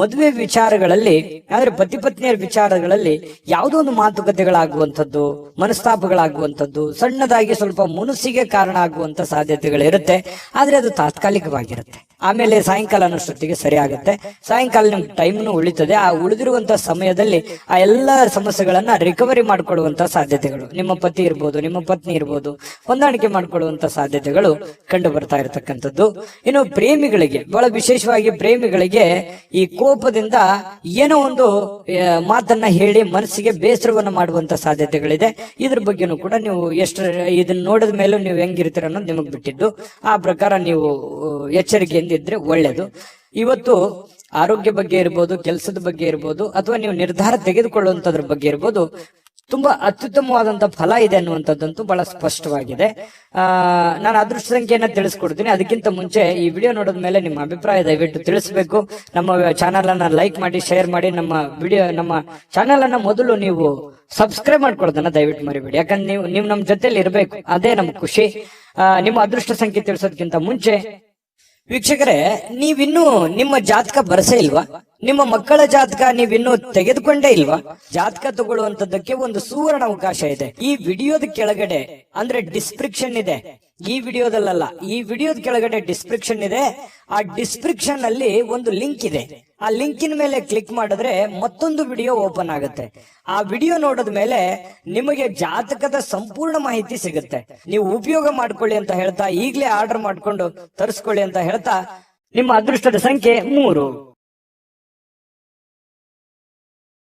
[SPEAKER 1] ಮದುವೆ ವಿಚಾರಗಳಲ್ಲಿ, ಆದ್ರೆ ಪತಿ ಪತ್ನಿಯರ ವಿಚಾರಗಳಲ್ಲಿ ಯಾವುದೋ ಒಂದು ಮಾತುಕತೆಗಳಾಗುವಂಥದ್ದು, ಮನಸ್ತಾಪಗಳಾಗುವಂಥದ್ದು, ಸಣ್ಣದಾಗಿ ಸ್ವಲ್ಪ ಮುನಸ್ಸಿಗೆ ಕಾರಣ ಆಗುವಂತ ಸಾಧ್ಯತೆಗಳಿರುತ್ತೆ. ಆದ್ರೆ ಅದು ತಾತ್ಕಾಲಿಕವಾಗಿರುತ್ತೆ. ಆಮೇಲೆ ಸಾಯಂಕಾಲ ಅನ್ನೋಷ್ಟೊತ್ತಿಗೆ ಸರಿ ಆಗುತ್ತೆ. ಸಾಯಂಕಾಲ ನಿಮ್ಗೆ ಟೈಮ್ನು ಉಳಿತದೆ. ಆ ಉಳಿದಿರುವಂತಹ ಸಮಯದಲ್ಲಿ ಆ ಎಲ್ಲ ಸಮಸ್ಯೆಗಳನ್ನ ರಿಕವರಿ ಮಾಡ್ಕೊಳ್ಳುವಂತ ಸಾಧ್ಯತೆಗಳು, ನಿಮ್ಮ ಪತಿ ಇರ್ಬೋದು, ನಿಮ್ಮ ಪತ್ನಿ ಇರ್ಬೋದು, ಹೊಂದಾಣಿಕೆ ಮಾಡ್ಕೊಳ್ಳುವಂತ ಸಾಧ್ಯತೆಗಳು ಕಂಡು ಬರ್ತಾ ಇರತಕ್ಕಂಥದ್ದು. ಇನ್ನು ಪ್ರೇಮಿಗಳಿಗೆ, ಬಹಳ ವಿಶೇಷವಾಗಿ ಪ್ರೇಮಿಗಳಿಗೆ ಈ ಕೋಪದಿಂದ ಏನೋ ಒಂದು ಮಾತನ್ನ ಹೇಳಿ ಮನಸ್ಸಿಗೆ ಬೇಸರವನ್ನ ಮಾಡುವಂತ ಸಾಧ್ಯತೆಗಳಿದೆ. ಇದ್ರ ಬಗ್ಗೆನೂ ಕೂಡ ನೀವು ಇದನ್ನ ನೋಡಿದ ಮೇಲೂ ನೀವು ಹೆಂಗಿರ್ತೀರ ಅನ್ನೋದು ನಿಮಗ್ ಬಿಟ್ಟಿದ್ದು. ಆ ಪ್ರಕಾರ ನೀವು ಎಚ್ಚರಿಕೆಯಿಂದ ಇದ್ರೆ ಒಳ್ಳೇದು. ಇವತ್ತು ಆರೋಗ್ಯ ಬಗ್ಗೆ ಇರ್ಬೋದು, ಕೆಲಸದ ಬಗ್ಗೆ ಇರ್ಬೋದು, ಅಥವಾ ನೀವು ನಿರ್ಧಾರ ತೆಗೆದುಕೊಳ್ಳುವಂತದ್ರ ಬಗ್ಗೆ ಇರ್ಬೋದು, ತುಂಬಾ ಅತ್ಯುತ್ತಮವಾದಂತ ಫಲ ಇದೆ ಅನ್ನುವಂಥದ್ದಂತೂ ಬಹಳ ಸ್ಪಷ್ಟವಾಗಿದೆ. ನಾನು ಅದೃಷ್ಟ ಸಂಖ್ಯೆಯನ್ನ ತಿಳಿಸ್ಕೊಡ್ತೀನಿ. ಅದಕ್ಕಿಂತ ಮುಂಚೆ ಈ ವಿಡಿಯೋ ನೋಡಿದ ಮೇಲೆ ನಿಮ್ಮ ಅಭಿಪ್ರಾಯ ದಯವಿಟ್ಟು ತಿಳಿಸ್ಬೇಕು. ನಮ್ಮ ಚಾನಲ್ ಅನ್ನ ಲೈಕ್ ಮಾಡಿ, ಶೇರ್ ಮಾಡಿ. ನಮ್ಮ ಚಾನಲ್ ಅನ್ನ ಮೊದಲು ನೀವು ಸಬ್ಸ್ಕ್ರೈಬ್ ಮಾಡ್ಕೊಳ್ಳೋದನ್ನ ದಯವಿಟ್ಟು ಮರಿಬೇಡಿ. ಯಾಕಂದ್ರೆ ನೀವು ನಮ್ಮ ಜೊತೆಲಿ ಇರ್ಬೇಕು, ಅದೇ ನಮ್ ಖುಷಿ. ನಿಮ್ಮ ಅದೃಷ್ಟ ಸಂಖ್ಯೆ ತಿಳಿಸೋದಕ್ಕಿಂತ ಮುಂಚೆ ವೀಕ್ಷಕರೇ, ನೀವಿನ್ನೂ ನಿಮ್ಮ ಜಾತಕ ಬರಸೇ ಇಲ್ವಾ? ನಿಮ್ಮ ಮಕ್ಕಳ ಜಾತಕ ನೀವಿನ್ನೂ ತೆಗೆದುಕೊಂಡೇ ಇಲ್ವಾ? ಜಾತಕ ತಗೊಳ್ಳುವಂತದ್ದಕ್ಕೆ ಒಂದು ಸುವರ್ಣ ಅವಕಾಶ ಇದೆ. ಈ ವಿಡಿಯೋದ ಕೆಳಗಡೆ, ಅಂದ್ರೆ ಡಿಸ್ಕ್ರಿಪ್ಷನ್ ಇದೆ, ಈ ವಿಡಿಯೋದಲ್ಲ, ಈ ವಿಡಿಯೋದ ಕೆಳಗಡೆ ಡಿಸ್ಕ್ರಿಪ್ಷನ್ ಇದೆ. ಆ ಡಿಸ್ಕ್ರಿಪ್ಷನ್ ಅಲ್ಲಿ ಒಂದು ಲಿಂಕ್ ಇದೆ. ಆ ಲಿಂಕಿನ ಮೇಲೆ ಕ್ಲಿಕ್ ಮಾಡಿದ್ರೆ ಮತ್ತೊಂದು ವಿಡಿಯೋ ಓಪನ್ ಆಗುತ್ತೆ. ಆ ವಿಡಿಯೋ ನೋಡಿದ ಮೇಲೆ ನಿಮಗೆ ಜಾತಕದ ಸಂಪೂರ್ಣ ಮಾಹಿತಿ ಸಿಗುತ್ತೆ. ನೀವು ಉಪಯೋಗ ಮಾಡ್ಕೊಳ್ಳಿ ಅಂತ ಹೇಳ್ತಾ, ಈಗಲೇ ಆರ್ಡರ್ ಮಾಡ್ಕೊಂಡು ತರಿಸ್ಕೊಳ್ಳಿ ಅಂತ ಹೇಳ್ತಾ, ನಿಮ್ಮ ಅದೃಷ್ಟದ ಸಂಖ್ಯೆ 3.